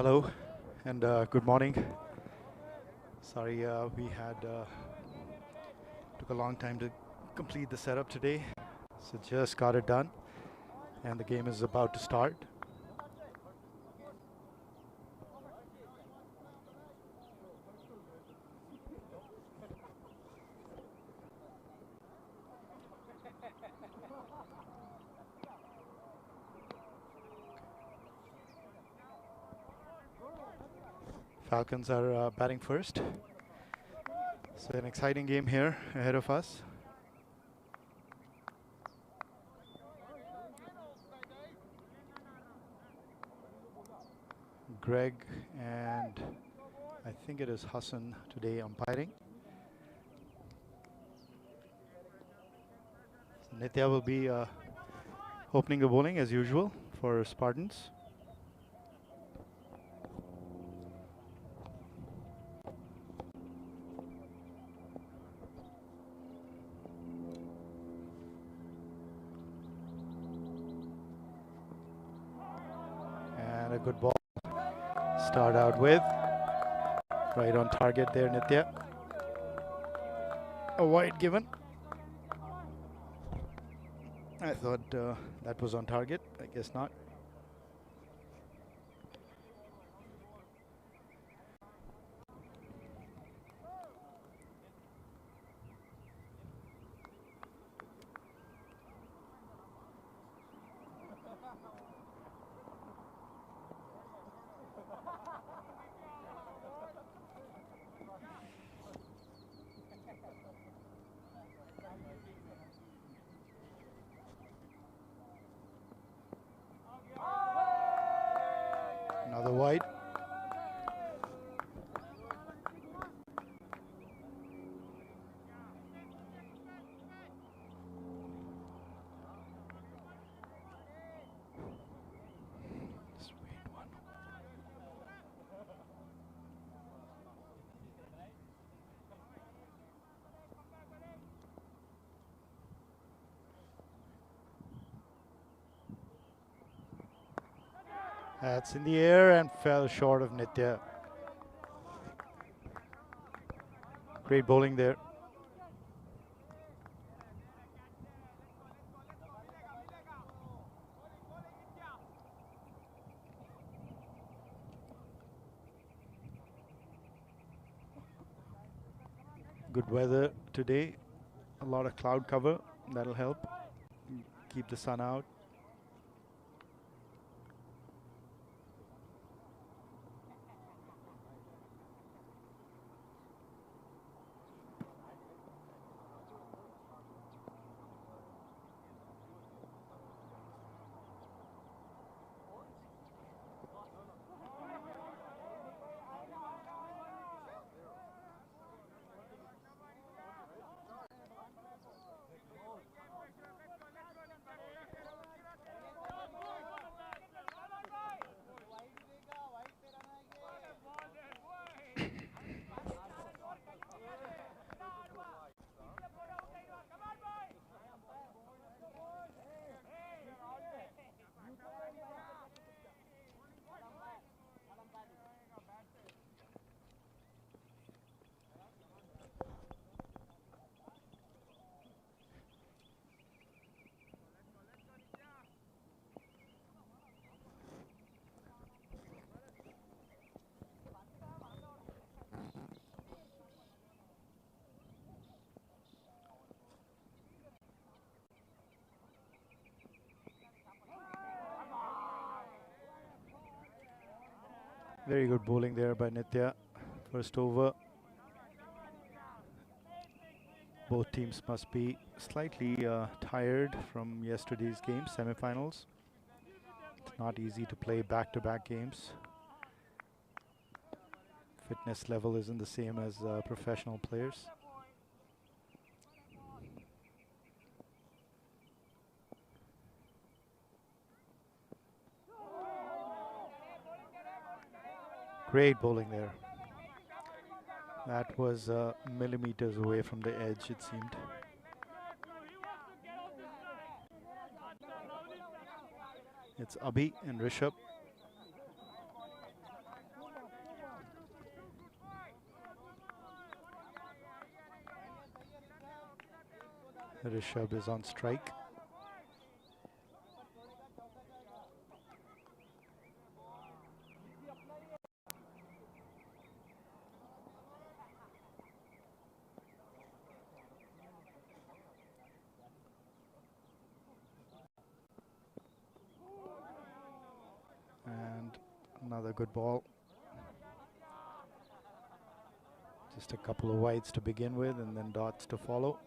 Hello and good morning. Sorry, we had took a long time to complete the setup today, so just got it done, and the game is about to start. Falcons are batting first, so an exciting game here ahead of us. Greg and I think it is Hassan today umpiring. So Nitya will be opening the bowling as usual for Spartans. And a good ball. Start out with. Right on target there, Nitya. A wide given. I thought that was on target. I guess not. Another wide. Sweet one. That's in the air and fell short of Nitya. Great bowling there. Good weather today. A lot of cloud cover. That'll help keep the sun out. Very good bowling there by Nitya. First over. Both teams must be slightly tired from yesterday's game, semifinals. It's not easy to play back-to-back games. Fitness level isn't the same as professional players. Great bowling there. That was millimeters away from the edge, it seemed. It's Abhi and Rishabh. Rishabh is on strike. And another good ball. Just a couple of wides to begin with and then dots to follow.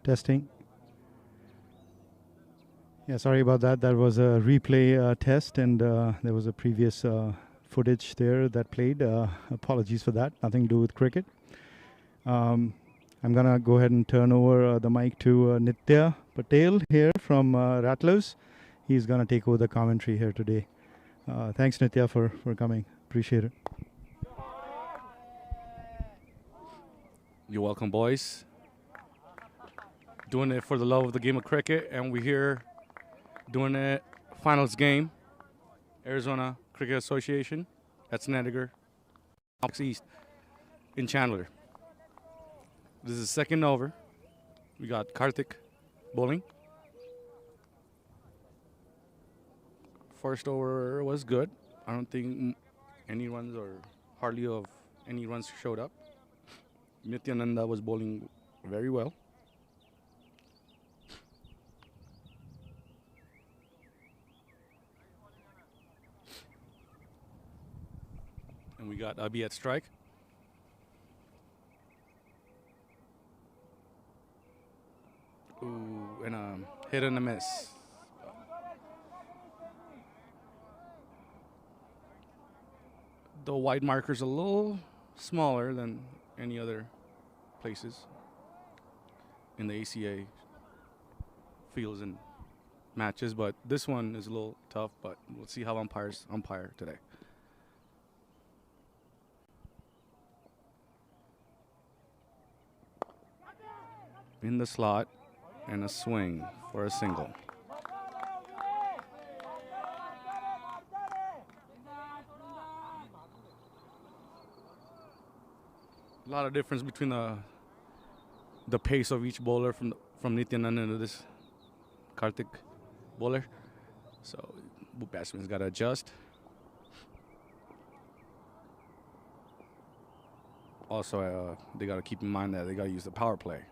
Testing. Yeah, sorry about that. That was a replay test, and there was a previous footage there that played. Apologies for that. Nothing to do with cricket. I'm going to go ahead and turn over the mic to Nitya Patel here from Rattlers. He's going to take over the commentary here today. Thanks, Nitya, for coming. Appreciate it. You're welcome, boys. doing it for the love of the game of cricket, and we're here doing it finals game, Arizona Cricket Association at Snedeker East in Chandler. This is second over. We got Karthik bowling. First over was good. I don't think any runs or hardly of any runs showed up. Nityananda was bowling very well. And we got Abhi at strike. Ooh, and a hit and a miss. The wide marker's a little smaller than any other places in the ACA fields and matches, but this one is a little tough, but we'll see how umpires umpire today. In the slot and a swing for a single. A lot of difference between the pace of each bowler from Nityananda to this Karthik bowler. So batsman's got to adjust. Also, they got to keep in mind that they got to use the power play.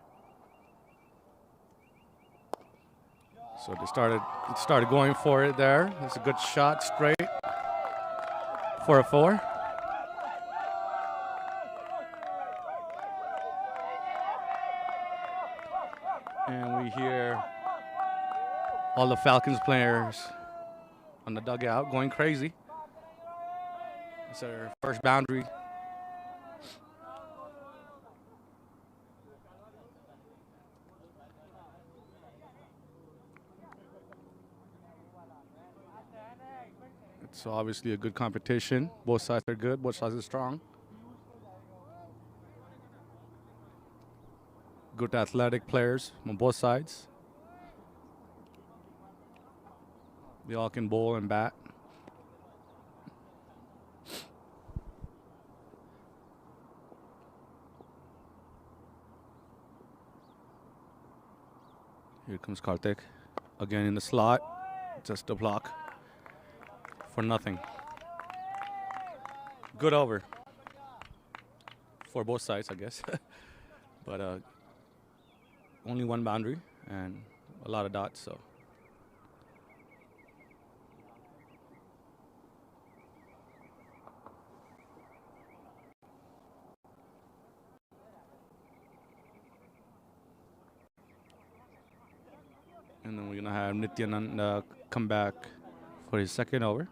So they started going for it there. That's a good shot straight for a 4. And we hear all the Falcons players on the dugout going crazy. It's our first boundary. It's obviously a good competition. Both sides are good. Both sides are strong. Good athletic players on both sides. They all can bowl and bat. Here comes Karthik. Again in the slot. Just a block. For nothing. Good over. For both sides, I guess. But only one boundary and a lot of dots, so. And then we're gonna have Nityananda come back for his second over.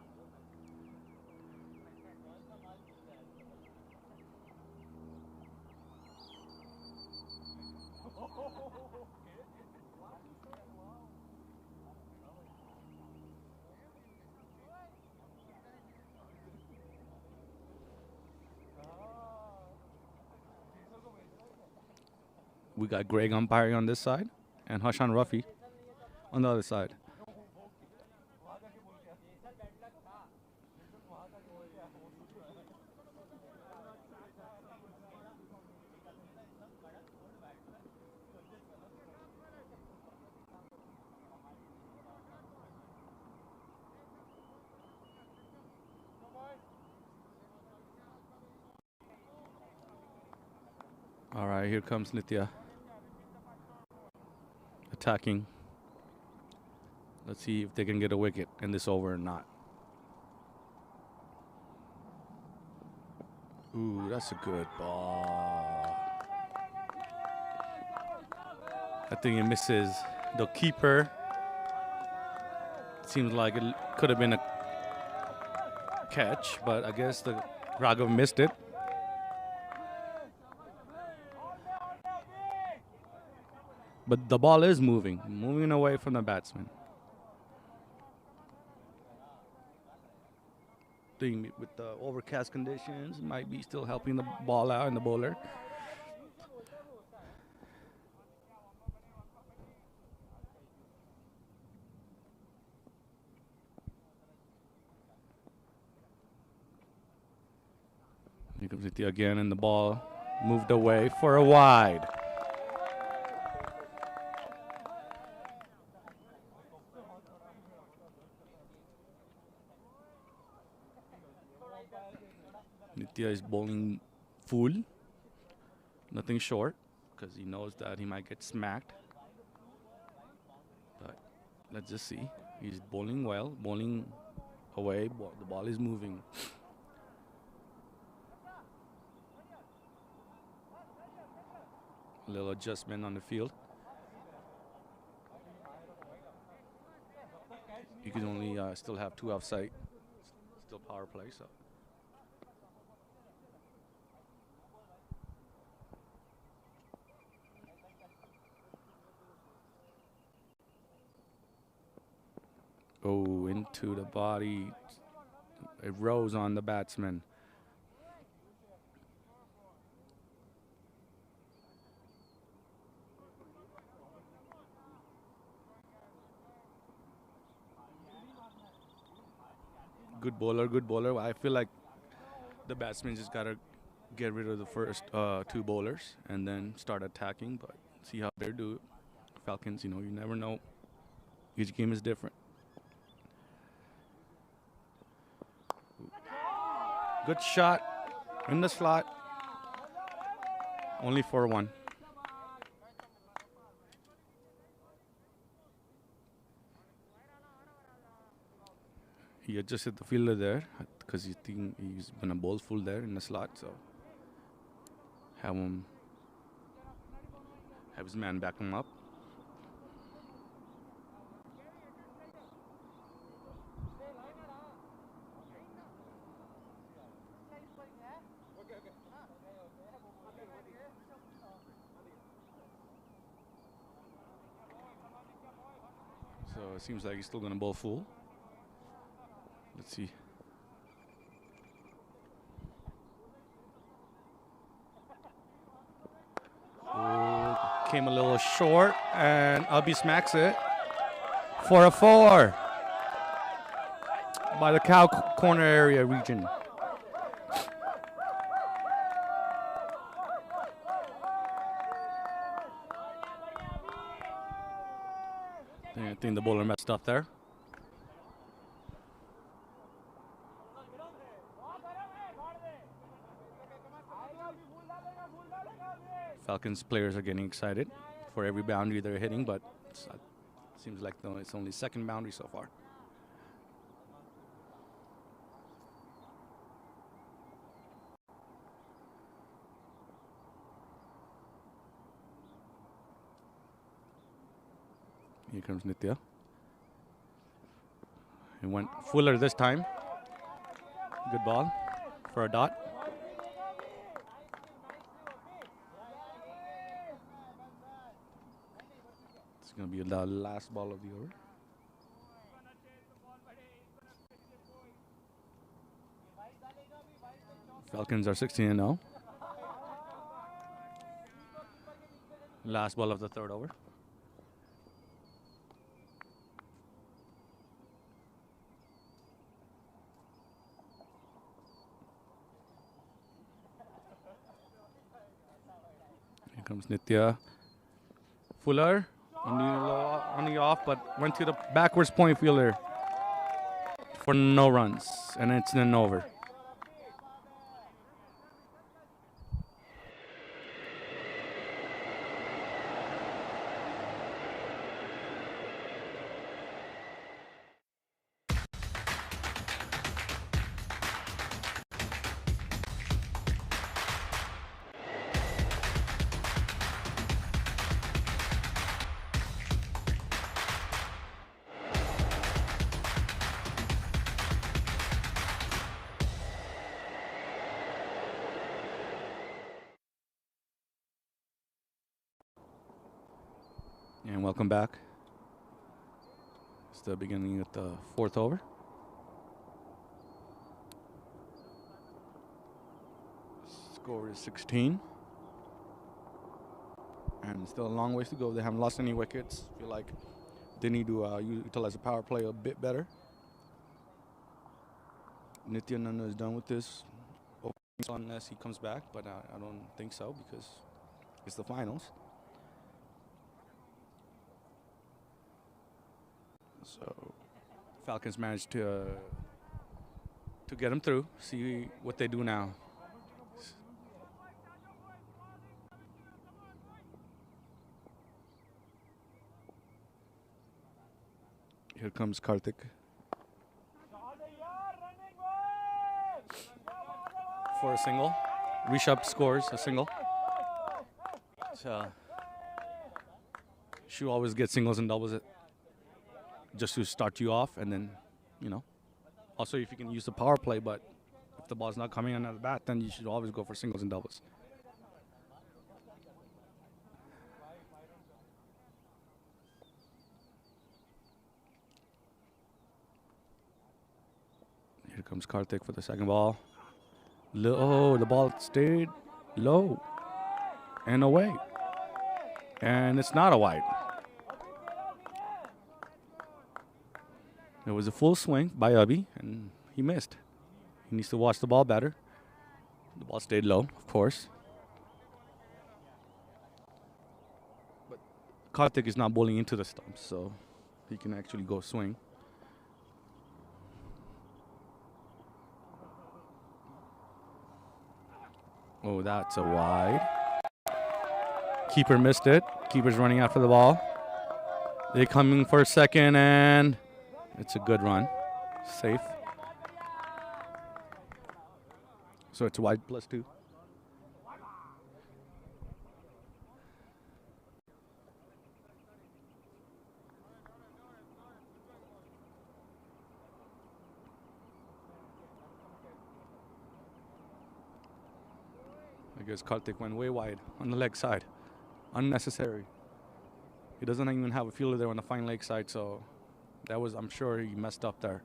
We got Greg umpiring on this side and Hashan Rafi on the other side. All right, here comes Nitya. Attacking. Let's see if they can get a wicket in this over or not. Ooh, that's a good ball. I think it misses the keeper. Seems like it could have been a catch, but I guess the Raghav missed it. But the ball is moving away from the batsman. Thing with the overcast conditions might be still helping the ball out and the bowler. Here comes Nitya again, and the ball moved away for a wide. Nitya is bowling full, nothing short, because he knows that he might get smacked. But let's just see. He's bowling well, bowling away. The ball is moving. A little adjustment on the field. You can only still have 2 offside. Still power play, so. Oh, into the body. It rose on the batsman. Good bowler, good bowler. I feel like the batsman just got to get rid of the first 2 bowlers and then start attacking, but see how they do. Falcons, you never know. Each game is different. Good shot in the slot. Only 4-1. He adjusted the fielder there because he's going to bowl full there in the slot. So have his man back him up. So it seems like he's still going to bowl full. Let's see. Oh, came a little short, and Abhi smacks it for a 4 by the cow corner area region. I think the bowler messed up there. Falcons players are getting excited for every boundary they're hitting, but it seems like it's only second boundary so far. Here comes Nitya. He went fuller this time. Good ball for a dot. It's going to be the last ball of the over. Falcons are 16-0. Last ball of the 3rd over. Here comes Nitya. Fuller on the off, but went to the backwards point fielder for no runs, and it's an over. And welcome back. It's the beginning of the 4th over. Score is 16. And still a long ways to go. They haven't lost any wickets. Feel like they need to utilize the power play a bit better. Nityananda is done with this. unless he comes back, but I don't think so because it's the finals. So Falcons managed to get him through. See what they do now. Here comes Karthik. For a single. Rishabh scores a single. So she always gets singles and doubles just to start you off, and then, also if you can use the power play, but if the ball's not coming on the bat, then you should always go for singles and doubles. Here comes Karthik for the second ball. Oh, the ball stayed low and away. And it's not a wide. It was a full swing by Abhi, and he missed. He needs to watch the ball better. The ball stayed low, of course. But Karthik is not bowling into the stumps, so he can actually go swing. Oh, that's a wide. Keeper missed it. Keeper's running after the ball. They're coming for a second, and it's a good run. Safe. So it's wide +2. I guess Karthik went way wide on the leg side. Unnecessary. He doesn't even have a fielder there on the fine leg side, so that was, I'm sure he messed up there.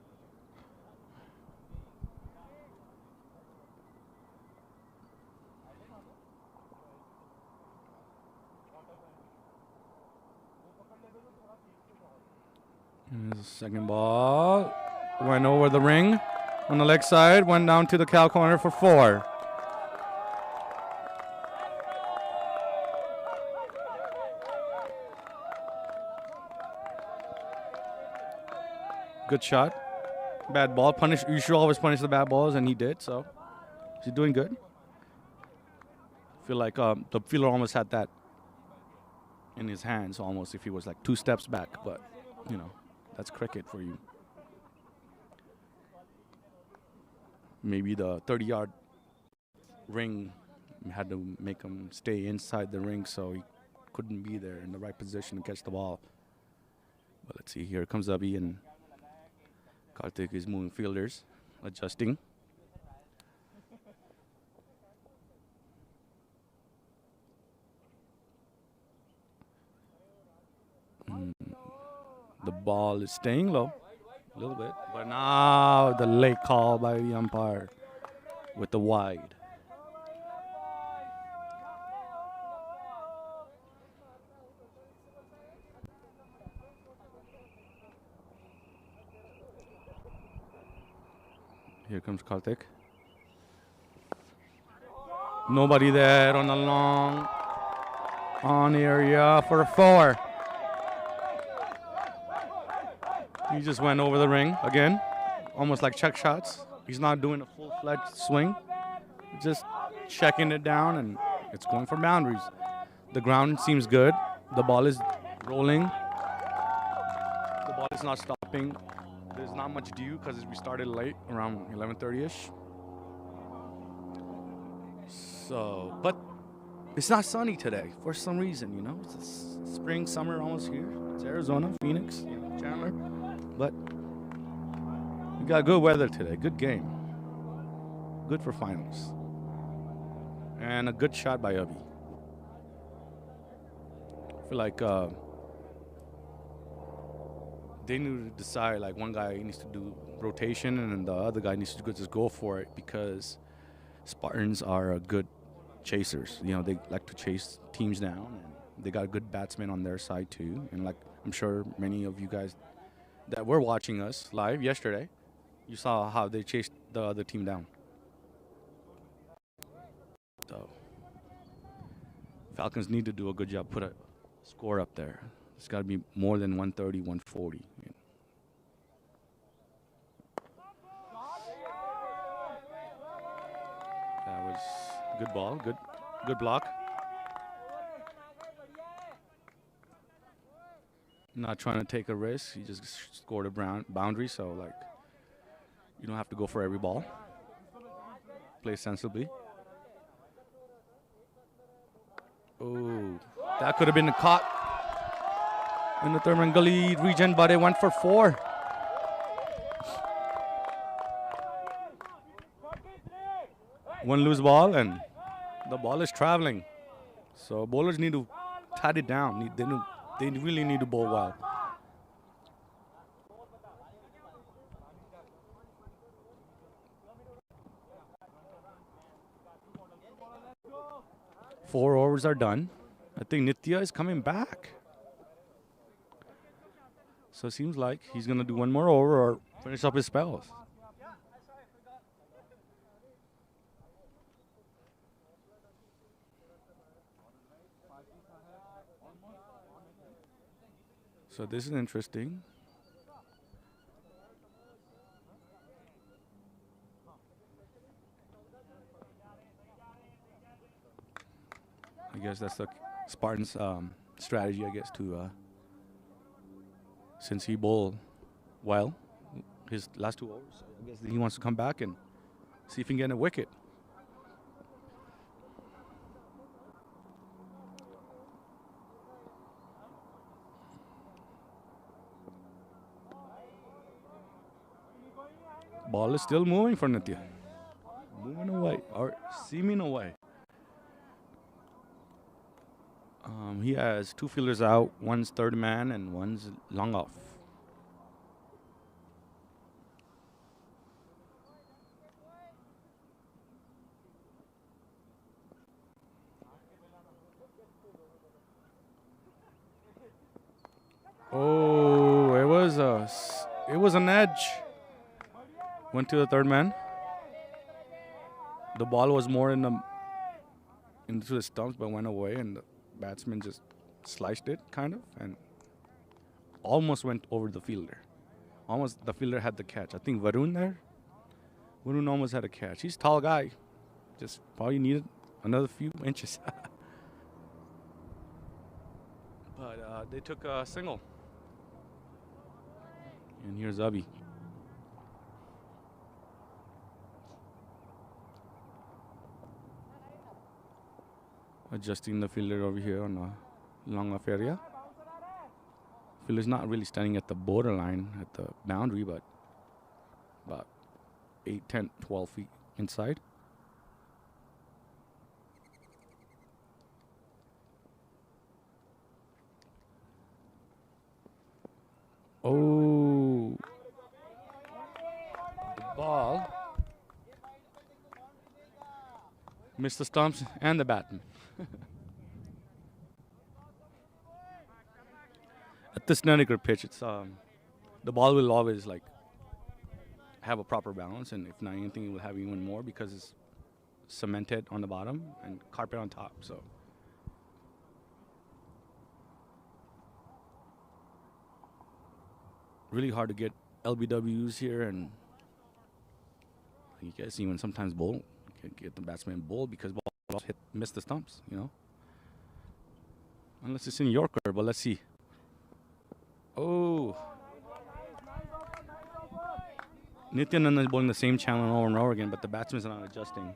Here's the second ball. Went over the ring on the leg side, went down to the cow corner for 4. Good shot. Bad ball. You should always punish the bad balls, and he did, so he's doing good. Feel like the fielder almost had that in his hands, almost, if he was like 2 steps back, but, that's cricket for you. Maybe the 30-yard ring had to make him stay inside the ring, so he couldn't be there in the right position to catch the ball. But let's see, here comes Abhi, and Karthik is moving fielders, adjusting. The ball is staying low a little bit, but now the late call by the umpire with the wide. Here comes Karthik. Nobody there on the long on area for a 4. He just went over the ring again, almost like check shots. He's not doing a full-fledged swing, just checking it down, and it's going for boundaries. The ground seems good. The ball is rolling. The ball is not stopping. There's not much dew because we started late, around 11:30ish. So, but it's not sunny today for some reason, It's spring, summer almost here. It's Arizona, Phoenix, Chandler. But we got good weather today. Good game. Good for finals. And a good shot by Abhi. I feel like they need to decide, like, one guy needs to do rotation and then the other guy needs to just go for it, because Spartans are good chasers. They like to chase teams down, and they got good batsmen on their side too. And like, I'm sure many of you guys that were watching us live yesterday, you saw how they chased the other team down. though. Falcons need to do a good job, put a score up there. It's got to be more than 130, 140. That was a good ball, good block. Not trying to take a risk. He just scored a boundary, so like you don't have to go for every ball. Play sensibly. Oh, that could have been caught in the third man gully region, but it went for 4. One loose ball, and the ball is traveling. So bowlers need to tie it down. They really need to bowl well. Four overs are done. I think Nitya is coming back. So it seems like he's going to do one more over or finish up his spells. So this is interesting. I guess that's the Spartans' strategy, I guess, to since he bowled well his last 2 overs, I guess he wants to come back and see if he can get a wicket. Ball is still moving for Nitya. Moving away, or seeming away. He has 2 fielders out, one's third man and one's long off. Oh, it was an edge. Went to the third man. The ball was more into the stumps, but went away, and the batsman just sliced it, kind of, and almost went over the fielder. Almost the fielder had the catch. I think Varun almost had a catch. He's a tall guy. Just probably needed another few inches. But they took a single. And here's Abhi. Adjusting the fielder over here on the long off area. Fielder's not really standing at the borderline, at the boundary, but about 8, 10, 12 feet inside. Oh, the ball missed the stumps and the batsman. At this Snedeker pitch, it's the ball will always like have a proper balance, and if not anything, it will have even more because it's cemented on the bottom and carpet on top. So really hard to get LBWs here, and you guys even sometimes bowl, you can't get the batsman bowl because balls miss the stumps, you know. Unless it's in Yorker, but let's see. Oh. Nityananda is bowling the same channel over and over again, but the batsman's not adjusting.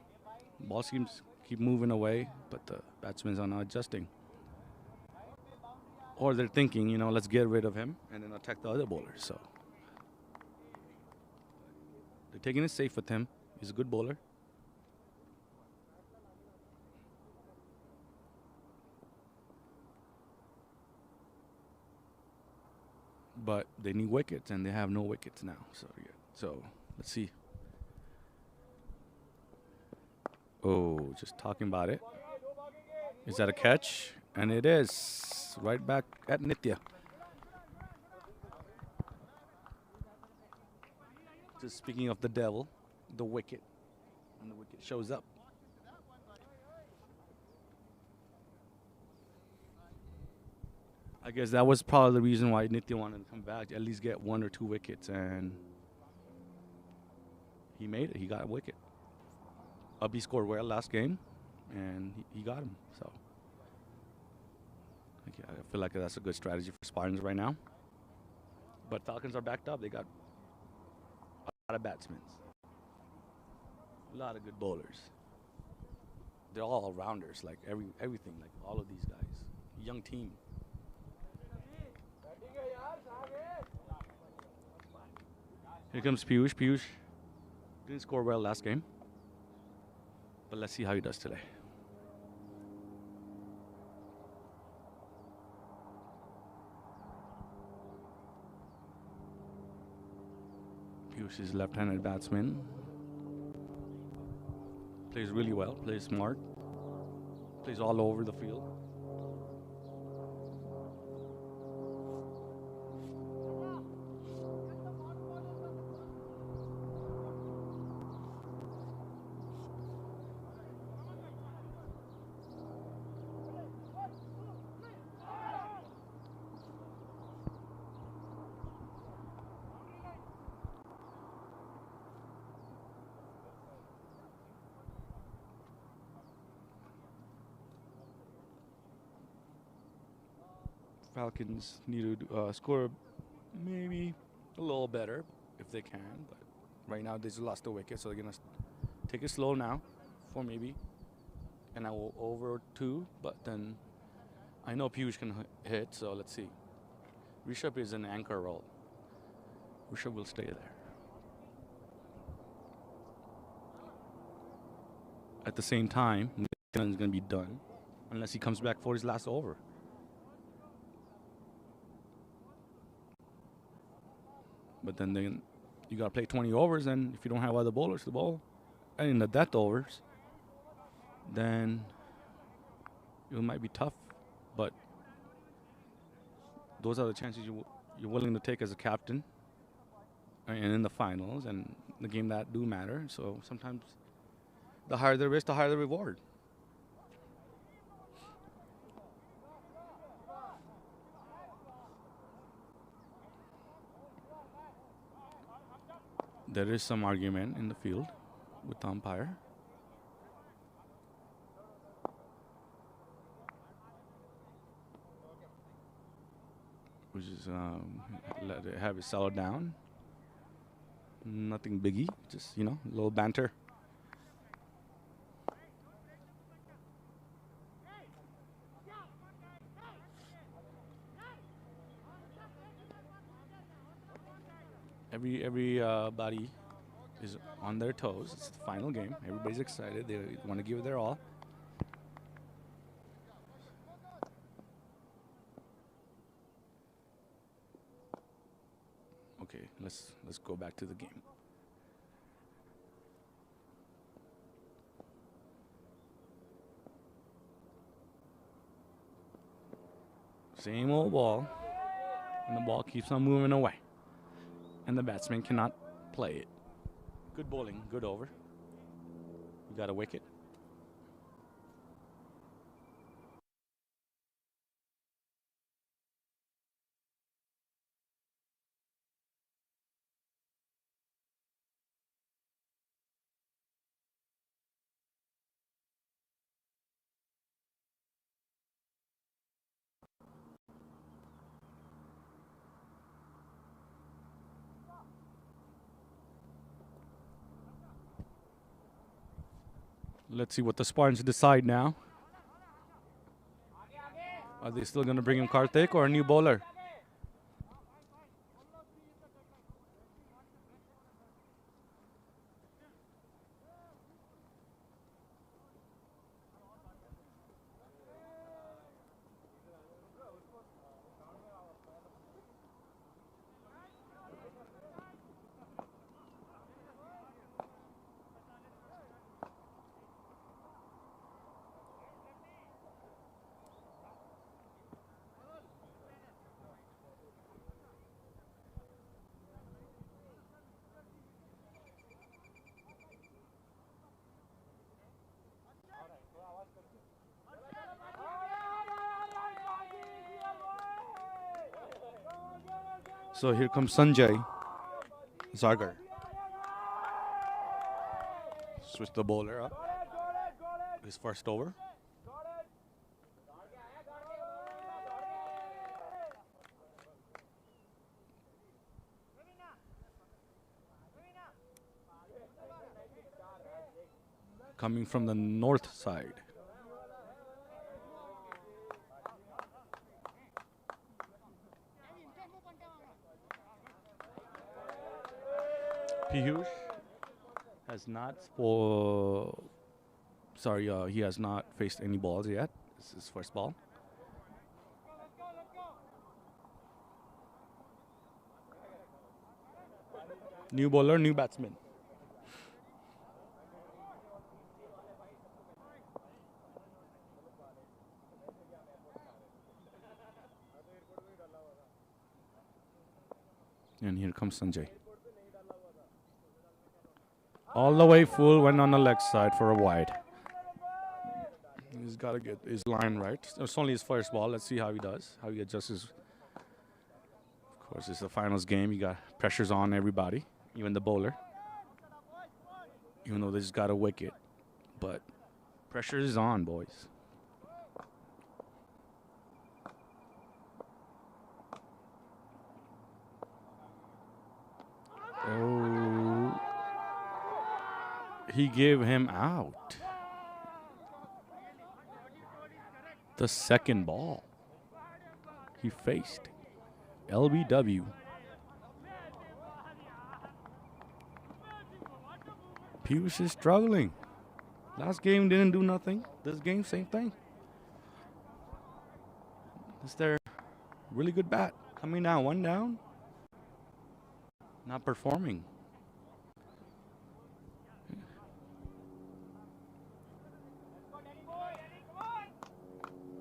Ball seems keep moving away, but the batsmen's are not adjusting. Or they're thinking, you know, let's get rid of him and then attack the other bowler. So they're taking it safe with him. He's a good bowler. But they need wickets, and they have no wickets now. So let's see. Oh, just talking about it. Is that a catch? And it is. Right back at Nitya. Just speaking of the devil, the wicket. And the wicket shows up. I guess that was probably the reason why Nitya wanted to come back, at least get 1 or 2 wickets, and he made it. He got a wicket. Abhi scored well last game, and he got him. So I feel like that's a good strategy for Spartans right now. But Falcons are backed up. They got a lot of batsmen, a lot of good bowlers. They're all all-rounders, like everything, like all of these guys. Young team. Here comes Piyush. Piyush didn't score well last game, but let's see how he does today. Piyush is left-handed batsman. Plays really well, plays smart, plays all over the field. Falcons need to score maybe a little better if they can, but right now they just lost a wicket, so they're gonna take it slow now for maybe an hour over 2. But then I know Piyush can hit, so let's see. Rishabh is an anchor role. Rishabh will stay there. At the same time, Nitin is gonna be done unless he comes back for his last over. But then you got to play 20 overs, and if you don't have other bowlers to bowl, and in the death overs, then it might be tough. But those are the chances you're willing to take as a captain, and in the finals, and the game that do matter. So sometimes the higher the risk, the higher the reward. There is some argument in the field with the umpire. Which is let it have it settle down. Nothing biggie, just, a little banter. Everybody is on their toes. It's the final game. Everybody's excited. They want to give it their all. Okay, let's go back to the game. Same old ball, and the ball keeps on moving away. And the batsman cannot play it. Good bowling, good over. You got a wicket. Let's see what the Spartans decide now. Are they still going to bring in Karthik or a new bowler? So here comes Sanjay Zagar. Switch the bowler up. His first over. Coming from the north side. Piyush has not he has not faced any balls yet. This is his first ball. New bowler, new batsman. And here comes Sanjay. All the way full, went on the leg side for a wide. He's got to get his line right. It's only his first ball. Let's see how he does, how he adjusts his. Of course, it's the finals game. You got pressures on everybody, even the bowler. Even though they just got a wicket. But pressure is on, boys. Oh. He gave him out. The second ball he faced. LBW. Piyush is struggling. Last game didn't do nothing. This game, same thing. It's their really good bat. Coming down, one down. Not performing.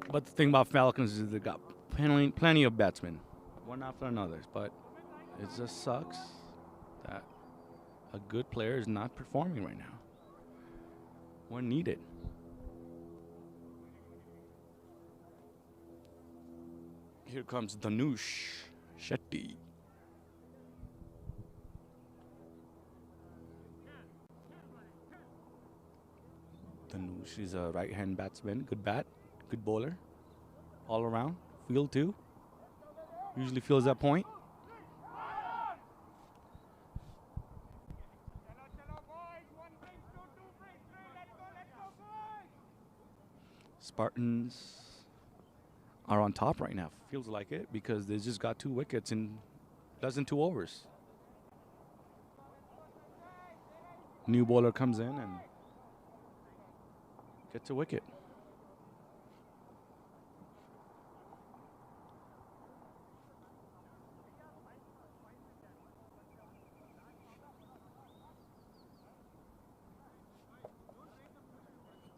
But the thing about Falcons is they got plenty of batsmen, one after another. But it just sucks that a good player is not performing right now when needed. Here comes Dhanush Shetty. Dhanush is a right-hand batsman, good bat. Good bowler, all around. Field too. Usually feels that point. Spartans are on top right now. Feels like it because they just got 2 wickets in less than 2 overs. New bowler comes in and gets a wicket.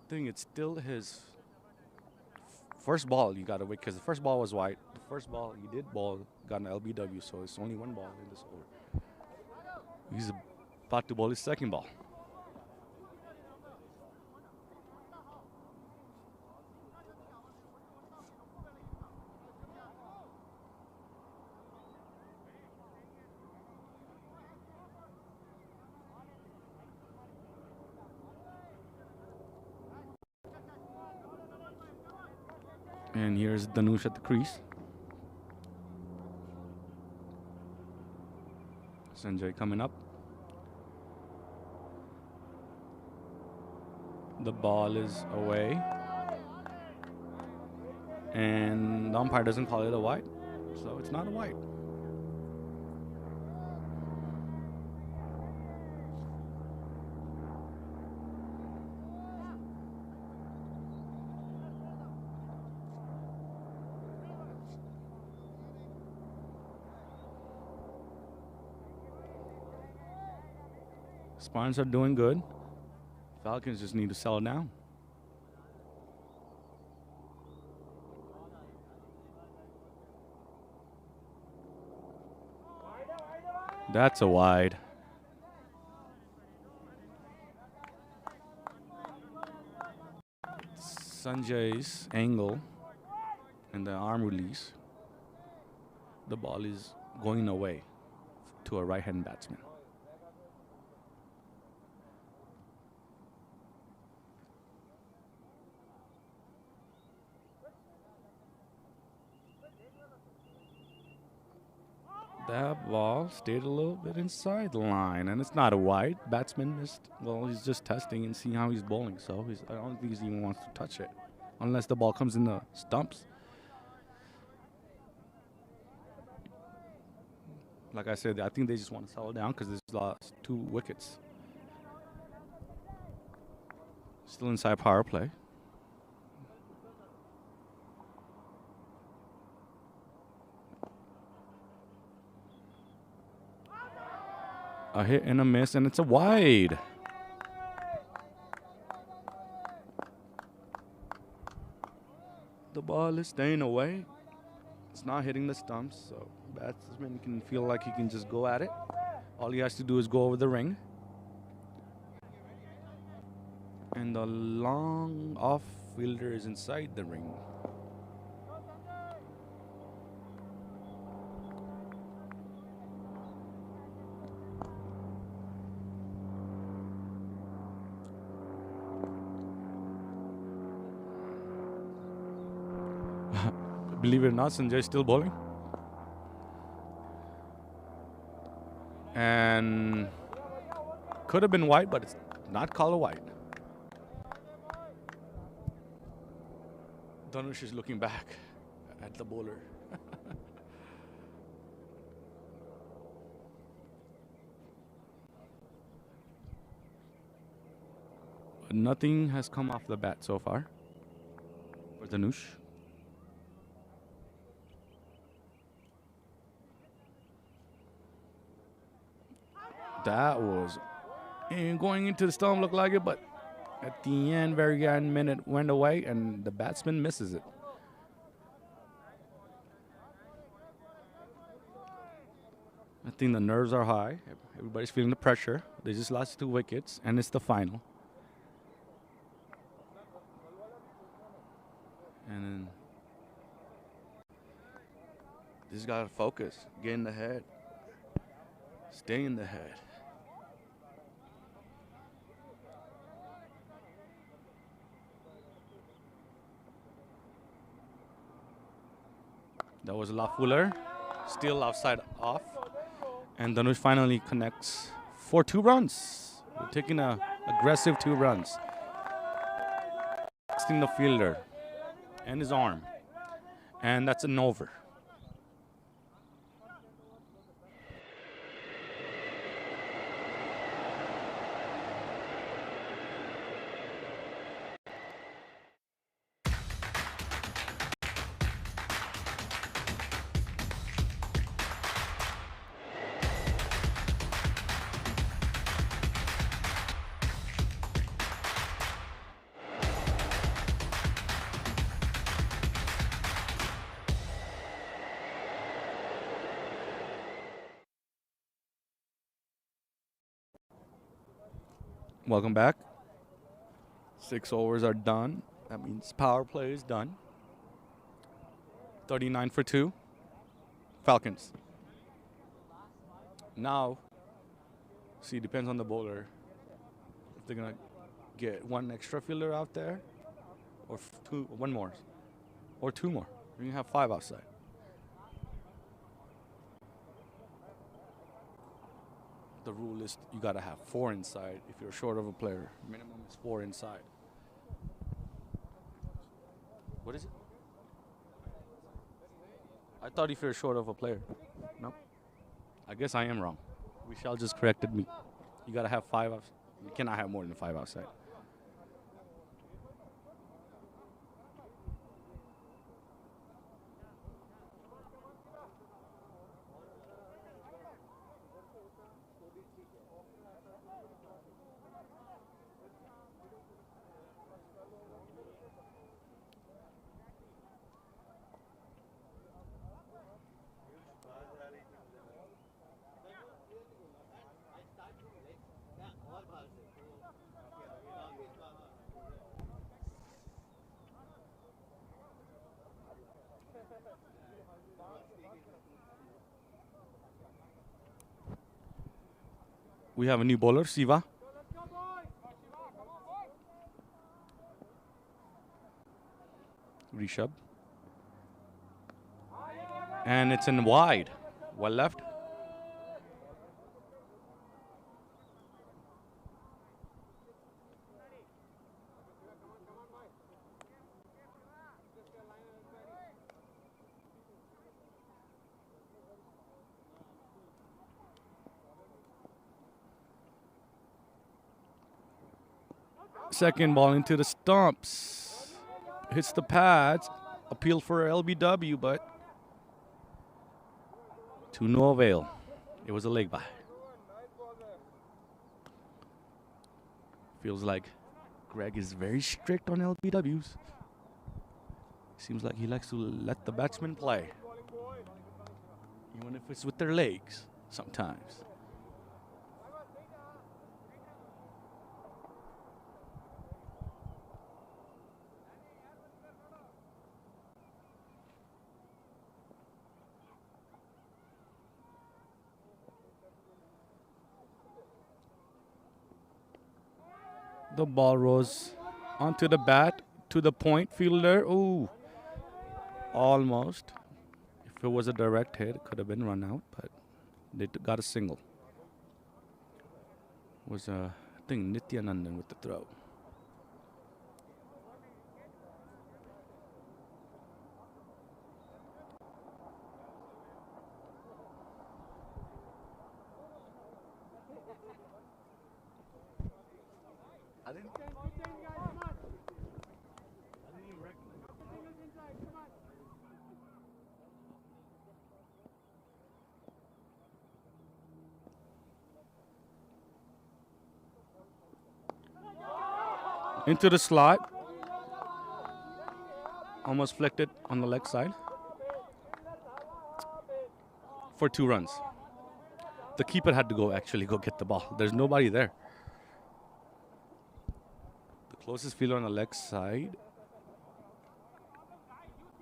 I think it's still his first ball you got to wait because the first ball was wide. The first ball he did ball got an LBW, so it's only 1 ball in this over. He's about to bowl his second ball. And here's Dhanush at the crease. Sanjay coming up. The ball is away. And the umpire doesn't call it a wide, so it's not a wide. Spartans are doing good. Falcons just need to settle down. That's a wide. Sanjay's angle and the arm release. The ball is going away to a right-hand batsman. That ball stayed a little bit inside the line, and it's not a wide. Batsman missed. Well, he's just testing and seeing how he's bowling, so I don't think he even wants to touch it, unless the ball comes in the stumps. Like I said, I think they just want to settle down because they lost 2 wickets. Still inside power play. A hit and a miss, and it's a wide. The ball is staying away. It's not hitting the stumps, so batsman can feel like he can just go at it. All he has to do is go over the ring. And the long off fielder is inside the ring. Believe it or not, Sanjay's still bowling. And could have been wide, but it's not called a wide. Dhanush is looking back at the bowler. Nothing has come off the bat so far for Dhanush. That was going into the stump, looked like it, but at the end, very end minute went away, and the batsman misses it. I think the nerves are high. Everybody's feeling the pressure. They just lost 2 wickets, and it's the final. And then just gotta focus, get in the head, stay in the head. That was a lot fuller, still outside off. And Dhanush finally connects for 2 runs. We're taking an aggressive 2 runs. Testing the fielder and his arm. And that's an over. Welcome back. 6 overs are done. That means power play is done. 39 for 2. Falcons. Now, see, depends on the bowler. If they're going to get 1 extra fielder out there, or 1 more, or 2 more. You can have 5 outside. The rule is you got to have 4 inside if you're short of a player. Minimum is 4 inside. What is it? I thought if you're short of a player. No. I guess I am wrong. Vishal just corrected me. You got to have 5 outside. You cannot have more than 5 outside. We have a new bowler, Siva. Rishabh. And it's in wide. Well left. Second ball into the stumps. Hits the pads. Appeal for LBW, but to no avail. It was a leg by. Feels like Greg is very strict on LBWs. Seems like he likes to let the batsmen play, even if it's with their legs sometimes. The ball rose onto the bat, to the point fielder. Ooh, almost. If it was a direct hit, it could have been run out, but they got a single. Was, I think, Nityanandan with the throw. Into the slot. Almost flicked it on the leg side. For 2 runs. The keeper had to go get the ball. There's nobody there. The closest fielder on the leg side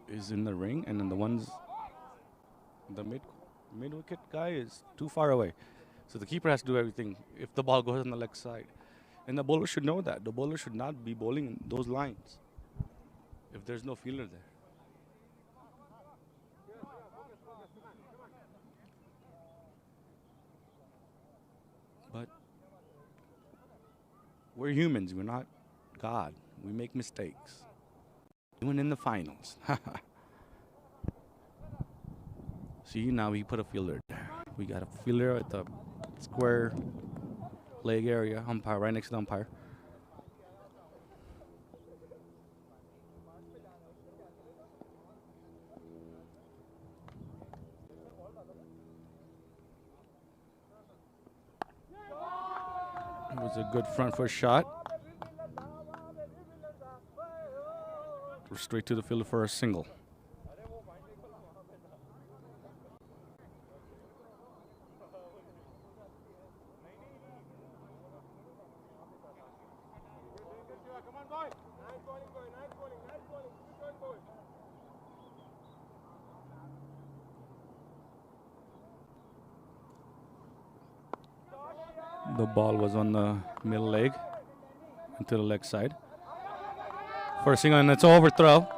is in the ring, and then the mid wicket guy is too far away. So the keeper has to do everything if the ball goes on the leg side. And the bowler should know that. The bowler should not be bowling in those lines if there's no fielder there. But we're humans. We're not God. We make mistakes. Even in the finals. See, now we put a fielder there. We got a fielder at the square leg area, umpire, right next to the umpire. It was a good front foot shot. Straight to the fielder for a single. The ball was on the middle leg into the leg side. For a single, and it's overthrow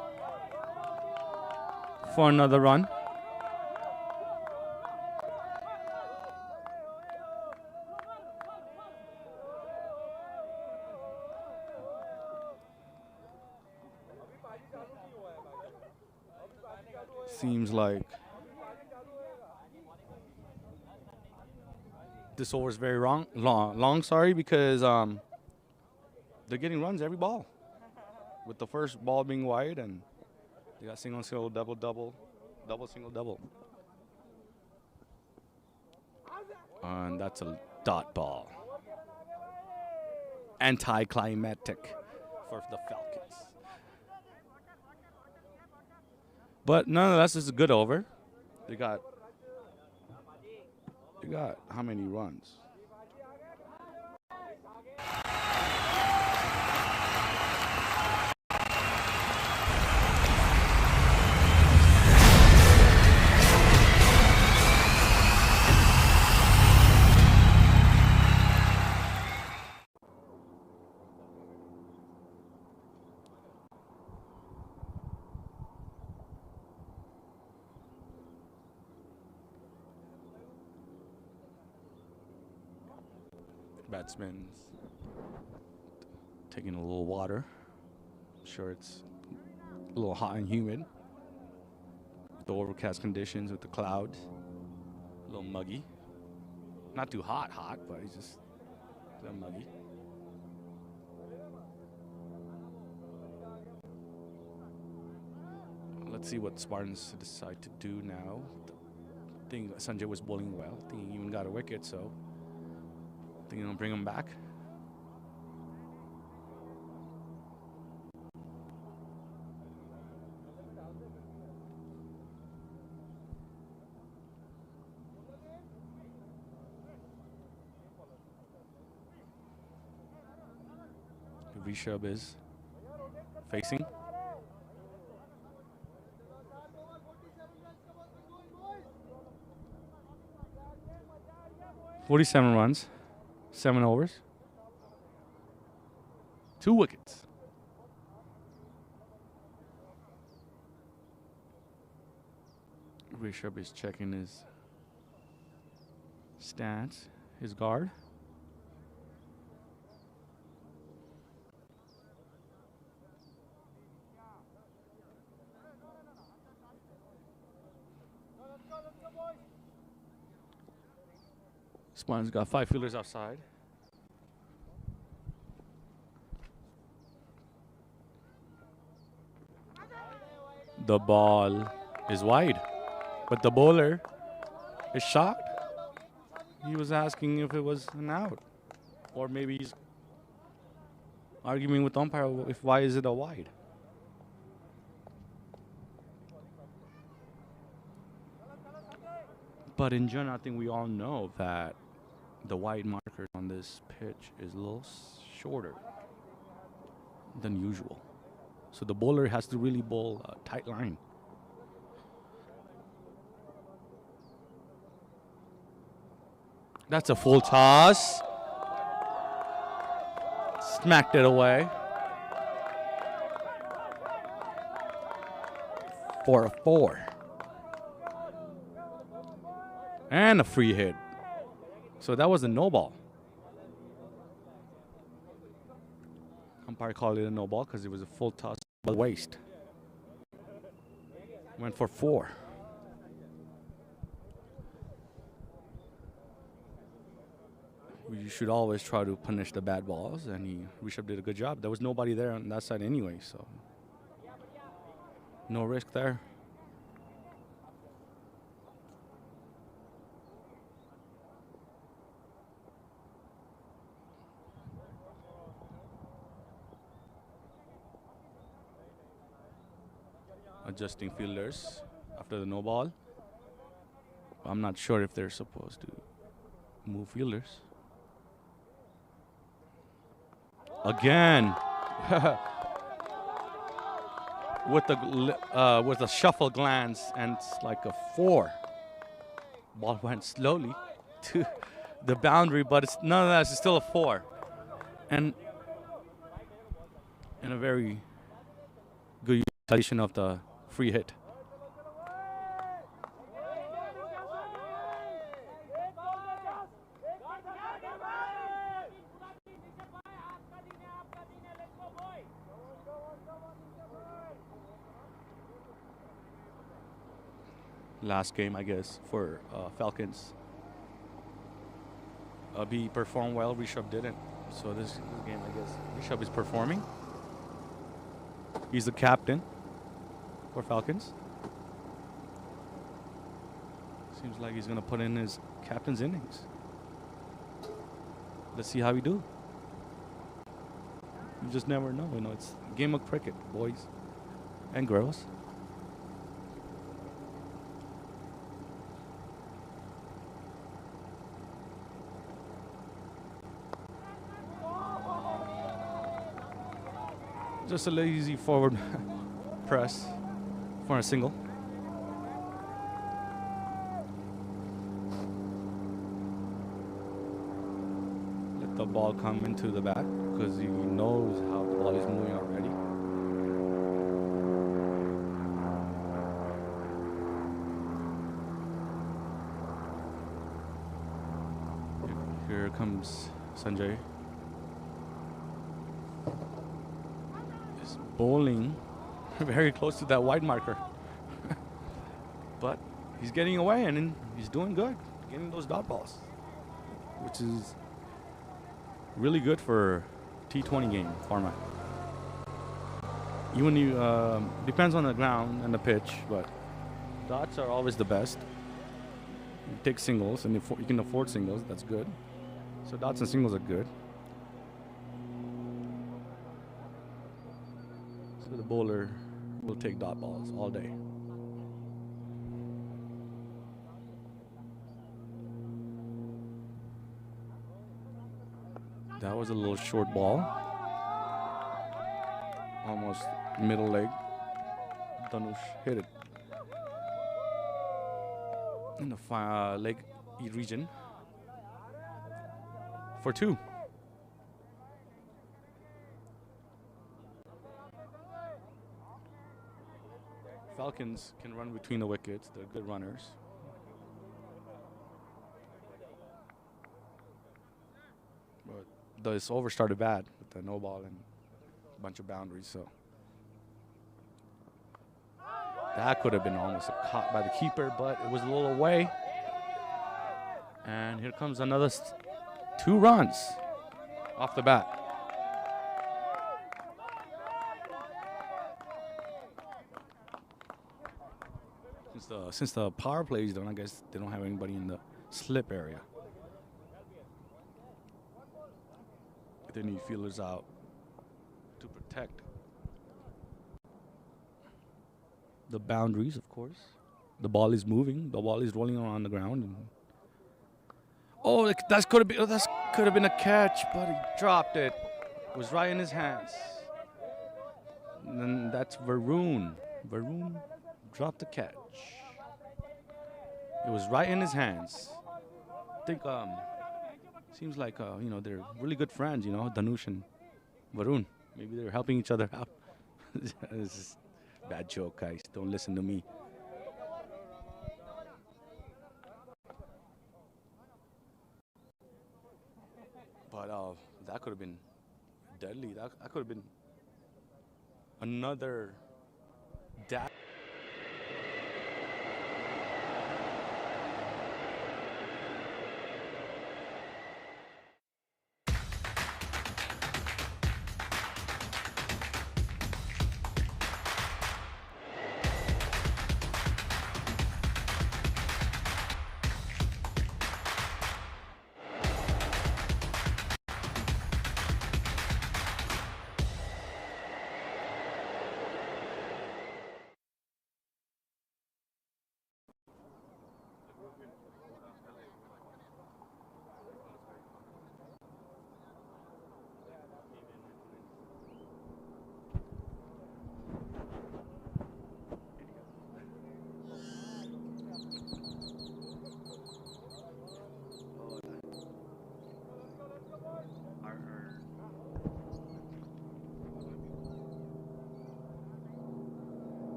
for another run. Seems like this over is very long, sorry, because they're getting runs every ball. With the first ball being wide, and they got single, single, double, double, double, single, double. And that's a dot ball. Anticlimactic for the Falcons. But nonetheless, it's a good over. They got how many runs? Batsman's taking a little water. I'm sure it's a little hot and humid. The overcast conditions with the clouds. A little muggy. Not too hot, but it's just a little muggy. Let's see what Spartans decide to do now. I think Sanjay was bowling well. I think he even got a wicket, so I think they'll bring him back. Rishabh is facing. "47 runs, 7 overs, 2 wickets." Rishabh is checking his stance, his guard. Spartans got 5 fielders outside. The ball is wide, but the bowler is shocked. He was asking if it was an out, or maybe he's arguing with the umpire if why is it a wide. But in general, I think we all know that the wide marker on this pitch is a little shorter than usual. So the bowler has to really bowl a tight line. That's a full toss. Smacked it away. For a 4. And a free hit. So that was a no ball. Umpire called it a no ball because it was a full toss, but waste. Went for 4. You should always try to punish the bad balls, and Rishabh did a good job. There was nobody there on that side anyway, so no risk there. Adjusting fielders after the no ball. I'm not sure if they're supposed to move fielders. Again, with a shuffle glance, and it's like a 4. Ball went slowly to the boundary, but it's nonetheless it's still a 4, and a very good utilization of the free hit. Last game, I guess, for Falcons. B performed well, Rishabh didn't. So this game, I guess, Rishabh is performing. He's the captain for Falcons. Seems like he's going to put in his captain's innings. Let's see how we do. You just never know. You know, it's a game of cricket, boys and girls. Just a lazy forward press for a single. Let the ball come into the bat because he knows how the ball is moving already. Here comes Sanjay is bowling very close to that wide marker. But he's getting away and then he's doing good, getting those dot balls, which is really good for T20 game format. Even you depends on the ground and the pitch, but dots are always the best. You take singles, and if you can afford singles, that's good. So dots and singles are good. So the bowler will take dot balls all day. That was a little short ball. Almost middle leg. Dhanush hit it in the leg region for 2. Falcons can run between the wickets. They're good runners. But this over started bad with the no ball and a bunch of boundaries, so that could have been almost caught by the keeper, but it was a little away. And here comes another 2 runs off the bat. Since the power play is done, I guess they don't have anybody in the slip area. They need fielders out to protect the boundaries, of course. The ball is moving. The ball is rolling on the ground. And oh, that could have been a catch, but he dropped it. It was right in his hands. And then that's Varun. Varun dropped the catch. It was right in his hands. I think seems like they're really good friends. Dhanush and Varun. Maybe they're helping each other out. This is a bad joke, guys. Don't listen to me. But that could have been deadly. That could have been another dash.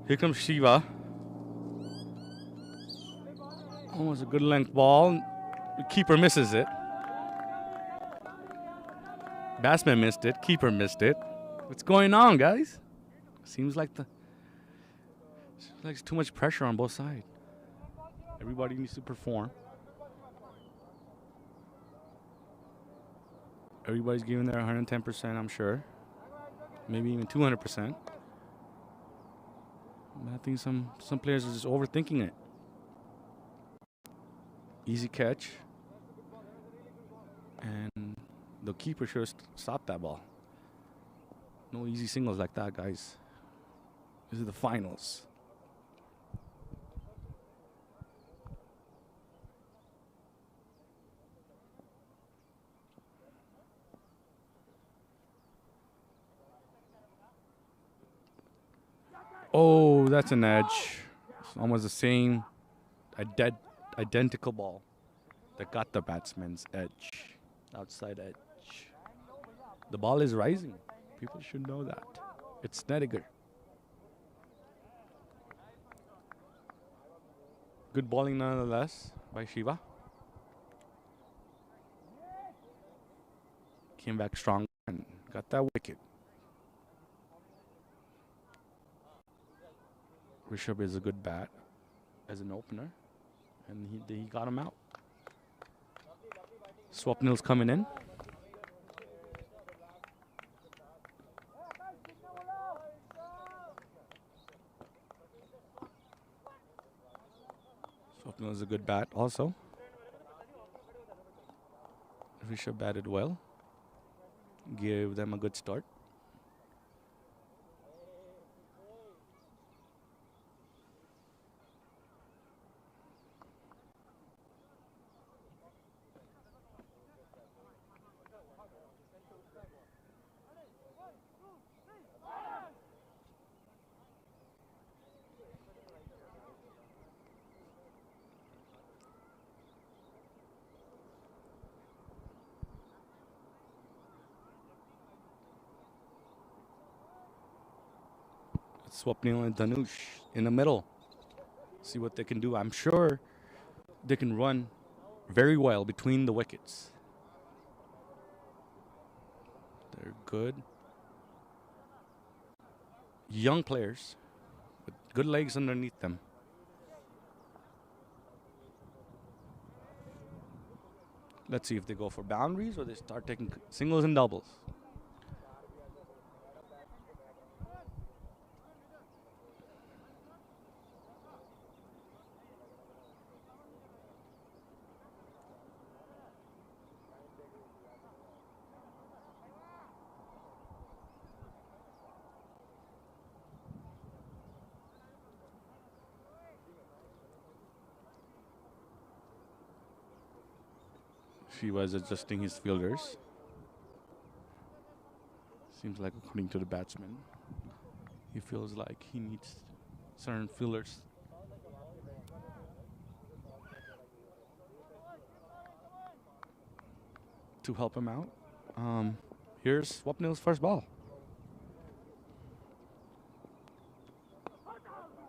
Here comes Shiva. Almost a good length ball. The keeper misses it. Batsman missed it. Keeper missed it. What's going on, guys? Seems like it's too much pressure on both sides. Everybody needs to perform. Everybody's giving their 110%, I'm sure. Maybe even 200%. I think some players are just overthinking it. Easy catch. And the keeper should have stopped that ball. No easy singles like that, guys. This is the finals. Oh, that's an edge. It's almost the same identical ball that got the batsman's edge, outside edge. The ball is rising. People should know that. It's Snedeker. Good bowling nonetheless by Shiva. Came back strong and got that wicket. Rishabh is a good bat as an opener, and he got him out. Swapnil's coming in. Swapnil is a good bat also. Rishabh batted well. Gave them a good start. Swapnil and Dhanush in the middle. See what they can do. I'm sure they can run very well between the wickets. They're good. Young players with good legs underneath them. Let's see if they go for boundaries or they start taking singles and doubles. She was adjusting his fielders. Seems like, according to the batsman, he feels like he needs certain fielders to help him out. Here's Swapnil's first ball.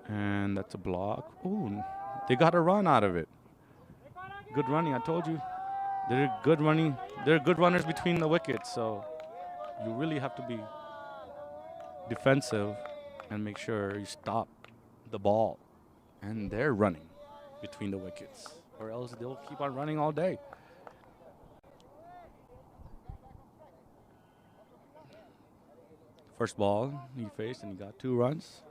And that's a block. Ooh, they got a run out of it. Good running, I told you. They're good running. They're good runners between the wickets, so you really have to be defensive and make sure you stop the ball. And they're running between the wickets, or else they'll keep on running all day. First ball he faced, and he got 2 runs.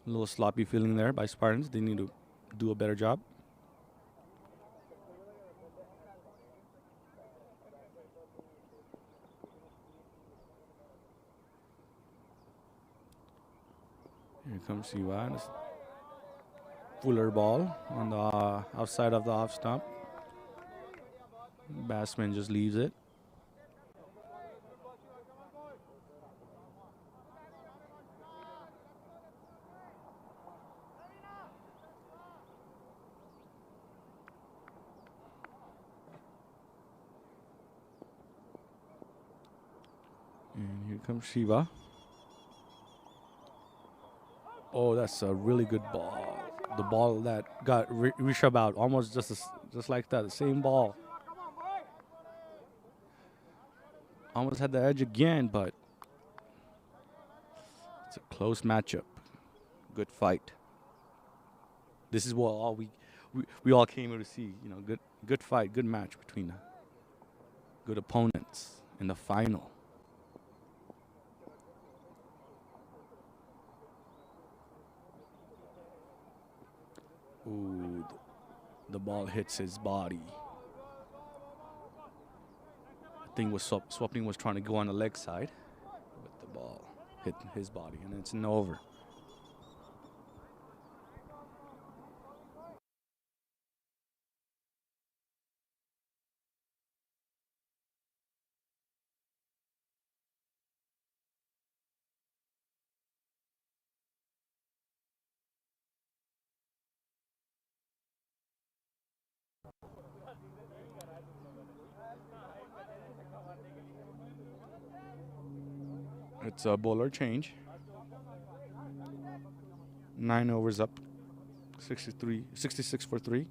A little sloppy feeling there by Spartans. They need to do a better job. Here comes Siva. Fuller ball on the outside of the off stump. Batsman just leaves it. And here comes Shiva. Oh, that's a really good ball. The ball that got Rishabh out, almost just like that, the same ball. Almost had the edge again, but it's a close matchup. Good fight. This is what all we all came here to see. You know, good fight, good match between good opponents in the final. Ooh, the ball hits his body. I think Swapning was trying to go on the leg side, but the ball hit his body, and it's an over. It's a bowler change. 9 overs up. 66 for 3.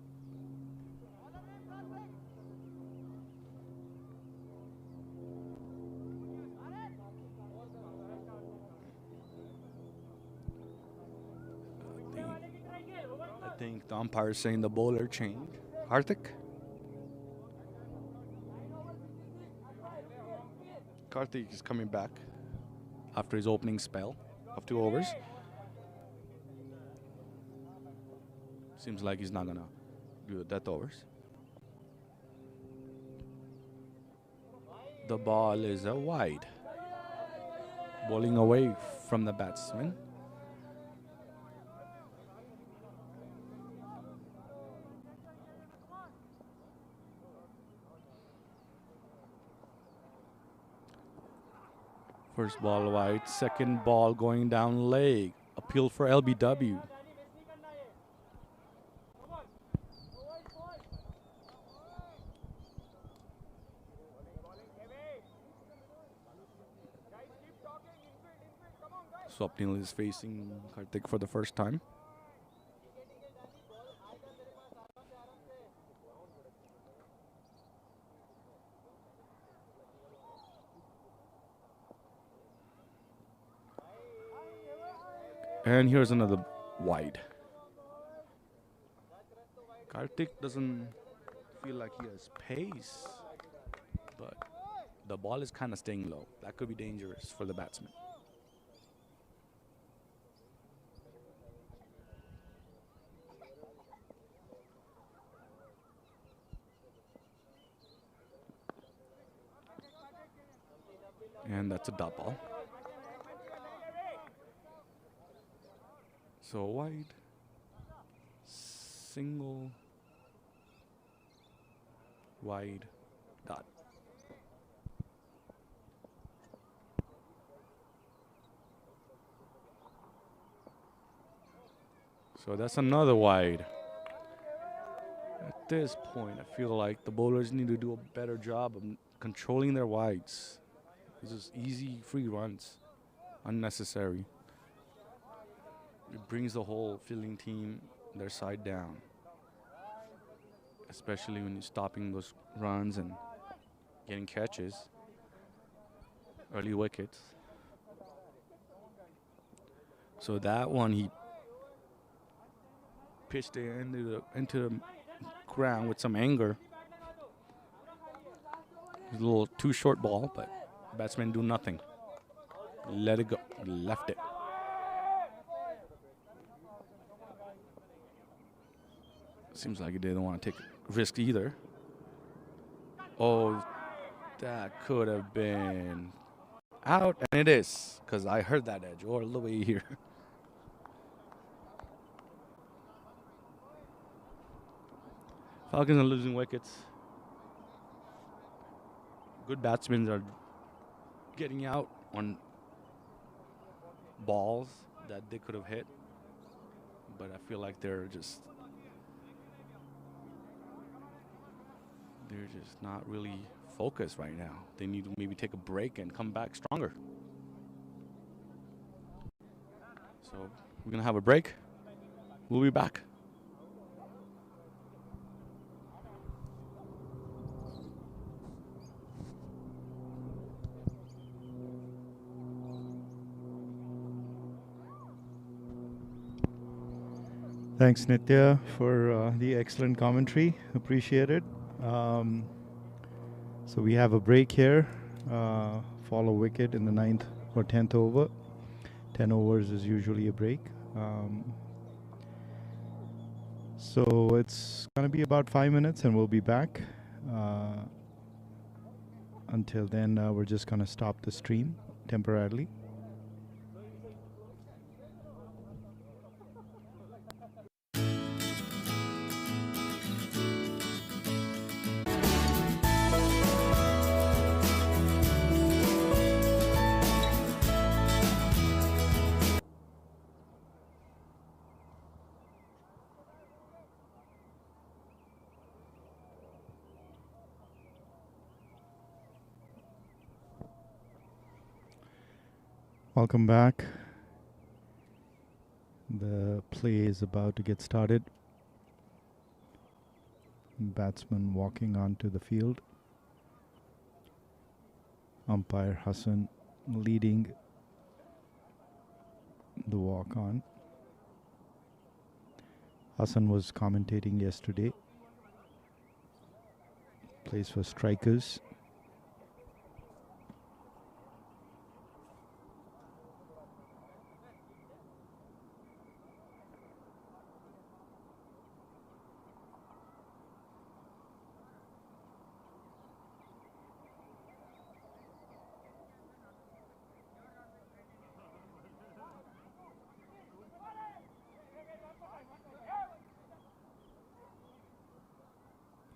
I think the umpire is saying the bowler change. Karthik? Karthik is coming back after his opening spell of 2 overs. Seems like he's not going to do the death overs. The ball is a wide. Bowling away from the batsman. First ball wide, second ball going down leg. Appeal for LBW. Swapnil is facing Karthik for the first time. And here's another wide. Karthik doesn't feel like he has pace, but the ball is kind of staying low. That could be dangerous for the batsman. And that's a dot ball. So wide, single, wide, dot. So that's another wide. At this point, I feel like the bowlers need to do a better job of controlling their wides. It's just easy free runs, unnecessary. It brings the whole fielding team their side down, especially when you're stopping those runs and getting catches, early wickets. So that one, he pitched it into the ground with some anger. It was a little too short ball, but batsman do nothing. Let it go. Left it. Seems like he didn't want to take risk either. Oh, that could have been out, and it is, because I heard that edge all the way here. Falcons are losing wickets. Good batsmen are getting out on balls that they could have hit, but I feel like they're just not really focused right now. They need to maybe take a break and come back stronger. So we're going to have a break. We'll be back. Thanks, Nitya, for the excellent commentary. Appreciate it. So we have a break here. Follow wicket in the 9th or 10th over. 10 overs is usually a break. So it's going to be about 5 minutes and we'll be back. Until then, we're just going to stop the stream temporarily. Welcome back. The play is about to get started. Batsman walking onto the field. Umpire Hassan leading the walk on. Hassan was commentating yesterday. Plays for strikers.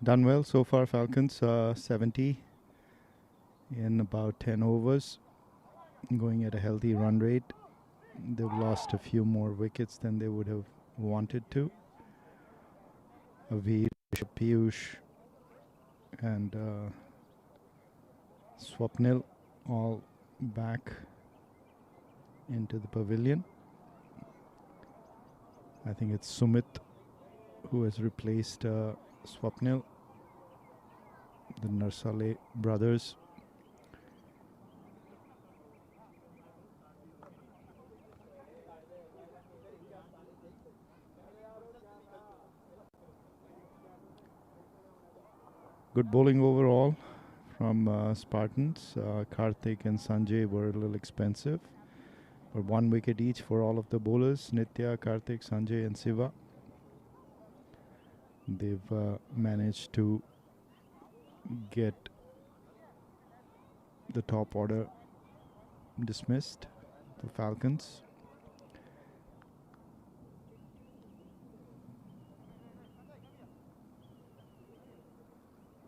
Done well so far, Falcons. 70 in about 10 overs. Going at a healthy run rate. They've lost a few more wickets than they would have wanted to. Aveer, Piyush and Swapnil all back into the pavilion. I think it's Sumit who has replaced Swapnil. The Narsale brothers. Good bowling overall from Spartans. Karthik and Sanjay were a little expensive, but 1 wicket each for all of the bowlers. Nitya, Karthik, Sanjay and Siva. They've managed to get the top order dismissed, the Falcons.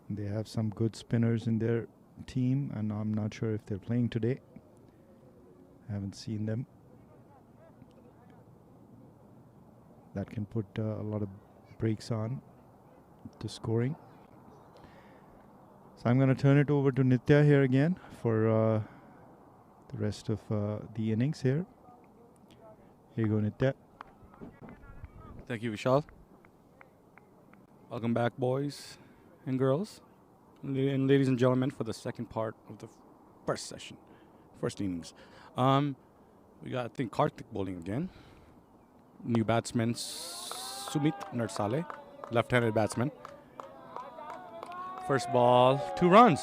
They have some good spinners in their team, and I'm not sure if they're playing today. I haven't seen them. That can put a lot of brakes on to scoring. So I'm going to turn it over to Nitya here again for the rest of the innings here. Here you go, Nitya. Thank you, Vishal. Welcome back, boys and girls, and ladies and gentlemen, for the second part of the first session, first innings. We got, I think, Karthik bowling again. New batsman, Sumit Narsale, left-handed batsman. First ball, 2 runs.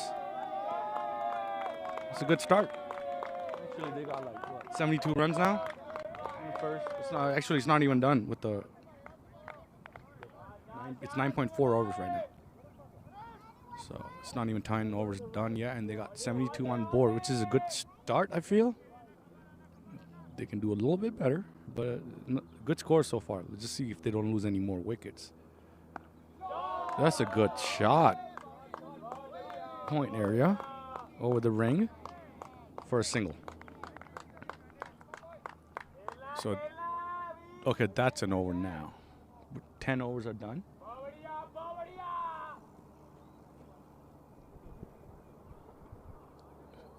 It's a good start. Actually, they got like what, 72 runs now. First, it's not even done with the. It's 9.4 overs right now. So it's not even 10 overs done yet, and they got 72 on board, which is a good start, I feel. They can do a little bit better, but good score so far. Let's just see if they don't lose any more wickets. That's a good shot. Point area over the ring for a single. So, okay, that's an over now. 10 overs are done.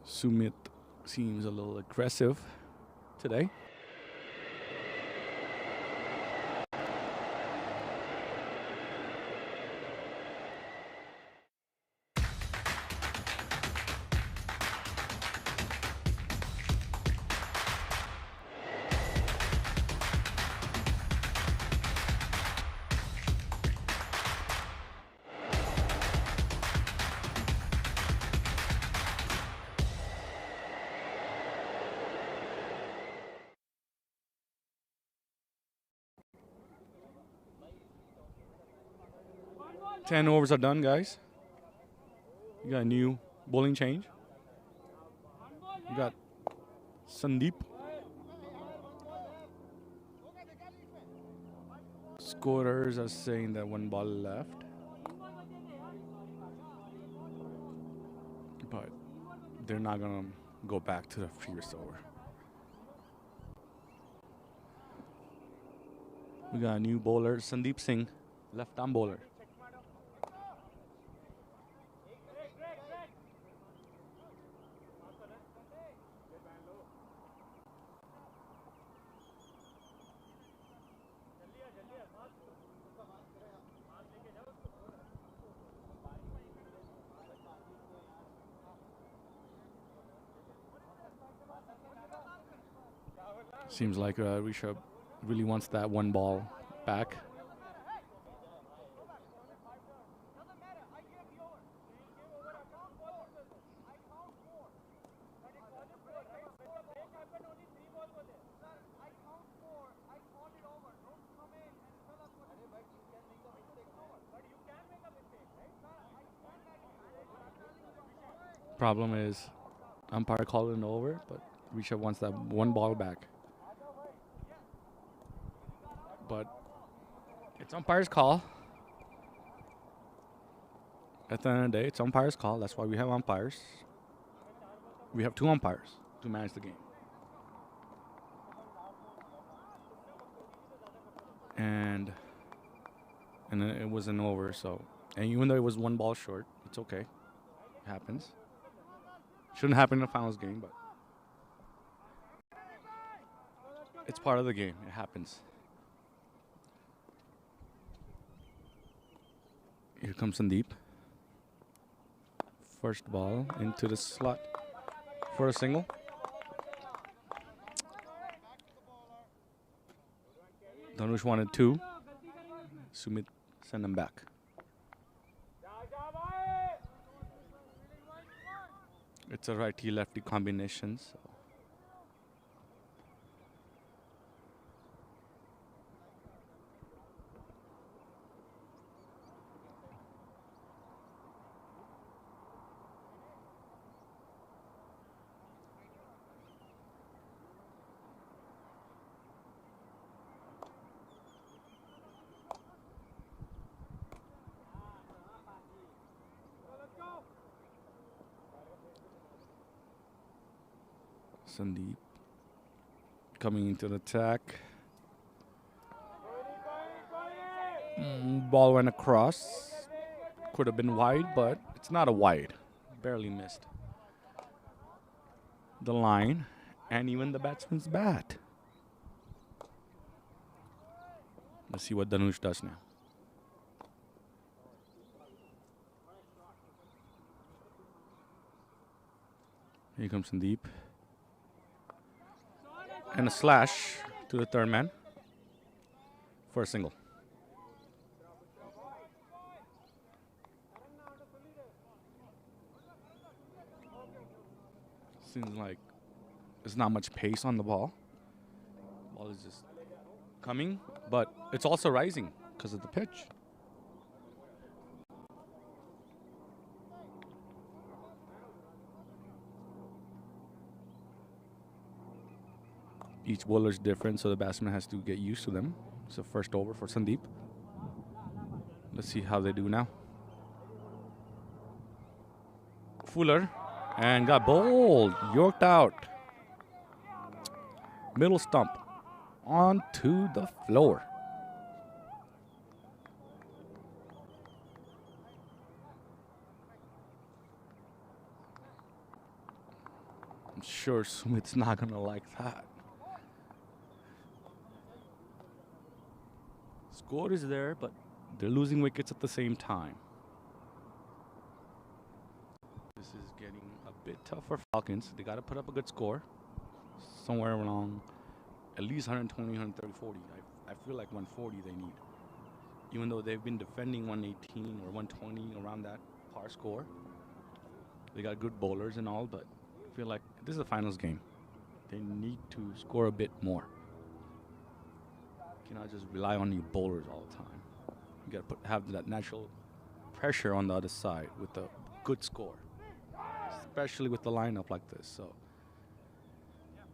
Sumit seems a little aggressive today. Ten overs are done, guys. You got a new bowling change. You got Sandeep. Scorers are saying that 1 ball left. But they're not going to go back to the previous over. We got a new bowler, Sandeep Singh, left-arm bowler. Seems like Rishabh really wants that one ball back. Problem is, umpire called it over, but Rishabh wants that one ball back. But it's umpire's call. At the end of the day, it's umpire's call. That's why we have umpires. We have 2 umpires to manage the game. And then it wasn't over, so. And even though it was 1 ball short, it's okay. It happens. Shouldn't happen in a finals game, but it's part of the game. It happens. Here comes Sandeep. First ball into the slot for a single. Dhanush wanted 2. Sumit sent him back. It's a righty-lefty combination. So. Sandeep coming into the attack. Ball went across. Could have been wide, but it's not a wide. Barely missed the line and even the batsman's bat. Let's see what Dhanush does now. Here comes Sandeep. And a slash to the third man for a single. Seems like there's not much pace on the ball. Ball is just coming, but it's also rising because of the pitch. Each bowler is different, so the batsman has to get used to them. It's the first over for Sandeep. Let's see how they do now. Fuller, and got bowled, yorked out. Middle stump, onto the floor. I'm sure Smith's not gonna like that. Score is there, but they're losing wickets at the same time. This is getting a bit tough for Falcons. They got to put up a good score. Somewhere along at least 120, 130, 40. I feel like 140 they need. Even though they've been defending 118 or 120 around that par score. They got good bowlers and all, but I feel like this is a finals game. They need to score a bit more. You cannot just rely on your bowlers all the time. You got to have that natural pressure on the other side with a good score, especially with the lineup like this. So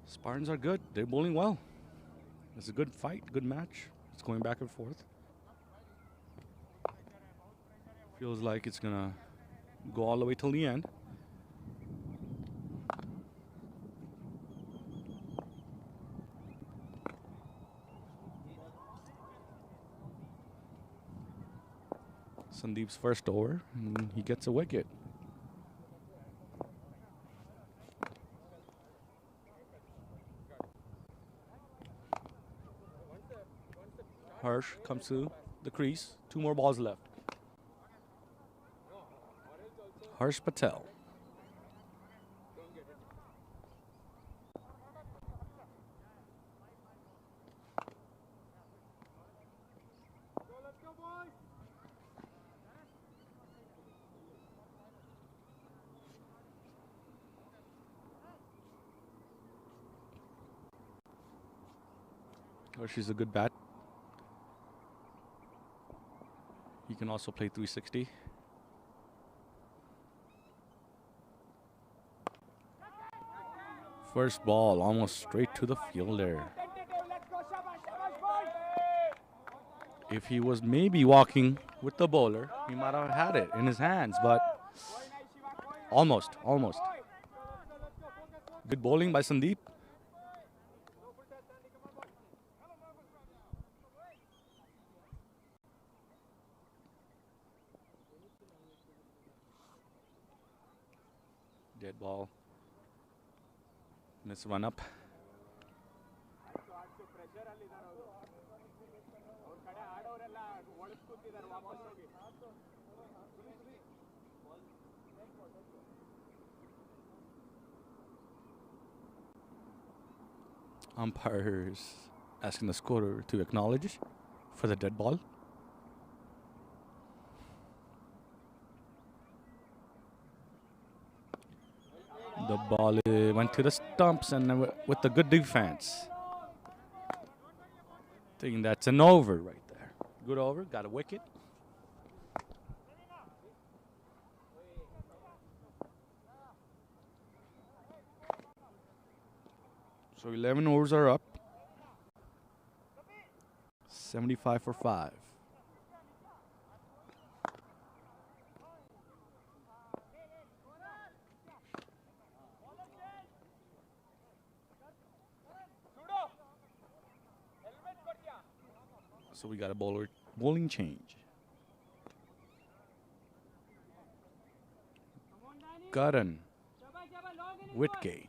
Spartans are good. They're bowling well. It's a good fight, good match. It's going back and forth. Feels like it's gonna go all the way till the end. Sandeep's first over, and he gets a wicket. Harsh comes to the crease. 2 more balls left. Harsh Patel. Or she's a good bat. He can also play 360. First ball, almost straight to the fielder. If he was maybe walking with the bowler, he might have had it in his hands, but almost. Good bowling by Sandeep. Dead ball. Miss run up. Umpires asking the scorer to acknowledge for the dead ball. The ball went to the stumps and with the good defense. Thinking that's an over right there. Good over, got a wicket. So 11 overs are up. 75 for 5. So we got a bowling change. Karan Whitgate.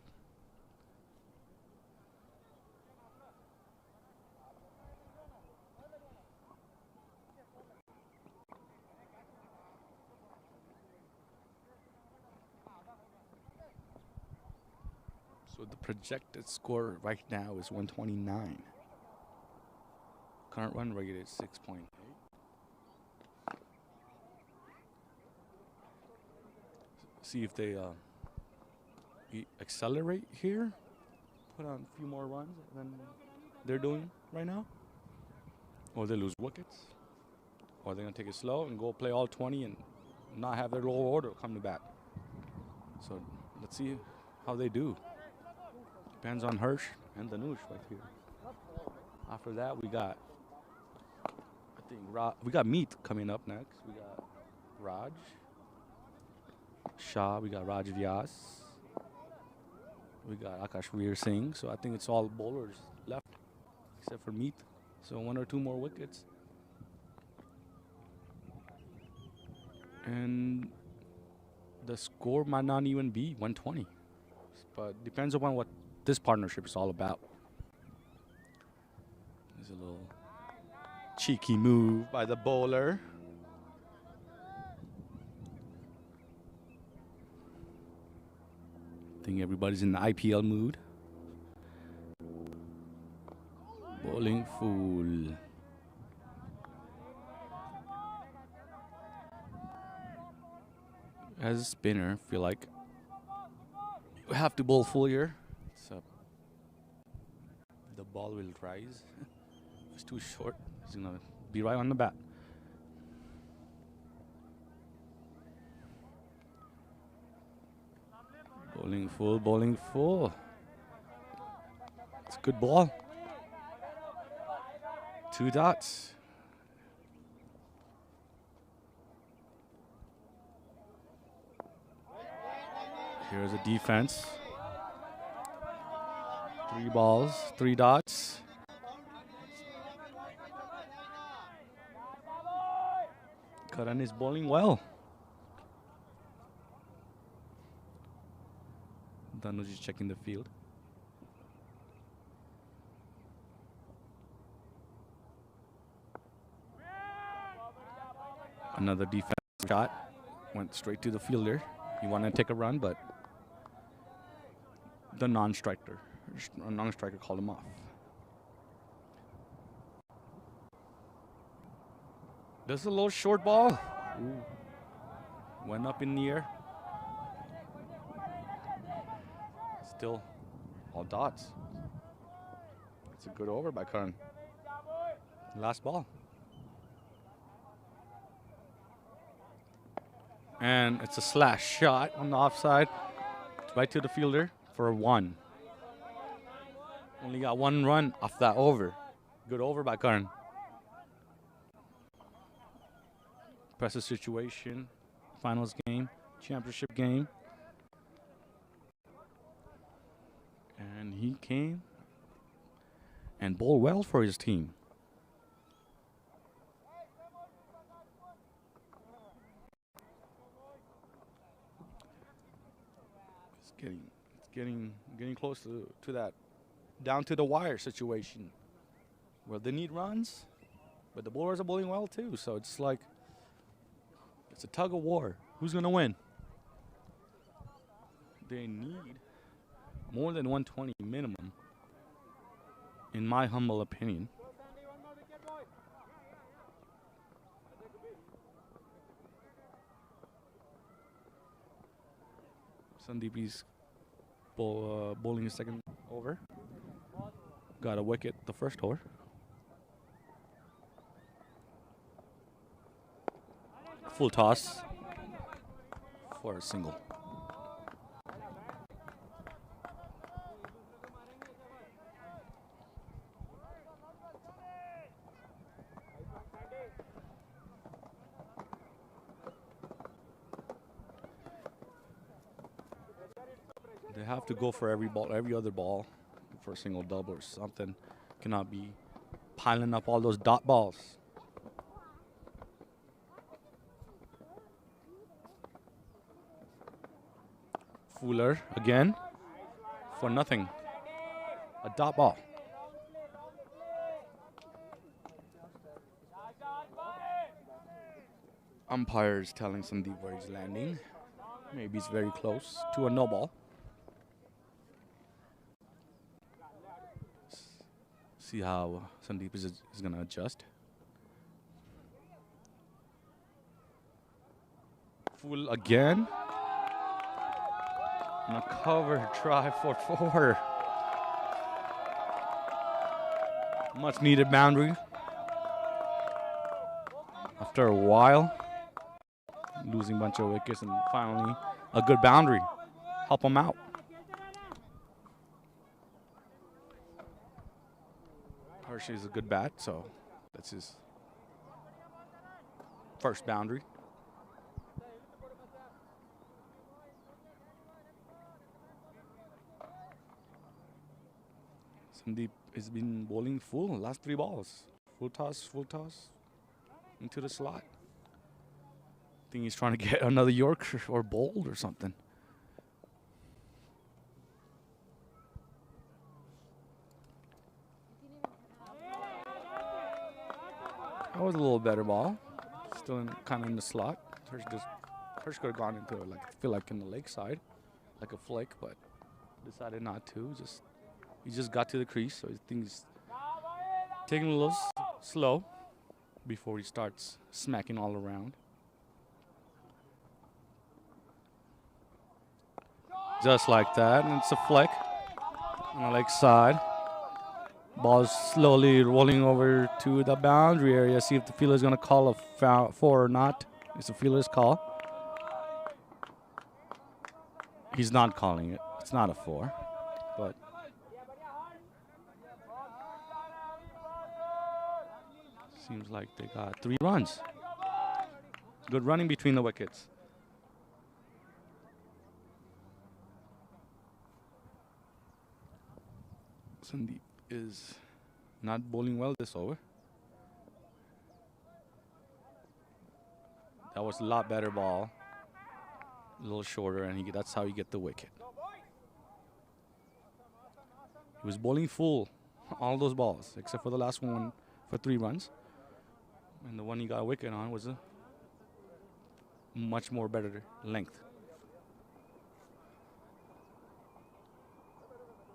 So the projected score right now is 129. Current run rate is 6.8. See if they accelerate here, put on a few more runs than they're doing right now, or they lose wickets, or they're gonna take it slow and go play all 20 and not have their lower order come to bat. So let's see how they do. Depends on Hirsch and Danush right here. After that, we got, we got Meet coming up next. We got Raj Shah. We got Raj Vyas. We got Akash Veer Singh. So I think it's all bowlers left, except for Meet. So 1 or 2 more wickets. And the score might not even be 120. But depends upon what this partnership is all about. There's a little cheeky move by the bowler. I think everybody's in the IPL mood. Bowling full. As a spinner, I feel like we have to bowl full here. So the ball will rise. It's too short. He's gonna be right on the bat. Bowling full, bowling full. It's a good ball. 2 dots. Here's a defense. 3 balls, 3 dots. Karan is bowling well. Danuj is checking the field. Another defense shot. Went straight to the fielder. He wanted to take a run, but the non-striker called him off. There's a little short ball. Ooh. Went up in the air. Still all dots. It's a good over by Karan. Last ball. And it's a slash shot on the offside. Right to the fielder for a 1. Only got 1 run off that over. Good over by Karan. Pressure situation. Finals game. Championship game. And he came and bowled well for his team. It's getting close to that down to the wire situation where they need runs, but the bowlers are bowling well too. So it's like it's a tug of war. Who's gonna win? They need more than 120 minimum, in my humble opinion. Sandeep is bowling his second over. Got a wicket the first over. Full toss for a single. They have to go for every ball, every other ball for a single double or something. Cannot be piling up all those dot balls. Fuller again for nothing. A dot ball. Umpire's telling Sandeep where he's landing. Maybe he's very close to a no ball. See how Sandeep is going to adjust. Full again. And a cover try for 4. Much needed boundary. After a while, losing a bunch of wickets, and finally a good boundary. Help him out. Hershey's a good bat, so that's his first boundary. Sandeep has been bowling full last 3 balls. Full toss into the slot. I think he's trying to get another Yorker or bold or something. That was a little better ball. Still kind of in the slot. Hirsch could have gone into it, like I feel like in the leg side, like a flick, but decided not to. He just got to the crease, so I think he's taking a little slow before he starts smacking all around. Just like that, and it's a flick on the leg side. Ball is slowly rolling over to the boundary area. See if the fielder is going to call a foul 4 or not. It's a fielder's call. He's not calling it. It's not a 4, but seems like they got 3 runs. Good running between the wickets. Sandeep is not bowling well this over. That was a lot better ball. A little shorter, and that's how you get the wicket. He was bowling full all those balls, except for the last one for 3 runs. And the one he got a wicket on was a much more better length.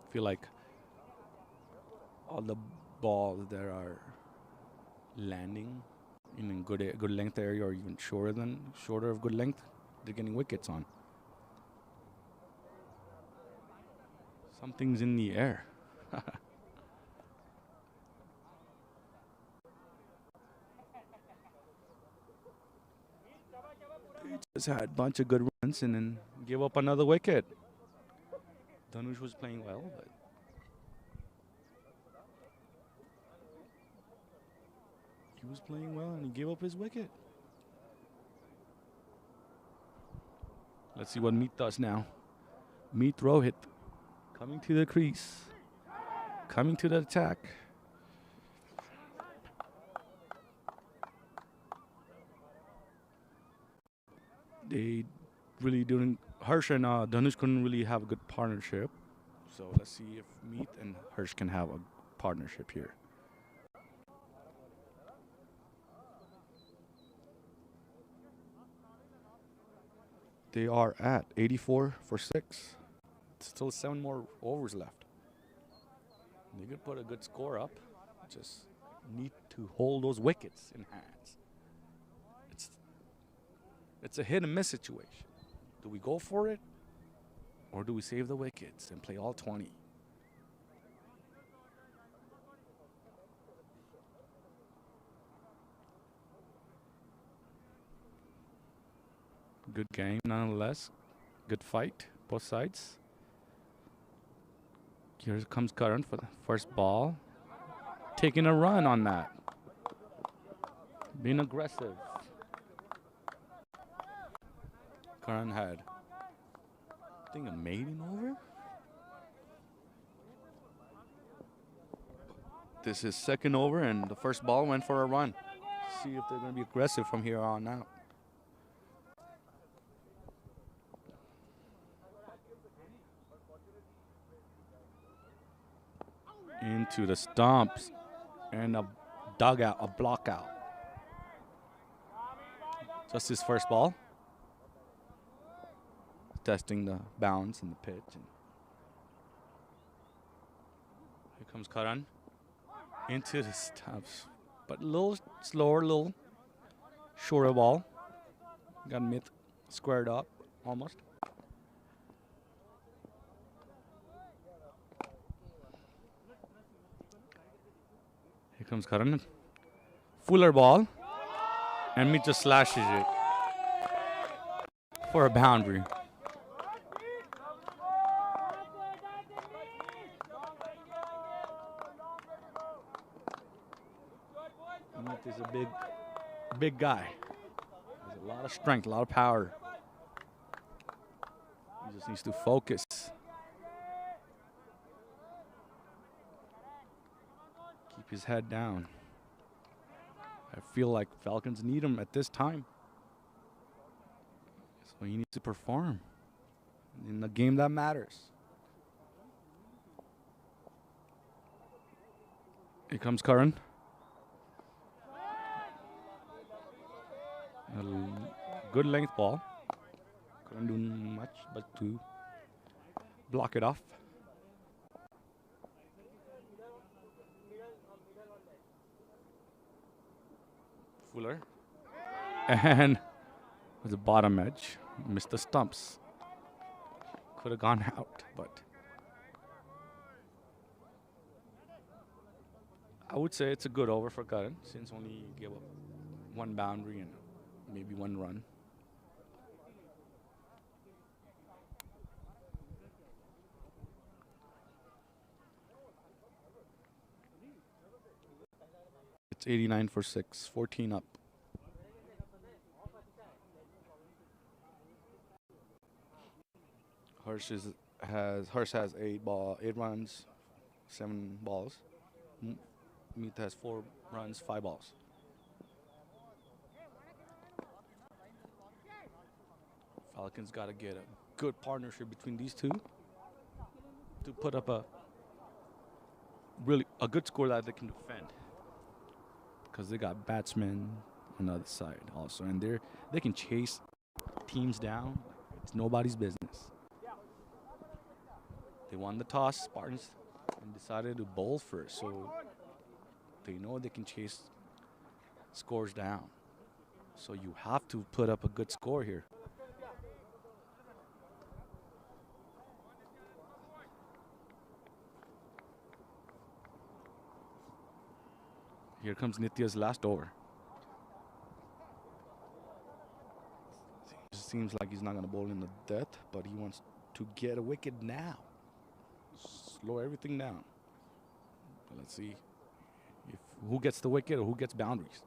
I feel like all the balls that are landing in a good length area, or even shorter of good length, they're getting wickets on. Something's in the air. Just had a bunch of good runs and then gave up another wicket. Dhanush was playing well, but he was playing well and he gave up his wicket. Let's see what Meet does now. Meet Rohit coming to the crease, coming to the attack. They really didn't. Harsh and Dhanush couldn't really have a good partnership. So let's see if Meet and Harsh can have a partnership here. They are at 84 for 6. Still 7 more overs left. They could put a good score up. Just need to hold those wickets in hands. It's a hit and miss situation. Do we go for it? Or do we save the wickets and play all 20? Good game nonetheless. Good fight, both sides. Here comes Karan for the first ball. Taking a run on that. Being aggressive. Karan had, I think, a maiden over. This is second over, and the first ball went for a run. See if they're going to be aggressive from here on out. Into the stumps and a dugout, a block out. Just his first ball. Testing the bounce and the pitch. And here comes Karan into the stumps, but a little slower, a little shorter ball. Got mid squared up almost. Here comes Karan. Fuller ball. And Meet just slashes it for a boundary. Meet is a big guy. Has a lot of strength, a lot of power. He just needs to focus. Keep his head down. I feel like Falcons need him at this time. So he needs to perform in the game that matters. Here comes Karan. A good length ball. Couldn't do much but to block it off. Fuller. And with the bottom edge, missed the stumps. Could have gone out, but I would say it's a good over for Karan since only gave up one boundary and maybe one run. It's 89 for 6, 14 up. Harsh has 8 runs, 7 balls. Meet has 4 runs, 5 balls. Falcons got to get a good partnership between these two to put up a good score that they can defend. Because they got batsmen on the other side also, and they can chase teams down. It's nobody's business. They won the toss, Spartans, and decided to bowl first, so they know they can chase scores down. So you have to put up a good score here. Here comes Nitya's last over. seems like he's not going to bowl in the death, but he wants to get a wicket now. Slow everything down. Let's see if who gets the wicket or who gets boundaries.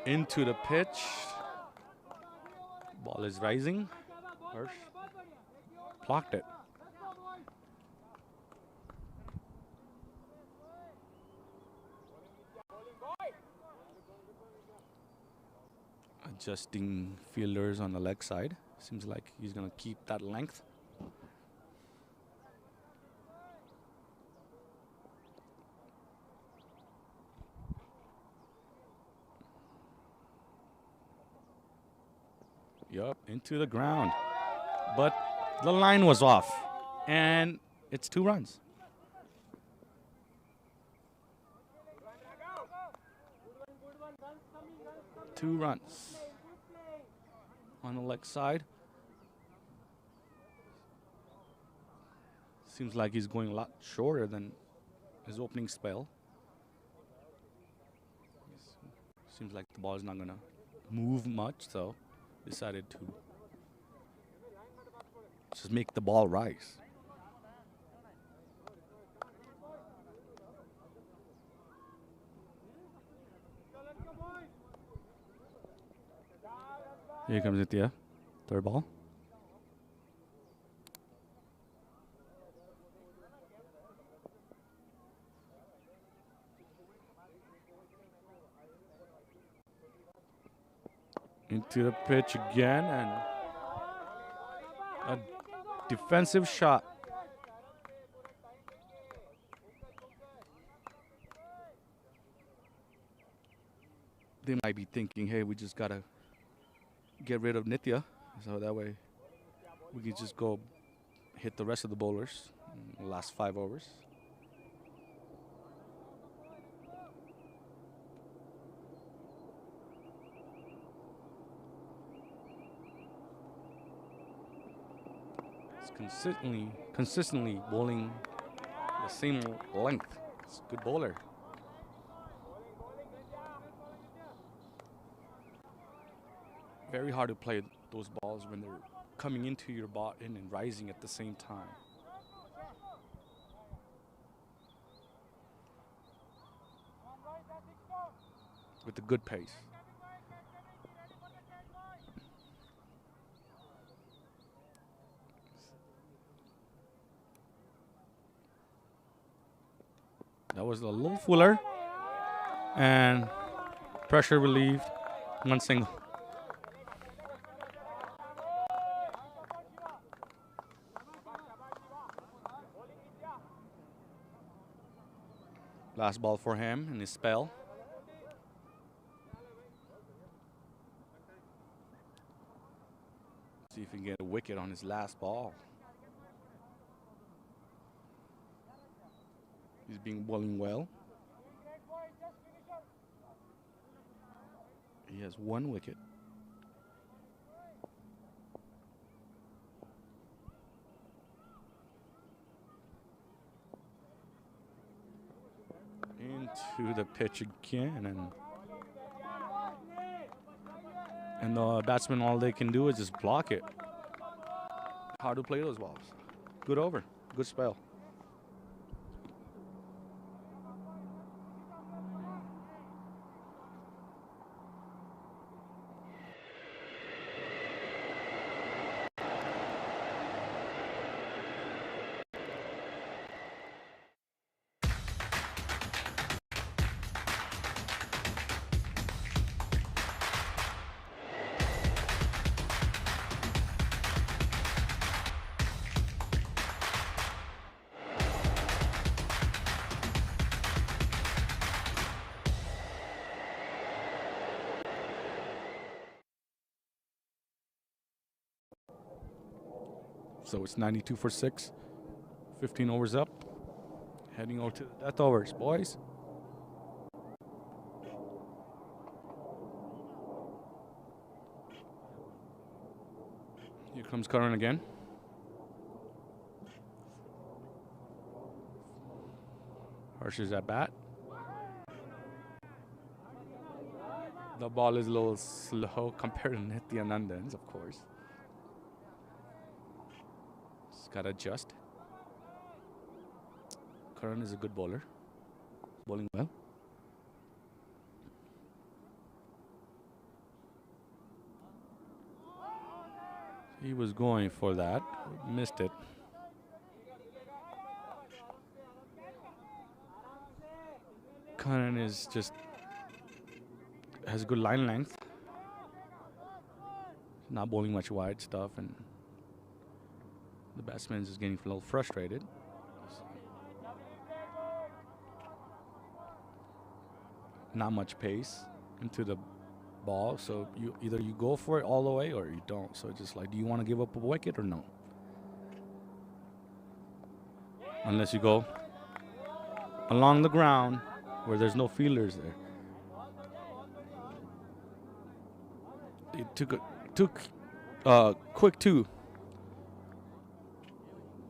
Into the pitch. Ball is rising. Harsh blocked it. Adjusting fielders on the leg side. Seems like he's going to keep that length. Yup, into the ground. But the line was off. And it's 2 runs. Two runs on the leg side. Seems like he's going a lot shorter than his opening spell. Seems like the ball is not going to move much, so decided to just make the ball rise. Here comes Nitya. Third ball. Into the pitch again, and a defensive shot. They might be thinking, hey, we just got to get rid of Nitya, so that way we can just go hit the rest of the bowlers in the last 5 overs. Consistently bowling the same length. It's a good bowler. Very hard to play those balls when they're coming into your ball and rising at the same time. With a good pace. That was a little fuller, and pressure relieved, 1 single. Last ball for him in his spell. See if he can get a wicket on his last ball. He's been bowling well. He has 1 wicket. Into the pitch again, and the batsman, all they can do is just block it. Hard to play those balls. Good over, good spell. So it's 92 for 6. 15 overs up. Heading over to the death overs, boys. Here comes Karan again. Harsh is at bat. The ball is a little slow compared to Nitya Nandan's, of course. Just got to adjust. Karan is a good bowler. Bowling well. He was going for that. Missed it. Karan is just has good line length. Not bowling much wide stuff, and the batsman is just getting a little frustrated. Not much pace into the ball, so either you go for it all the way or you don't. So it's just like, do you want to give up a wicket or no? Unless you go along the ground where there's no fielders there. It took quick two.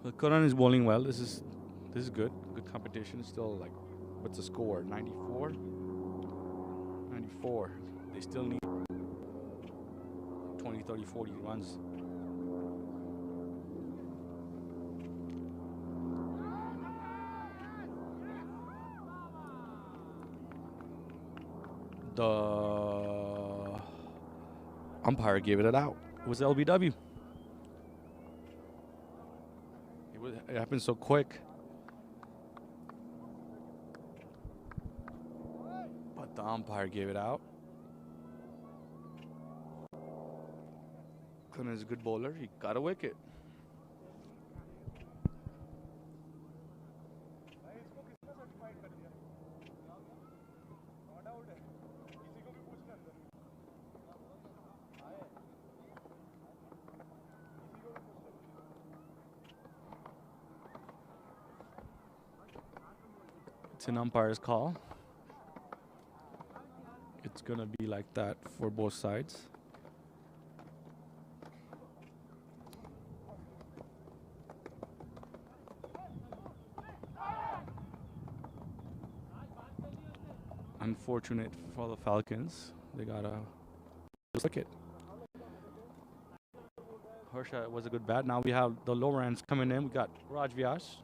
But Karan is bowling well. This is good. Good competition. Still, like, what's the score? 94. 94. They still need 20, 30, 40 runs. The umpire gave it out. It was LBW. It happened so quick. But the umpire gave it out. Karan is a good bowler. He got a wicket. It's an umpire's call. It's going to be like that for both sides. Unfortunate for the Falcons. They got a wicket. Harsha was a good bat. Now we have the lower ends coming in. We got Raj Vyas.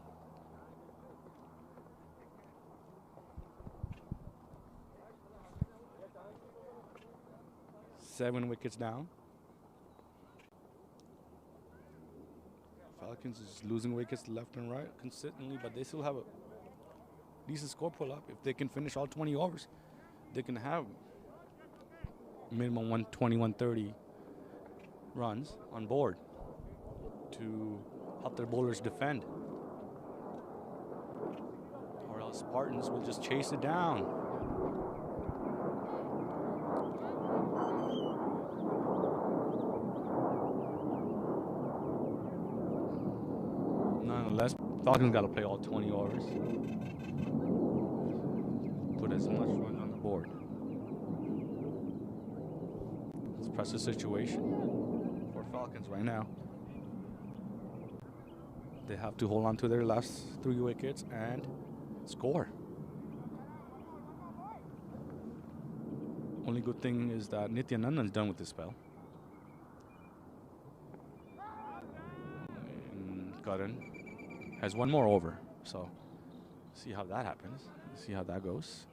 Seven wickets down. Falcons is losing wickets left and right consistently, but they still have a decent score pull up. If they can finish all 20 overs, they can have minimum 120, 130 runs on board to help their bowlers defend. Or else Spartans will just chase it down. Nonetheless, Falcons got to play all 20 overs. Put as much runs on the board. Let's press the situation for Falcons right now. They have to hold on to their last 3 wickets and score. Only good thing is that Nitya Nandan's done with this spell. And Karan has 1 more over, so see how that happens. See how that goes.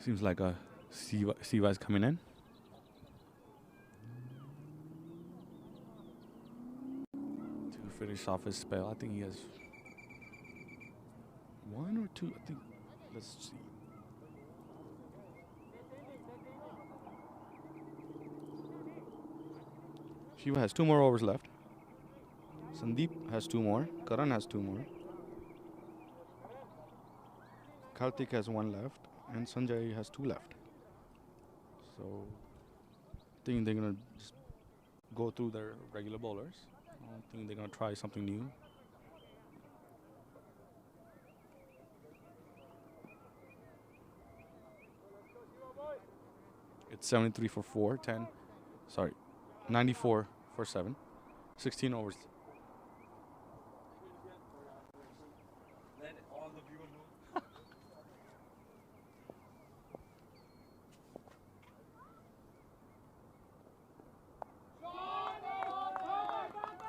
Seems like a Siva is coming in. To finish off his spell. I think he has 1 or 2. I think. Let's see. Shiva has 2 more overs left. Sandeep has 2 more. Karan has 2 more. Karthik has 1 left. And Sanjay has 2 left. So I think they're going to just go through their regular bowlers. I don't think they're going to try something new. It's 73 for 4, 10. Sorry, 94 for 7. 16 overs.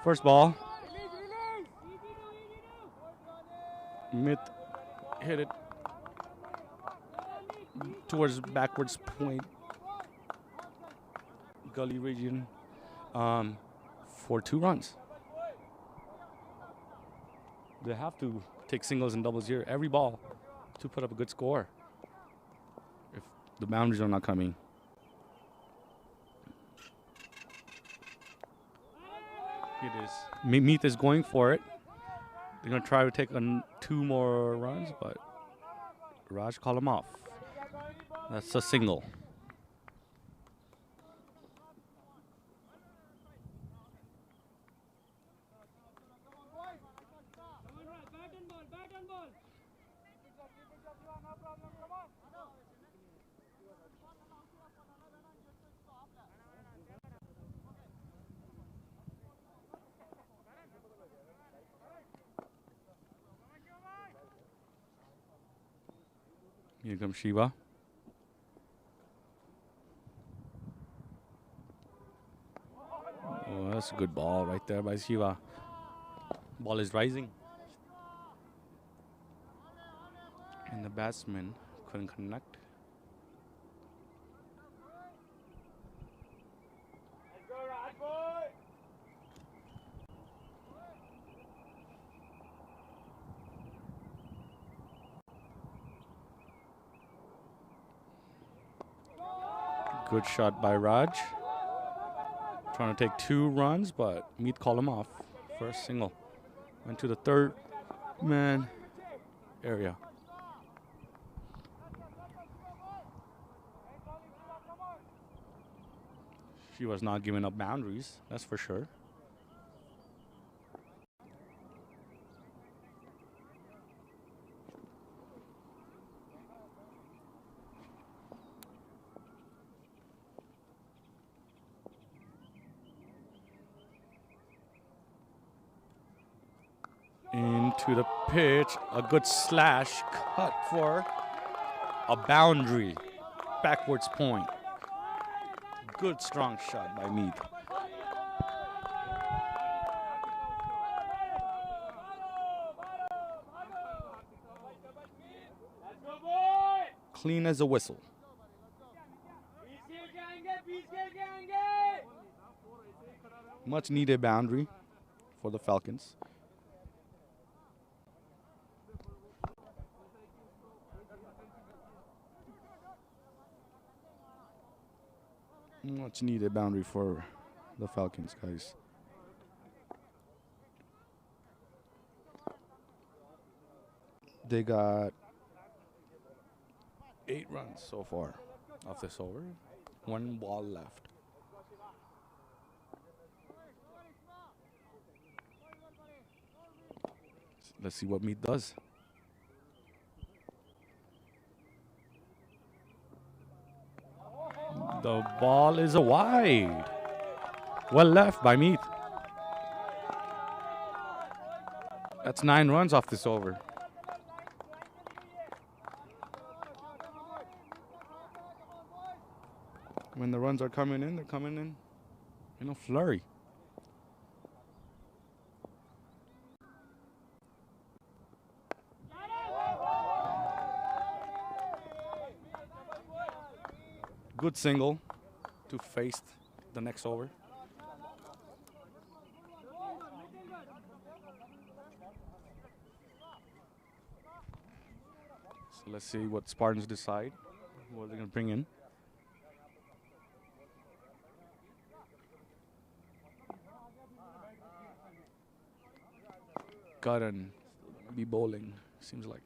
First ball. Myth hit it towards backwards point. Gully region for 2 runs. They have to take singles and doubles here every ball to put up a good score if the boundaries are not coming. It is. Meath is going for it. They're going to try to take 2 more runs, but Raj called him off. That's a single. Here comes Shiva. Oh, that's a good ball right there by Shiva. Ball is rising. And the batsman couldn't connect. Good shot by Raj. Trying to take 2 runs, but Meath called him off for a single. Went to the 3rd man area. She was not giving up boundaries, that's for sure. Into the pitch, a good slash cut for a boundary, backwards point. Good strong shot by Meath. Clean as a whistle. Much needed boundary for the Falcons. Much needed boundary for the Falcons, guys. They got 8 runs so far off this over. 1 ball left. Let's see what Meath does. The ball is a wide. Well left by Meath. That's 9 runs off this over. When the runs are coming in, they're coming in a flurry. Good single to face the next over. So let's see what Spartans decide, what they're going to bring in. Karan be bowling, seems like.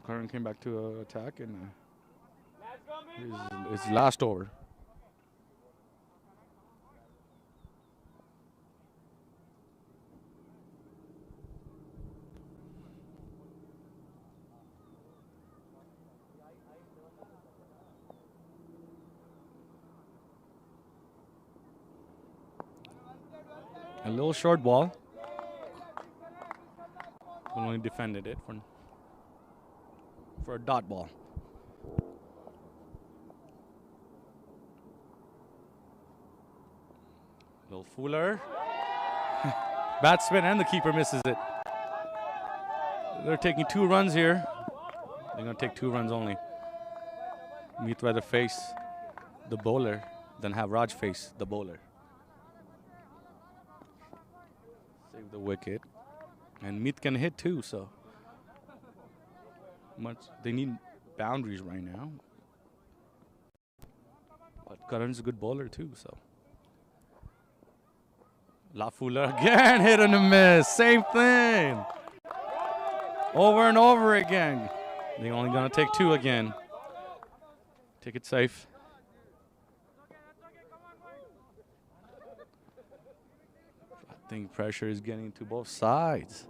Karan came back to attack and his last over. A little short ball. Only defended it for a dot ball. Little Fuller. Batsman and the keeper misses it. They're taking 2 runs here. They're going to take 2 runs only. Meet rather face the bowler than have Raj face the bowler. Save the wicket. And Meet can hit too, so they need boundaries right now. But Karan's a good bowler too, so. La Fuller again, hit and a miss. Same thing. Over and over again. They're only going to take 2 again. Take it safe. I think pressure is getting to both sides.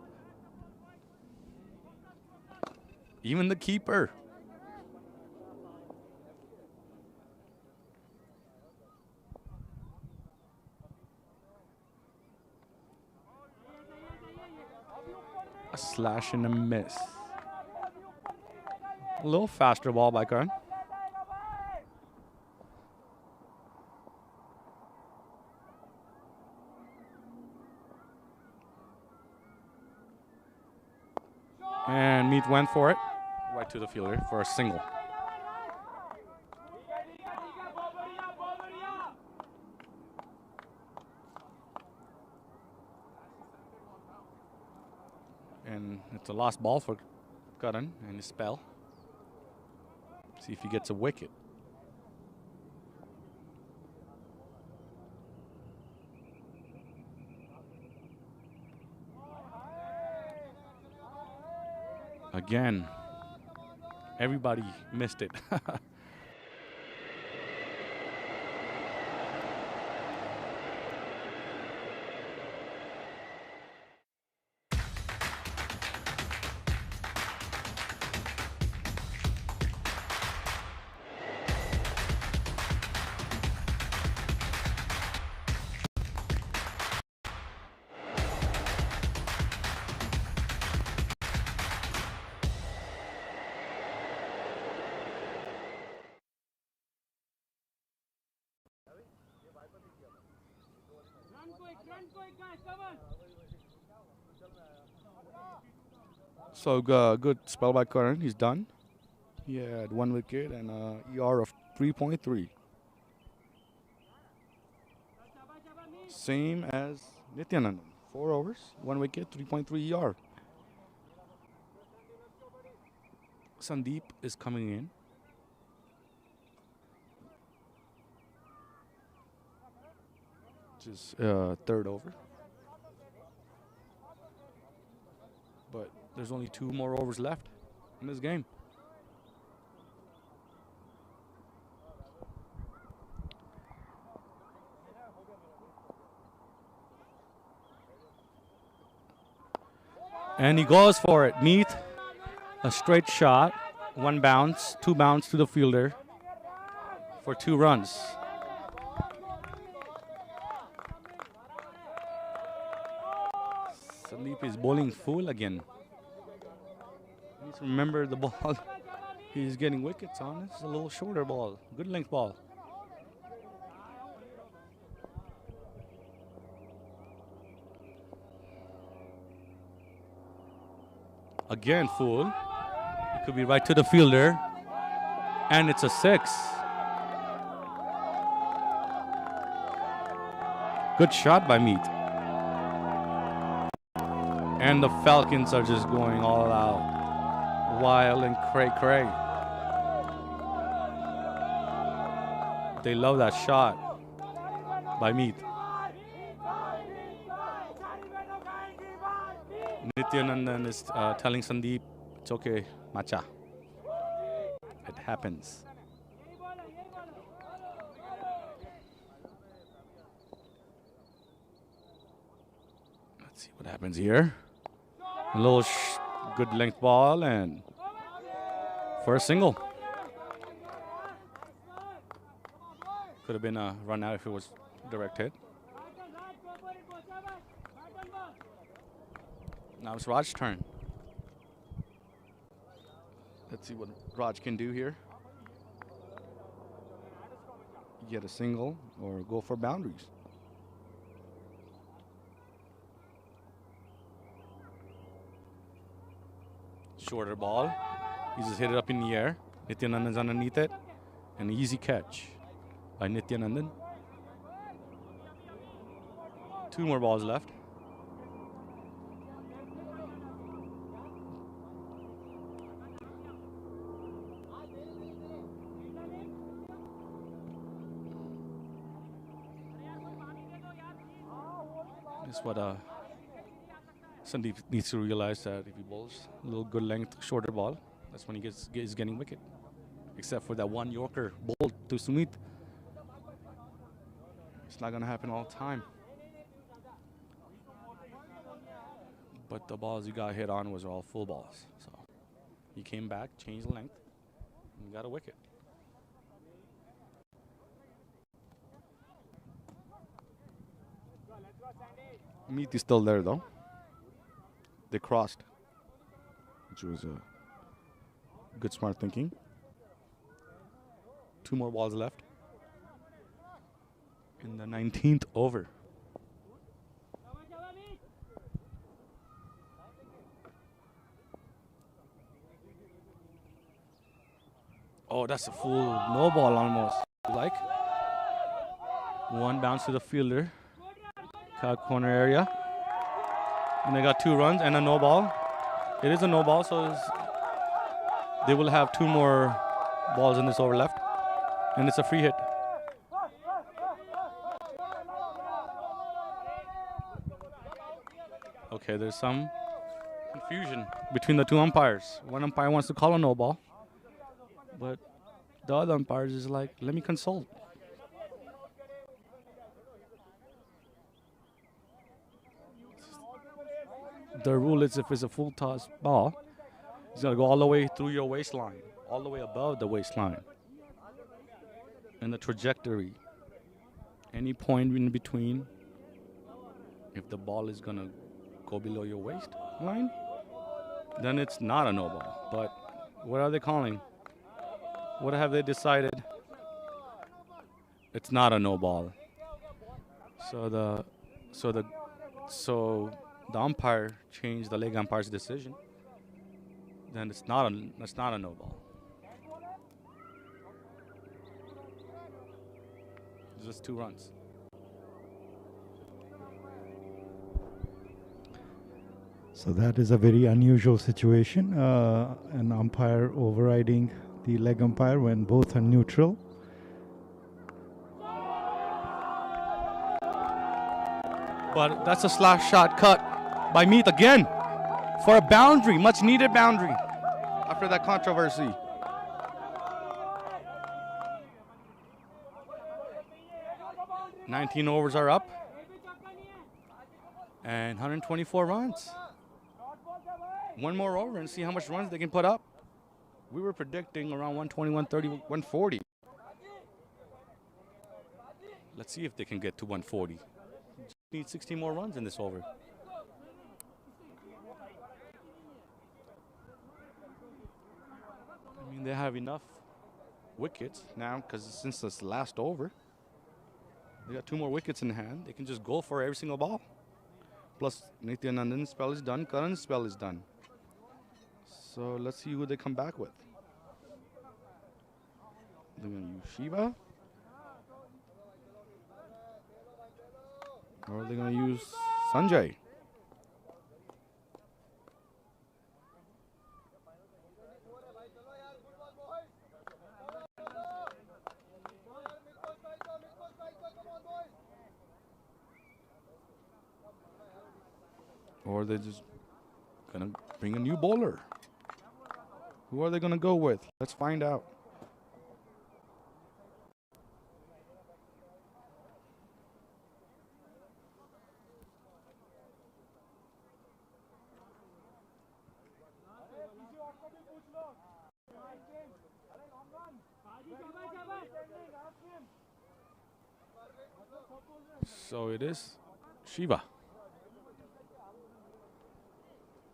Even the keeper. A slash and a miss. A little faster ball by Karan. And Meet went for it. Right to the fielder for a single. And it's a lost ball for Karan and his spell. See if he gets a wicket. Again, everybody missed it. So good spell by Karan. He's done. He had 1 wicket and a ER of 3.3. Same as Nityanandan. 4 overs, 1 wicket, 3.3 ER. Sandeep is coming in. Which is 3rd over. But there's only 2 more overs left in this game. And he goes for it. Meet a straight shot, 1 bounce, 2 bounce to the fielder for 2 runs. Sandeep is bowling full again. Please remember the ball he's getting wickets on. It's a little shorter ball. Good length ball. Again, full. It could be right to the fielder. And it's a 6. Good shot by Meat. And the Falcons are just going all out. Wild and cray-cray. They love that shot by Meat. Nityanandan is telling Sandeep, it's okay, Macha. It happens. Let's see what happens here. A little good length ball and for a single. Could have been a run out if it was direct hit. Now it's Raj's turn. Let's see what Raj can do here. Get a single or go for boundaries. Shorter ball. He just hit it up in the air. Nityanandan's underneath it. An easy catch by Nityanandan. 2 more balls left. That's what Sandeep needs to realize, that if he bowls a little good length, shorter ball, that's when he is getting wicket. Except for that one Yorker bowled to Sumit. It's not going to happen all the time. But the balls he got hit on was all full balls. So he came back, changed the length, and got a wicket. Meat is still there though. They crossed, which was good smart thinking. 2 more balls left in the 19th over. Oh, that's a full no ball almost. Like one bounce to the fielder, cut corner area, and they got 2 runs and a no ball. It is a no ball, so they will have 2 more balls in this over left, and it's a free hit. Okay, there's some confusion between the 2 umpires. One umpire wants to call a no ball, but the other umpire is like, let me consult. The rule is if it's a full toss ball, it's going to go all the way through your waistline, all the way above the waistline. And the trajectory, any point in between, if the ball is going to go below your waistline, then it's not a no ball. But what are they calling? What have they decided? It's not a no ball. So the umpire changed the leg umpire's decision. Then it's not a no ball. Just 2 runs. So that is a very unusual situation. An umpire overriding the leg umpire when both are neutral. But that's a slash shot cut by Meath again for a boundary, much needed boundary after that controversy. "19 overs are up and 124 runs. 1 more over and see how much runs they can put up. We were predicting around 120, 130, 140. Let's see if they can get to 140. Just need 60 more runs in this over. I mean, they have enough wickets now because since this last over, they got 2 more wickets in hand. They can just go for every single ball. Plus, Nityanandan's spell is done. Karan's spell is done. So let's see who they come back with. They're going to use Shiva? Or are they going to use Sanjay? Or are they just going to bring a new bowler? Who are they going to go with? Let's find out. So it is Shiva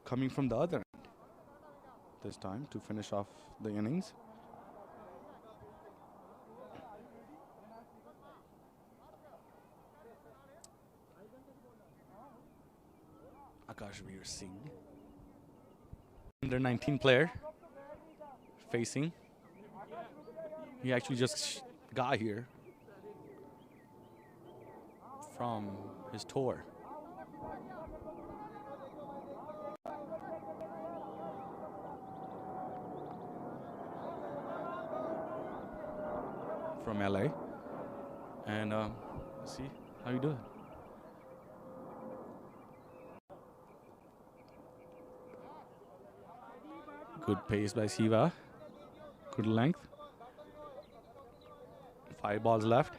coming from the other end this time to finish off the innings. Akashveer Singh, under 19 player, facing. He actually just got here from his tour. From LA. And let's see how you do it. Good pace by Shiva. Good length. 5 balls left.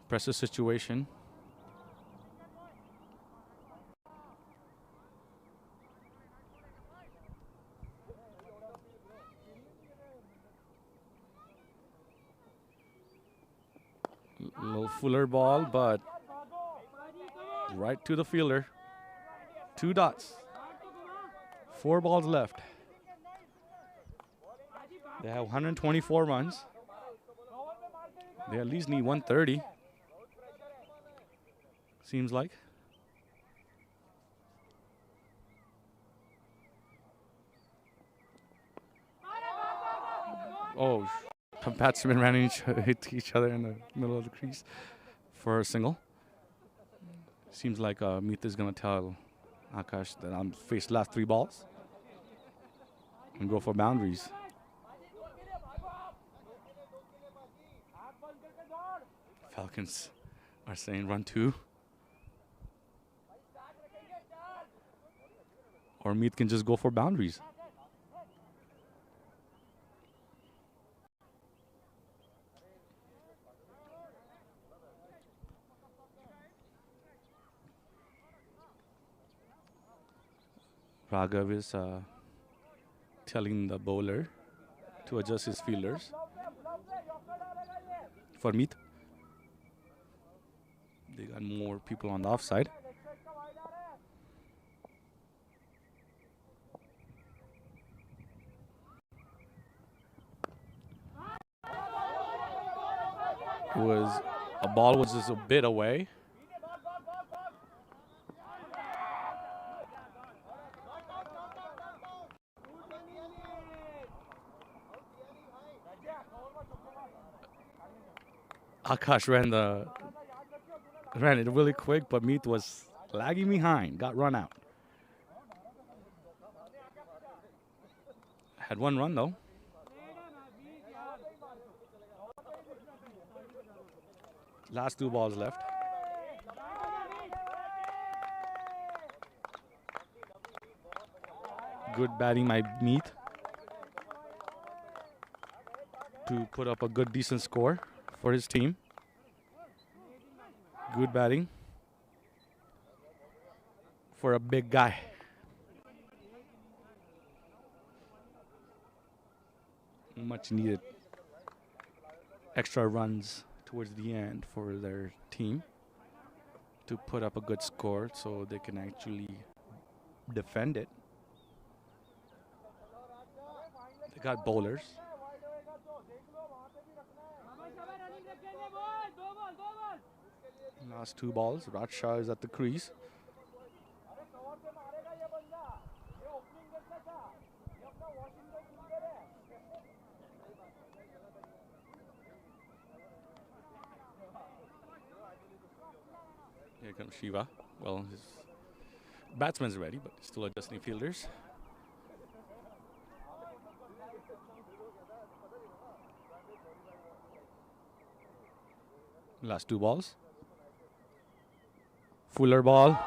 Pressure situation. Little fuller ball, but right to the fielder. 2 dots. 4 balls left. They have 124 runs. They at least need 130. Seems like. Oh, some batsmen ran hit each other in the middle of the crease for a single. Seems like Meet is going to tell Akash that I'm faced last 3 balls and go for boundaries. Falcons are saying run 2. Or Meet can just go for boundaries. Raghav is telling the bowler to adjust his fielders for Meet. They got more people on the offside. A ball was just a bit away. Akash ran it really quick, but Meet was lagging behind, got run out. Had 1 run though. Last 2 balls left. Good batting by Meet to put up a good, decent score for his team. Good batting for a big guy. Much needed extra runs towards the end for their team to put up a good score so they can actually defend it. They got bowlers. Last 2 balls. Raj Shah is at the crease. Here comes Shiva. Well, his batsman's ready, but still adjusting fielders. Last 2 balls. Fuller ball.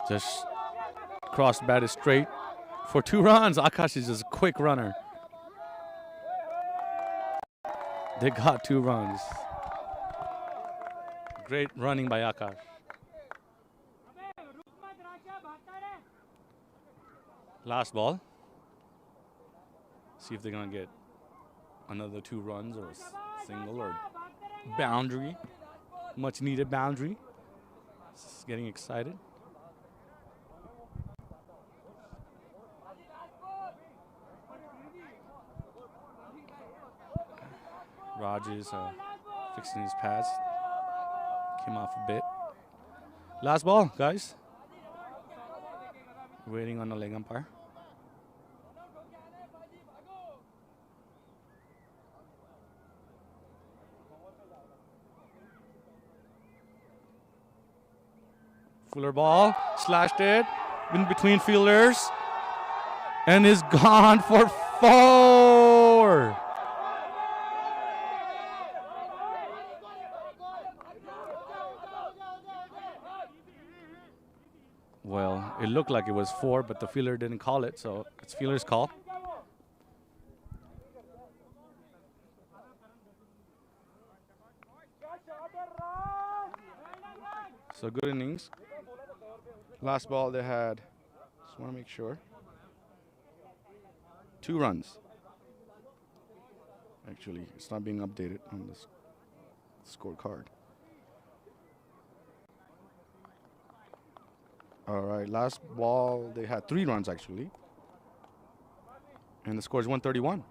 Just cross bat is straight for 2 runs. Akash is just a quick runner. They got 2 runs. Great running by Akash. Last ball. See if they're going to get another 2 runs or a single or boundary. Much needed boundary. It's getting excited. Raj is fixing his pads. Came off a bit. Last ball, guys. Waiting on the leg umpire. Fuller ball, slashed it in between fielders, and is gone for 4. Well, it looked like it was 4, but the fielder didn't call it, so it's fielder's call. So good innings. Last ball they had, just want to make sure, 2 runs. Actually, it's not being updated on the scorecard. All right, last ball they had 3 runs actually, and the score is 131.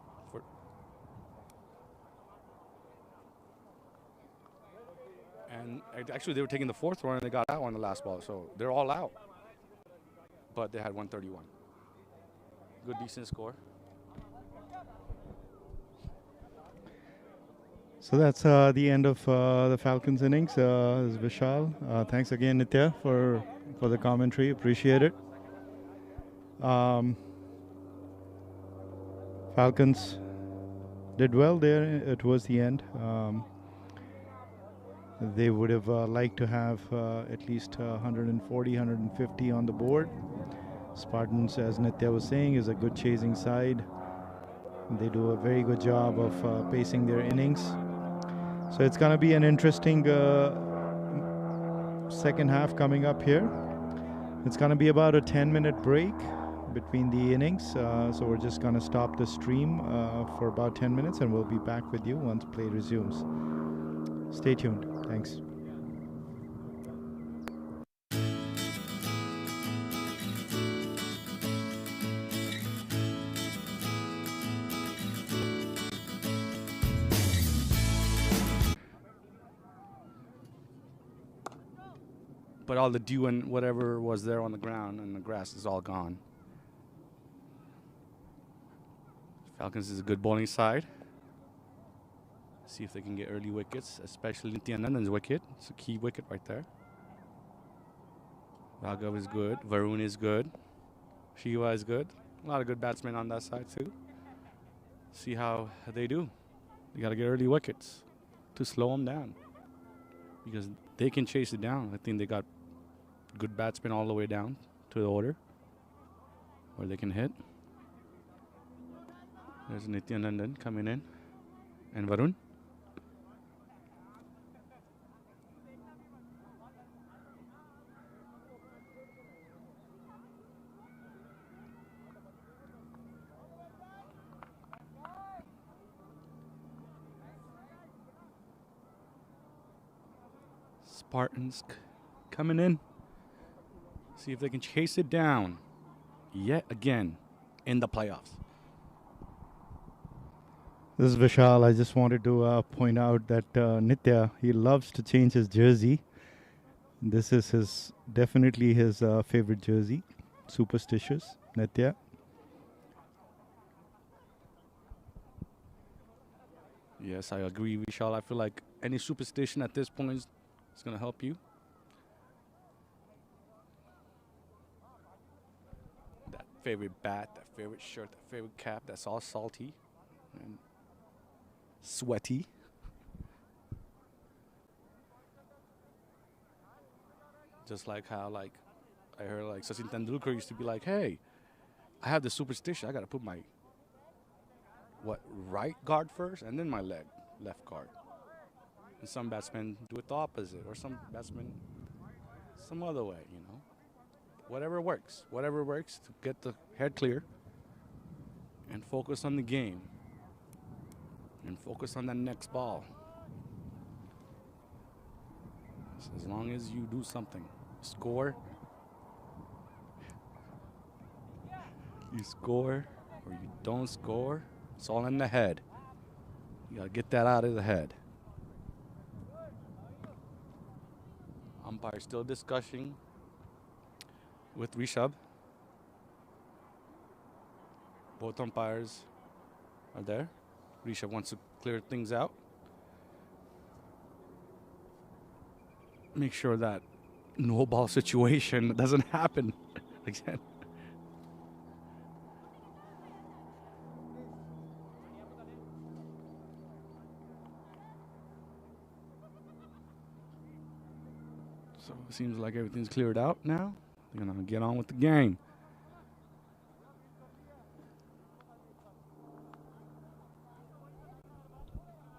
And actually, they were taking the 4th run and they got out on the last ball, so they're all out. But they had 131. Good, decent score. So that's the end of the Falcons innings. This is Vishal. Thanks again, Nitya, for the commentary. Appreciate it. Falcons did well there towards the end. They would have liked to have at least 140, 150 on the board. Spartans, as Nitya was saying, is a good chasing side. They do a very good job of pacing their innings. So it's going to be an interesting second half coming up here. It's going to be about a 10-minute break between the innings. So we're just going to stop the stream for about 10 minutes and we'll be back with you once play resumes. Stay tuned. Thanks. But all the dew and whatever was there on the ground and the grass is all gone. Falcons is a good bowling side. See if they can get early wickets, especially Nityanandan's wicket. It's a key wicket right there. Raghav is good. Varun is good. Shiva is good. A lot of good batsmen on that side too. See how they do. They got to get early wickets to slow them down because they can chase it down. I think they got good batsmen all the way down to the order where they can hit. There's Nityanandan coming in and Varun. Spartans coming in. See if they can chase it down yet again in the playoffs. This is Vishal. I just wanted to point out that Nitya, he loves to change his jersey. This is definitely his favorite jersey. Superstitious, Nitya. Yes, I agree, Vishal. I feel like any superstition at this point It's going to help you. That favorite bat, that favorite shirt, that favorite cap, that's all salty and sweaty. Just like how, like, I heard, like, Sachin Tendulkar used to be like, hey, I have this superstition. I got to put my, right guard first and then my left guard. And some batsmen do it the opposite, or some batsmen some other way, you know. Whatever works to get the head clear and focus on the game and focus on that next ball. So as long as you do something, score, you score or you don't score, it's all in the head. You gotta get that out of the head. Umpire still discussing with Rishabh. Both umpires are there. Rishabh wants to clear things out. Make sure that no ball situation doesn't happen again. So it seems like everything's cleared out now. They're going to get on with the game.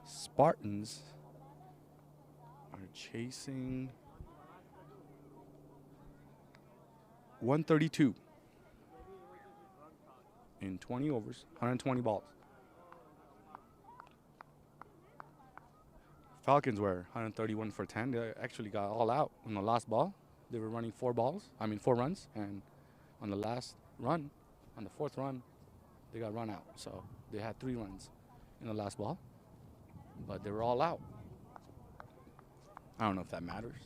Spartans are chasing 132 in 20 overs, 120 balls. Falcons were 131 for 10. They actually got all out on the last ball. They were running 4 runs, and on the last run, on the 4th run, they got run out. So they had 3 runs in the last ball, but they were all out. I don't know if that matters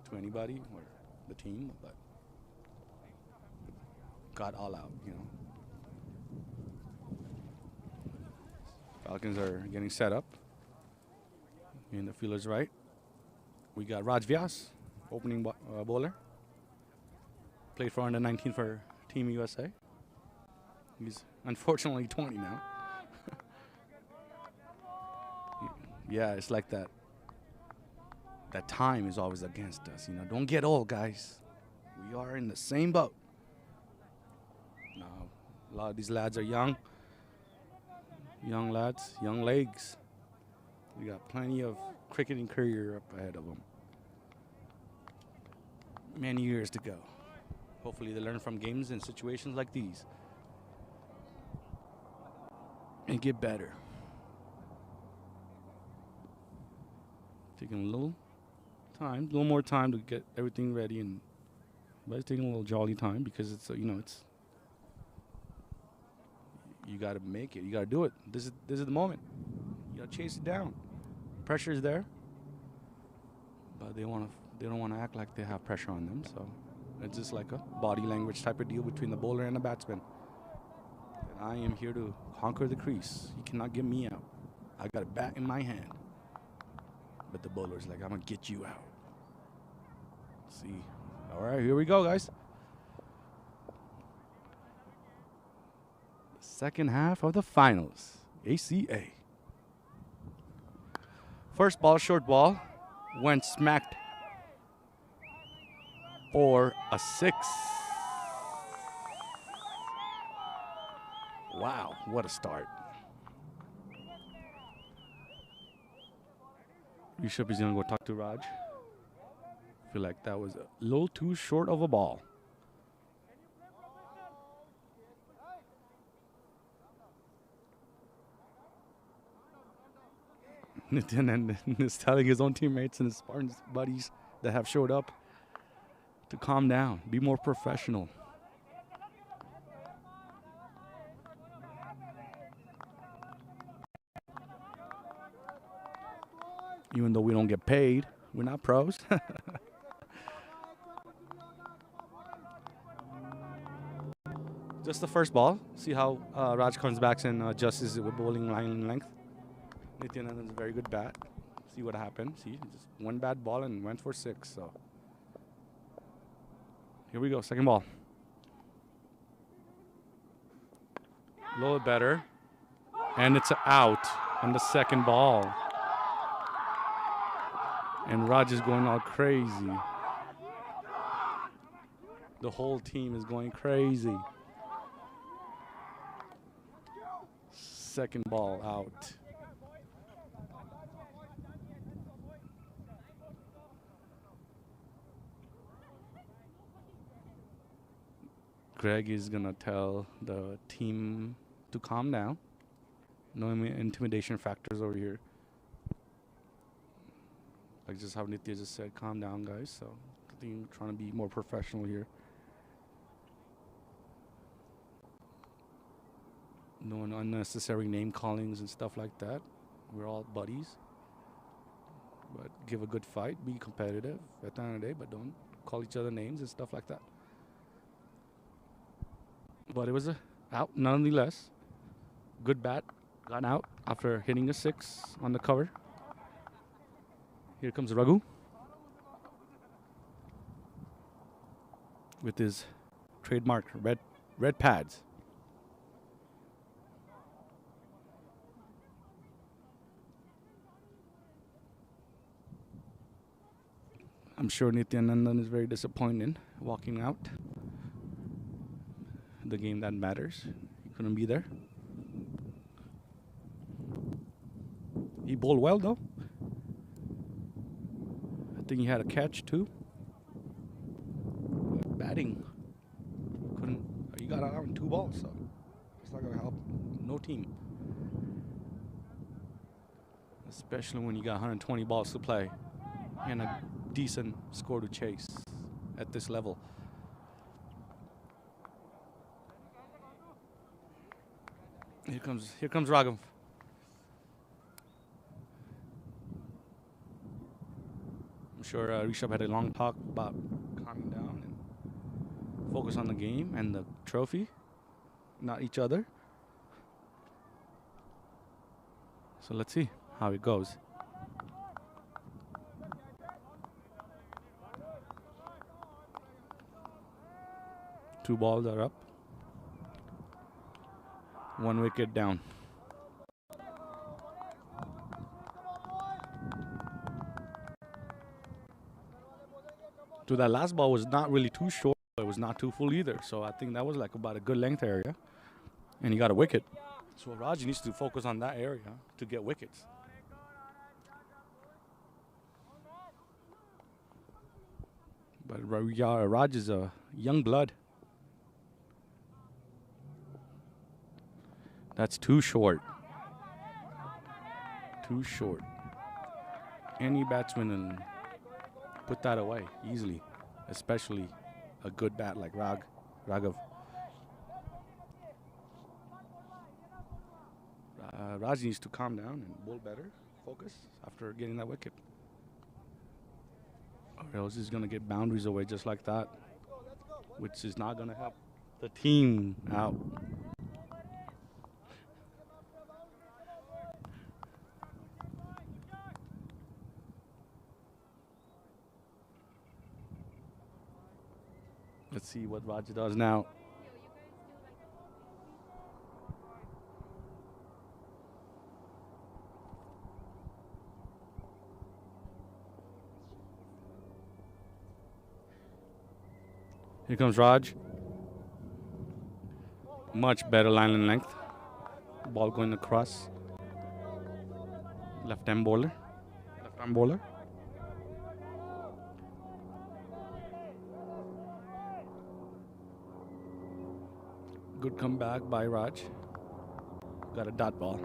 to anybody or the team, but got all out, you know. Falcons are getting set up. And the fielder's right. We got Raj Vyas, opening bowler. Played for under 19 for Team USA. He's unfortunately 20 now. Yeah, it's like that. That time is always against us. You know, don't get old, guys. We are in the same boat. No, a lot of these lads are young. Young lads, young legs. We got plenty of cricketing career up ahead of them. Many years to go. Hopefully they learn from games and situations like these and get better. Taking a little more time to get everything ready, but it's taking a little jolly time because it's you got to make it. You got to do it. This is the moment. You got to chase it down. Pressure is there, but they don't want to act like they have pressure on them. So it's just like a body language type of deal between the bowler and the batsman. And I am here to conquer the crease. You cannot get me out. I got a bat in my hand. But the bowler's like, I'm going to get you out. See. All right, here we go, guys. Second half of the finals, ACA. First ball, short ball, went smacked for a 6. Wow, what a start. Rishabh is going to go talk to Raj. Feel like that was a little too short of a ball. And is telling his own teammates and his Spartans buddies that have showed up to calm down, be more professional. Even though we don't get paid, we're not pros. Just the first ball. See how Raj comes back and adjusts with bowling line and length. Nityanandan's a very good bat. See what happened. See, just one bad ball and went for 6. So here we go. Second ball. A little better. And it's out on the second ball. And Raj is going all crazy. The whole team is going crazy. Second ball out. Greg is going to tell the team to calm down. No intimidation factors over here. Like just how Nitya just said, calm down, guys. So I think I'm trying to be more professional here. No unnecessary name callings and stuff like that. We're all buddies. But give a good fight. Be competitive at the end of the day, but don't call each other names and stuff like that. But it was a out nonetheless. Good bat. Got out after hitting a 6 on the cover. Here comes Raghu with his trademark red pads. I'm sure Nityanandan is very disappointed walking out. The game that matters. He couldn't be there. He bowled well though. I think he had a catch too. But batting couldn't. He got out in 2 balls, so it's not gonna help no team. Especially when you got 120 balls to play and a decent score to chase at this level. Here comes Raghav. I'm sure Rishabh had a long talk about calming down and focus on the game and the trophy, not each other. So let's see how it goes. Two balls are up. 1 wicket down. So that last ball was not really too short, but it was not too full either. So I think that was like about a good length area. And he got a wicket. So Raj needs to focus on that area to get wickets. But Raj is a young blood. That's too short. Too short. Any batsman can put that away easily, especially a good bat like Raghav. Raj needs to calm down and bowl better, focus after getting that wicket. Or else he's going to get boundaries away just like that, which is not going to help the team out. Let's see what Raj does now. Here comes Raj. Much better line and length. Ball going across. Left-hand bowler. Left-arm bowler. Good comeback by Raj. Got a dot ball.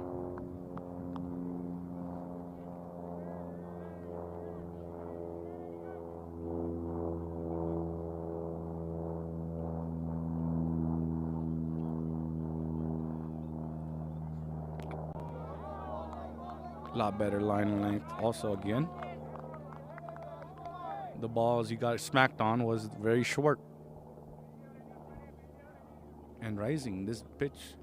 Lot better line and length also again. The balls he got smacked on was very short. And rising, this pitch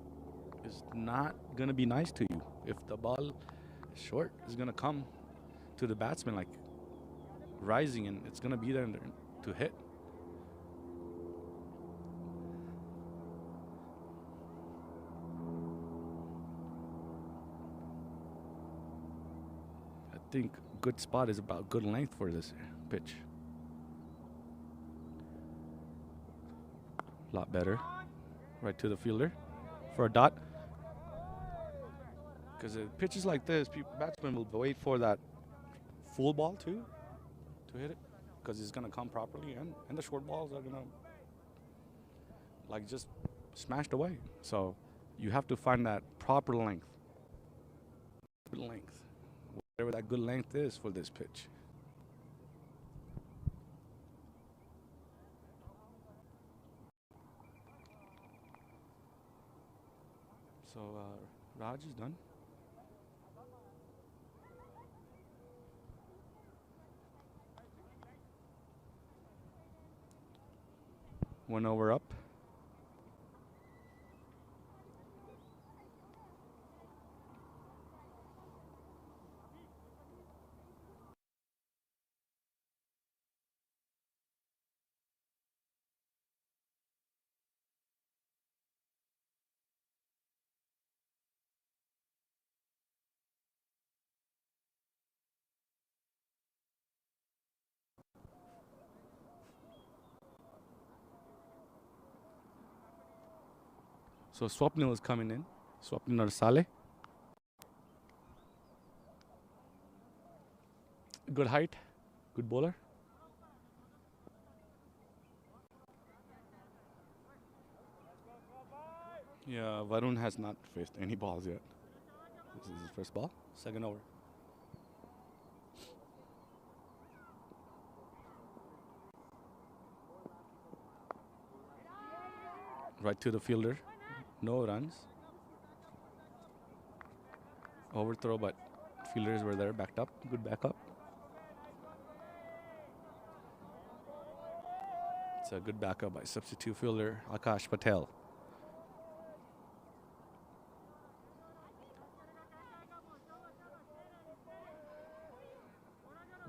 is not going to be nice to you. If the ball is short, it's going to come to the batsman, like rising, and it's gonna be there to hit. I think good spot is about good length for this pitch. A lot better. Right to the fielder for a dot. Because pitches like this, batsmen will wait for that full ball too to hit it, because it's gonna come properly, and the short balls are gonna like just smashed away. So you have to find that proper length. Good length. Whatever that good length is for this pitch. So Raj is done. One over up. So Swapnil is coming in. Swapnil Saleh. Good height. Good bowler. Yeah, Varun has not faced any balls yet. This is his first ball. Second over. Right to the fielder. No runs. Overthrow, but fielders were there, backed up. Good backup. It's a good backup by substitute fielder Akash Patel.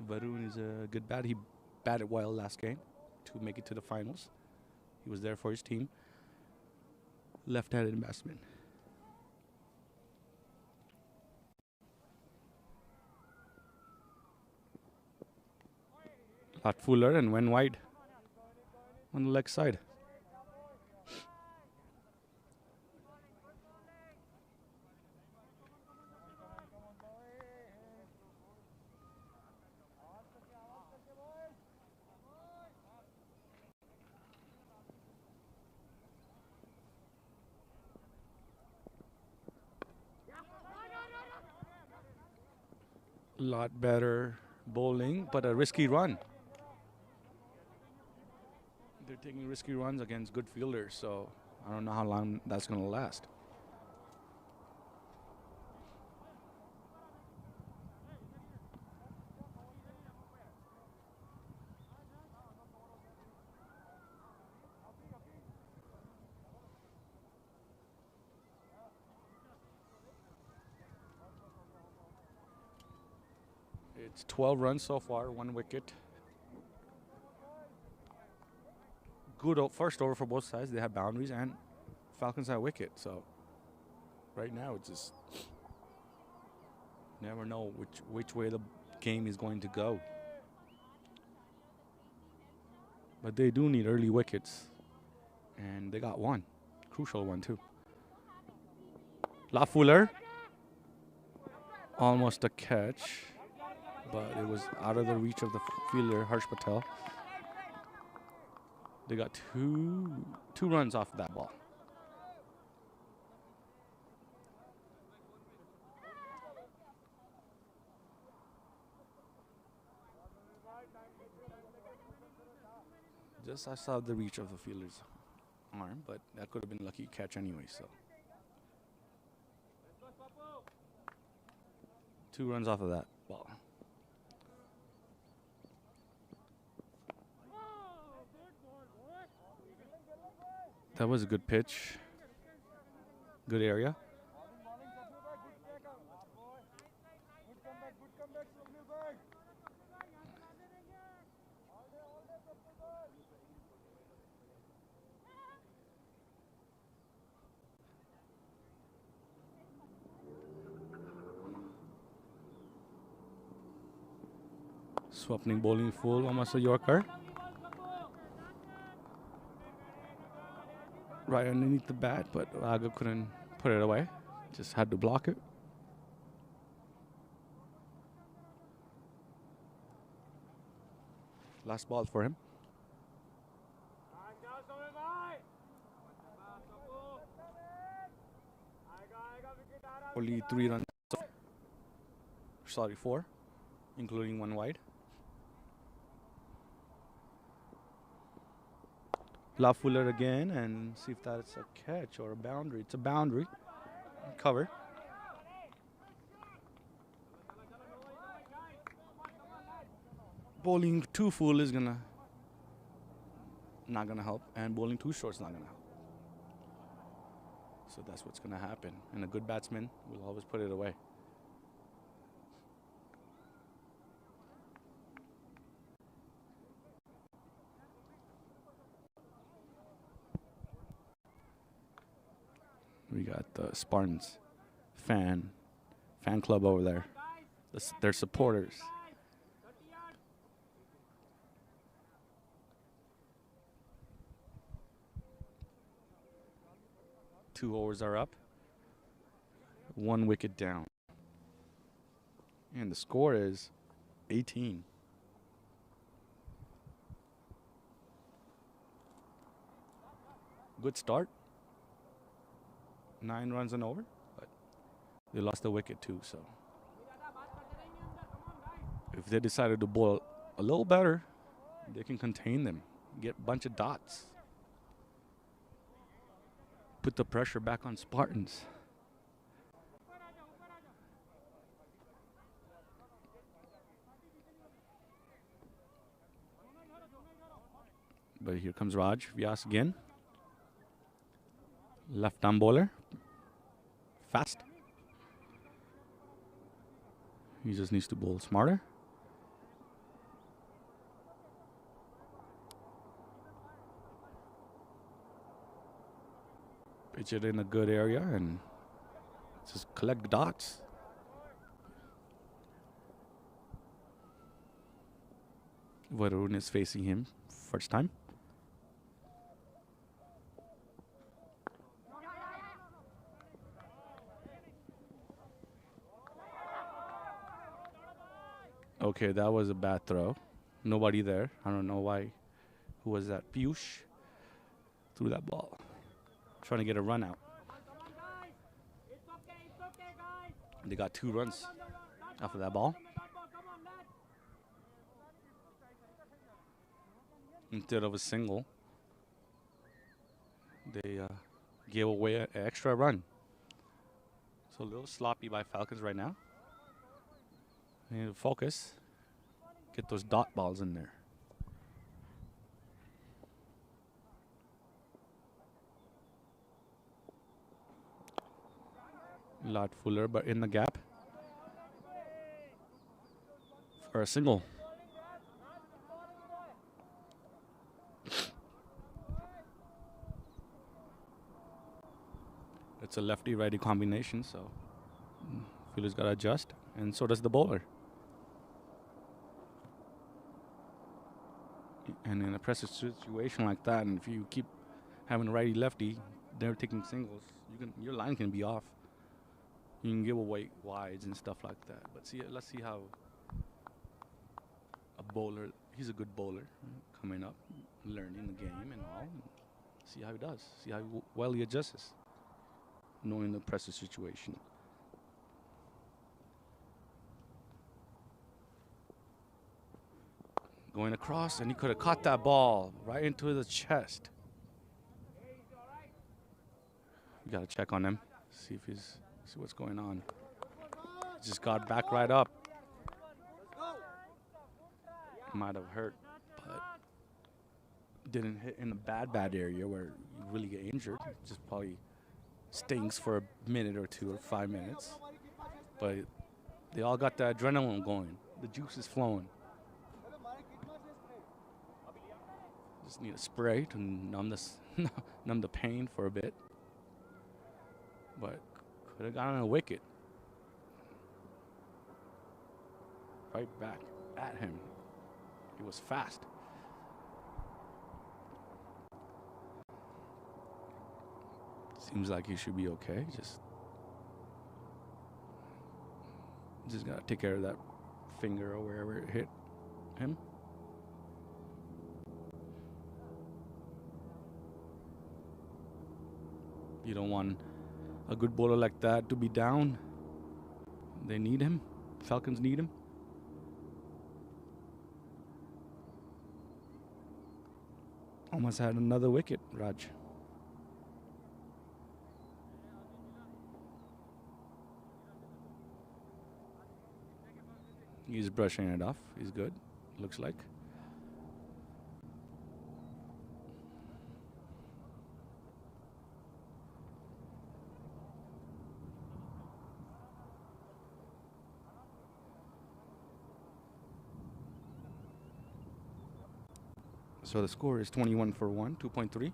Varun is a good bat. He batted well last game to make it to the finals. He was there for his team. Left-handed batsman. Lot fuller and went wide on the leg side. Lot better bowling, but a risky run. They're taking risky runs against good fielders, so I don't know how long that's going to last. It's 12 runs so far, 1 wicket. Good first over for both sides. They have boundaries, and Falcons have wicket. So right now, it's just never know which way the game is going to go. But they do need early wickets, and they got one, crucial one too. La Fuller, almost a catch, but it was out of the reach of the fielder Harsh Patel. They got two runs off of that ball. Just outside the reach of the fielder's arm, but that could have been a lucky catch anyway. So 2 runs off of that ball. That was a good pitch. Good area. Swapning bowling full, almost a Yorker. Right underneath the bat, but Raga couldn't put it away. Just had to block it. Last ball for him. Only 3 runs. Sorry, 4, including 1 wide. La Fuller again, and see if that's a catch or a boundary. It's a boundary. Cover. Bowling too full is not gonna help, and bowling too short is not gonna help. So that's what's gonna happen. And a good batsman will always put it away. We got the Spartans fan club over there. Their supporters. Two overs are up. 1 wicket down. And the score is 18. Good start. 9 runs and over, but they lost the wicket too, so if they decided to bowl a little better, they can contain them, get a bunch of dots, put the pressure back on Spartans. But here comes Raj Vyas again. Left arm bowler. Fast. He just needs to bowl smarter. Pitch it in a good area and just collect dots. Varun is facing him first time. Okay, that was a bad throw. Nobody there. I don't know why. Who was that? Piyush threw that ball. Trying to get a run out. They got 2 runs off of that ball. Instead of a single, they gave away an extra run. So a little sloppy by Falcons right now. They need to focus. Get those dot balls in there. Lot Fuller, but in the gap for a single. It's a lefty-righty combination, so Fuller's got to adjust, and so does the bowler. And in a pressure situation like that, and if you keep having a righty-lefty, they're taking singles, your line can be off. You can give away wides and stuff like that. But let's see how a bowler, he's a good bowler, coming up, learning the game and all. See how he does. See how well he adjusts, knowing the pressure situation. Going across, and he could have caught that ball right into the chest. We got to check on him, see what's going on. Just got back right up. Might have hurt, but didn't hit in a bad area where you really get injured. Just probably stings for a minute or 2 or 5 minutes. But they all got the adrenaline going. The juice is flowing. Just need a spray to numb the pain for a bit. But could have gotten a wicket. Right back at him. was fast. Seems like he should be okay. Just gotta take care of that finger or wherever it hit him. You don't want a good bowler like that to be down. They need him. Falcons need him. Almost had another wicket, Raj. He's brushing it off. He's good, looks like. So the score is 21 for 1, 2.3.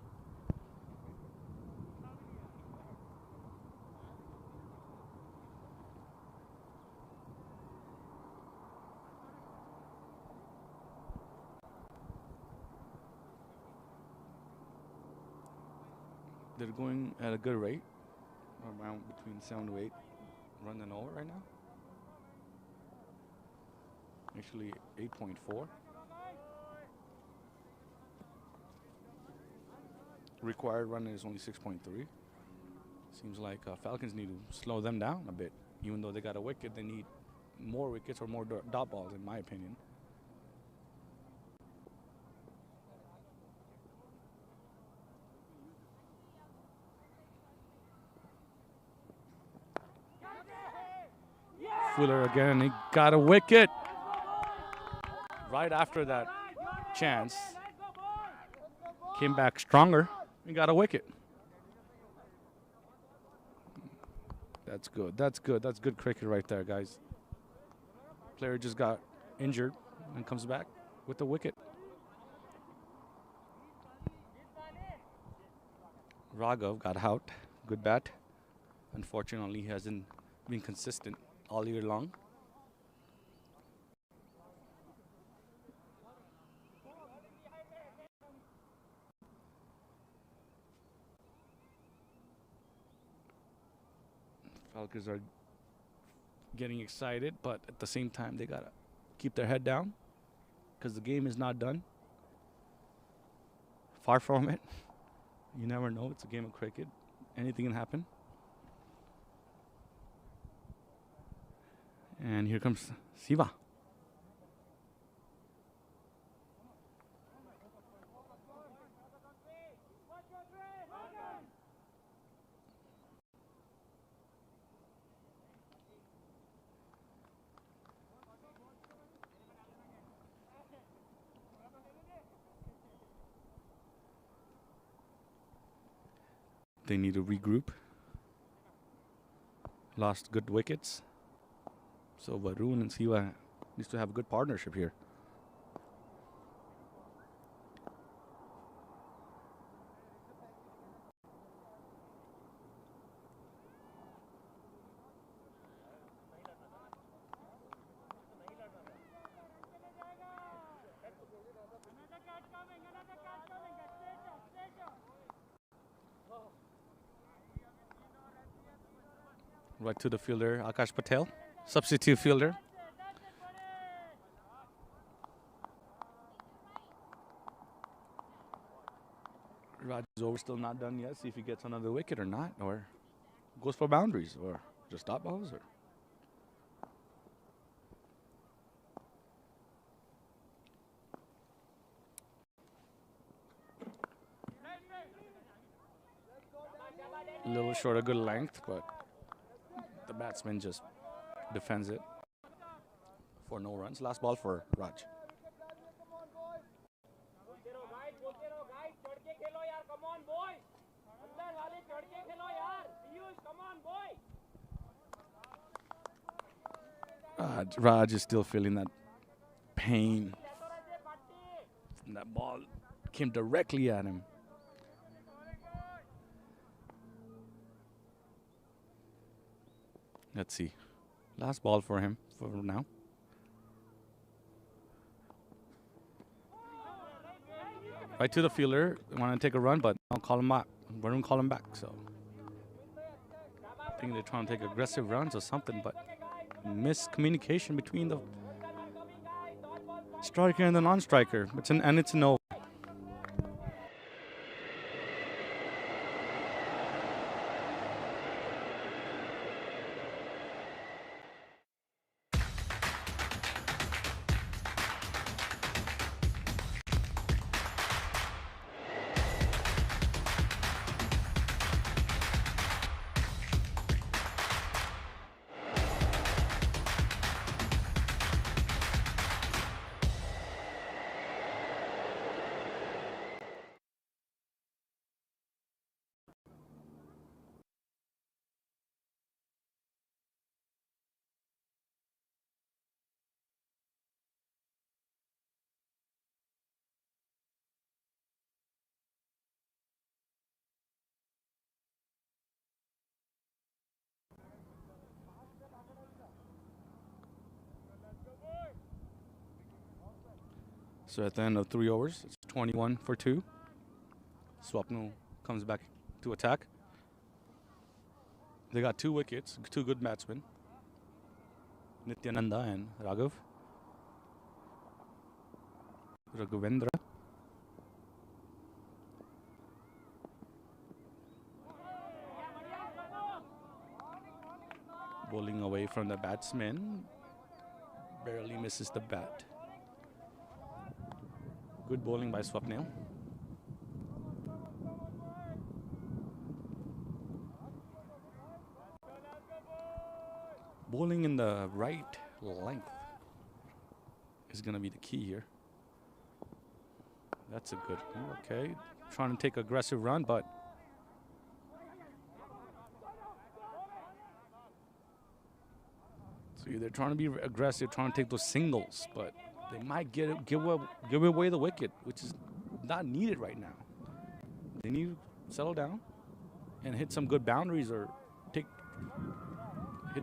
They're going at a good rate, around between 7 to 8 runs an over right now. Actually 8.4. Required run is only 6.3. Seems like Falcons need to slow them down a bit. Even though they got a wicket, they need more wickets or more dot balls, in my opinion. Fuller again, he got a wicket. Right after that chance, came back stronger and got a wicket. That's good. That's good. That's good cricket right there, guys. Player just got injured and comes back with the wicket. Raghav got out. Good bat. Unfortunately, he hasn't been consistent all year long. Falcons are getting excited, but at the same time, they gotta keep their head down because the game is not done. Far from it. You never know. It's a game of cricket. Anything can happen. And here comes Siva. They need to regroup. Lost good wickets. So Varun and Siva needs to have a good partnership here. Right to the fielder, Akash Patel, substitute fielder. Raj is over, still not done yet. See if he gets another wicket or not, or goes for boundaries, or just dot balls. Or a little short of good length, but the batsman just defends it for no runs. Last ball for Raj. Raj is still feeling that pain. And that ball came directly at him. Let's see. Last ball for him for now. Right to the fielder. Want to take a run, but I'll call him back. Varun call him back. So I think they're trying to take aggressive runs or something, but miscommunication between the striker and the non-striker. It's a no. So at the end of 3 overs, it's 21 for 2. Swapnil comes back to attack. They got 2 wickets, 2 good batsmen, Nityananda and Raghavendra. Bowling away from the batsman, barely misses the bat. Good bowling by Swapnil. Bowling in the right length is going to be the key here. That's a good one. Okay. Trying to take aggressive run, but so they're trying to be aggressive, trying to take those singles, but they might give away the wicket, which is not needed right now. They need to settle down and hit some good boundaries or hit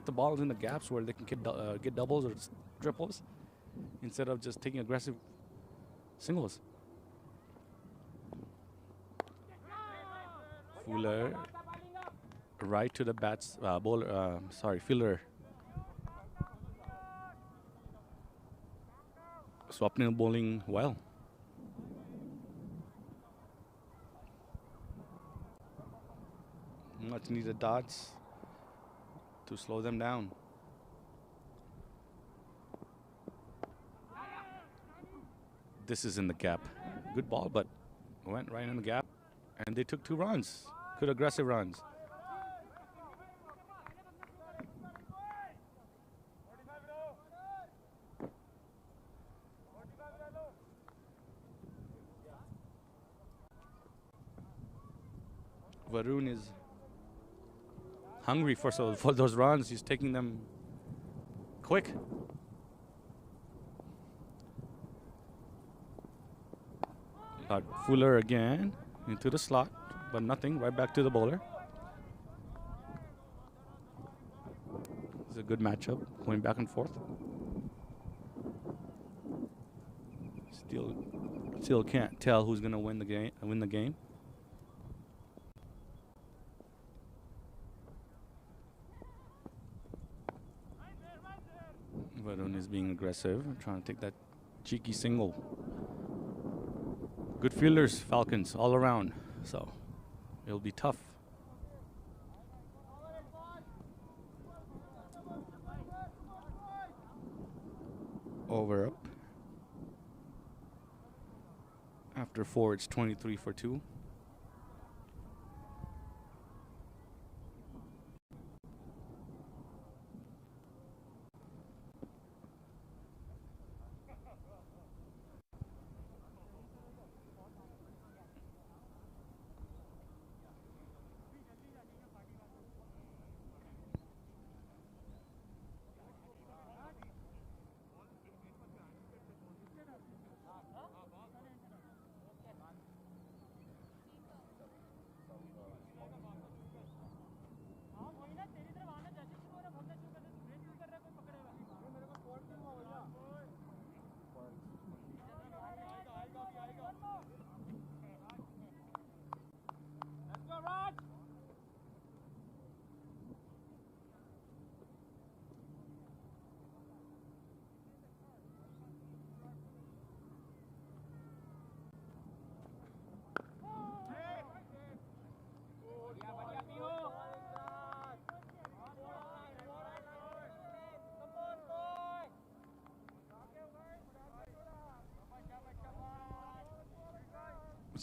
the balls in the gaps where they can get doubles or triples instead of just taking aggressive singles. Fuller right to the fielder. Swapnil bowling well. Much needed dots to slow them down. This is in the gap. Good ball, but went right in the gap. And they took 2 runs. Good aggressive runs. Varun is hungry for those runs. He's taking them quick. Got Fuller again into the slot, but nothing. Right back to the bowler. It's a good matchup, going back and forth. Still can't tell who's gonna win the game. Varun is being aggressive, trying to take that cheeky single. Good fielders, Falcons, all around. So it'll be tough. Over up. After 4, it's 23 for 2.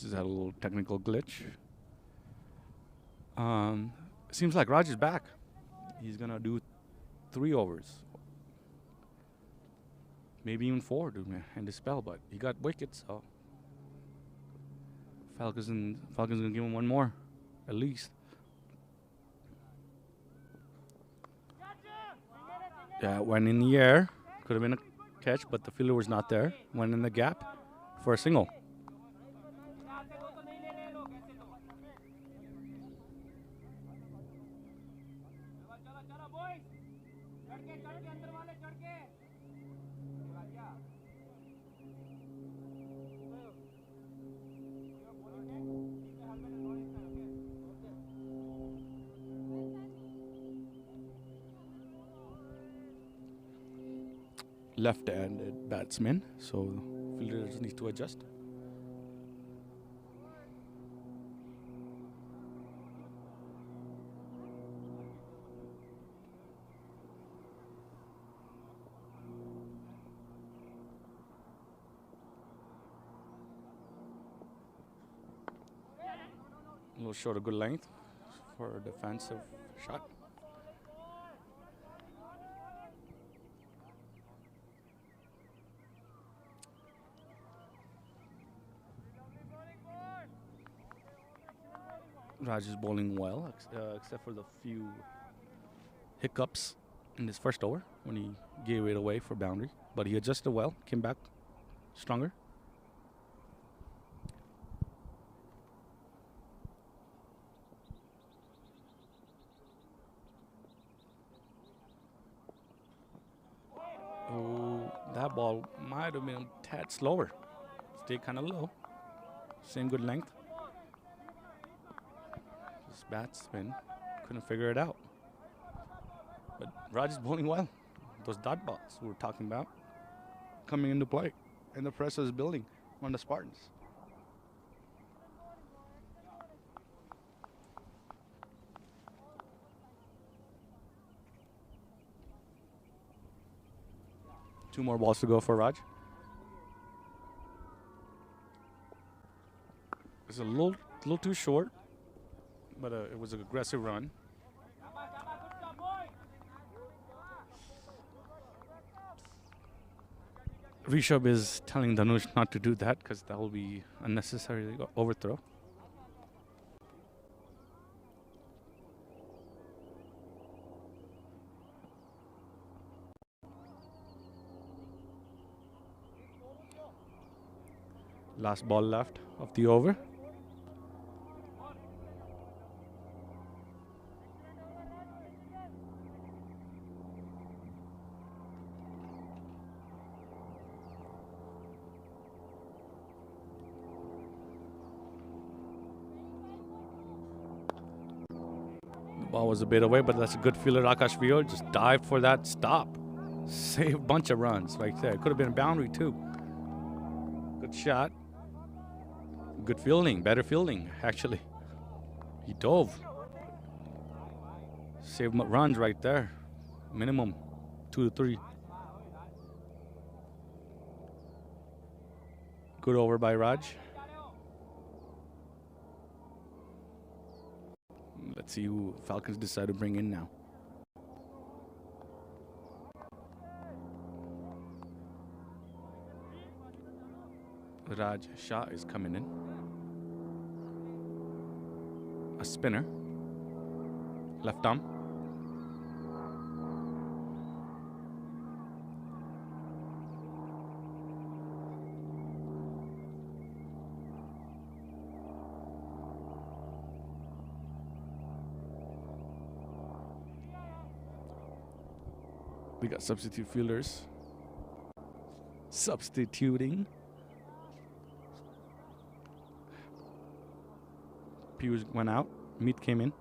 Just had a little technical glitch. Seems like Raj is back. He's gonna do 3 overs, maybe even 4 to end the spell. But he got wickets, so Falcons gonna give him 1 more, at least. Yeah, went in the air. Could have been a catch, but the fielder was not there. Went in the gap for a single. Left-handed batsman, so fielders need to adjust. A little short of good length for a defensive shot. Raj is bowling well, except for the few hiccups in his first over when he gave it away for boundary. But he adjusted well, came back stronger. Oh, that ball might have been a tad slower. Stayed kind of low. Same good length. This batsman couldn't figure it out. But Raj is bowling well. Those dot balls we were talking about coming into play. And the pressure is building on the Spartans. Two more balls to go for Raj. It's a little too short, but it was an aggressive run. Rishabh is telling Dhanush not to do that because that will be unnecessary overthrow. Last ball left of the over. Ball was a bit away, but that's a good fielder. Akash Vio just dived for that stop. Save a bunch of runs right there. It could have been a boundary too. Good shot. Good fielding. Better fielding, actually. He dove. Saved runs right there. Minimum 2 to 3. Good over by Raj. Let's see who Falcons decide to bring in now. Raj Shah is coming in. A spinner. Left arm. We got substitute fielders. Substituting. Piyush went out. Meet came in.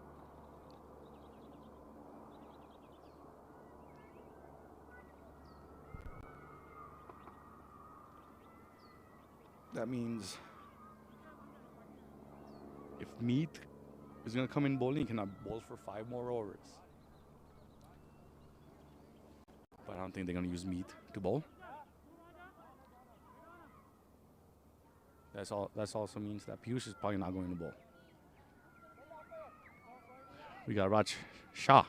That means if Meet is going to come in bowling, he cannot bowl for 5 more overs. But I don't think they're going to use Meet to bowl. That also means that Piyush is probably not going to bowl. We got Raj Shah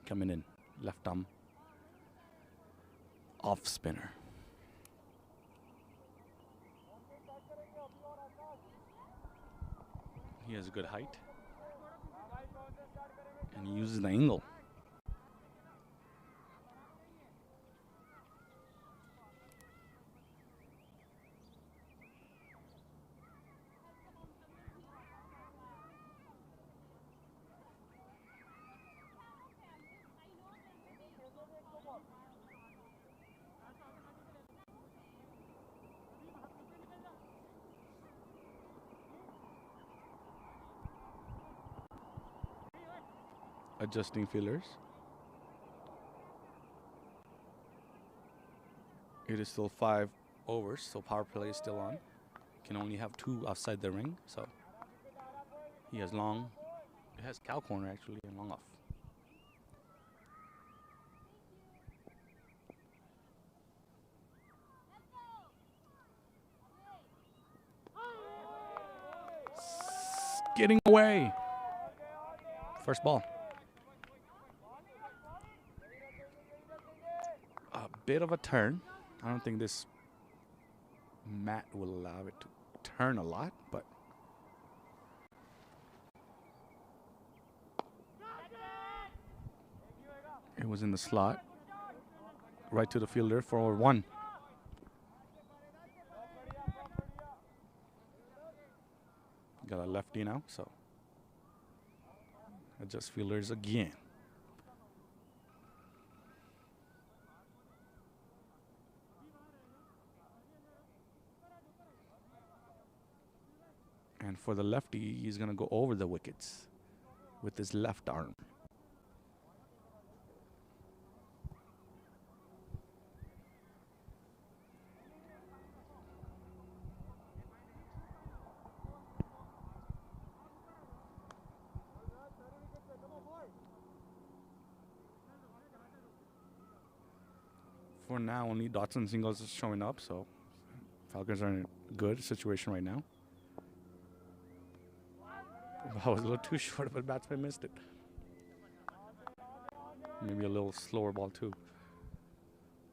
coming in, left arm off spinner. He has a good height, and he uses the angle. Adjusting fielders. It is still 5 overs, so power play is still on. Can only have 2 outside the ring, so he has long. It has cow corner actually and long off. Getting away. First ball. A bit of a turn. I don't think this mat will allow it to turn a lot, but it was in the slot. Right to the fielder for 1. Got a lefty now, so adjust fielders again. And for the lefty, he's going to go over the wickets with his left arm. For now, only dots and singles is showing up, so Falcons are in a good situation right now. I was a little too short, but batsman missed it. Maybe a little slower ball too.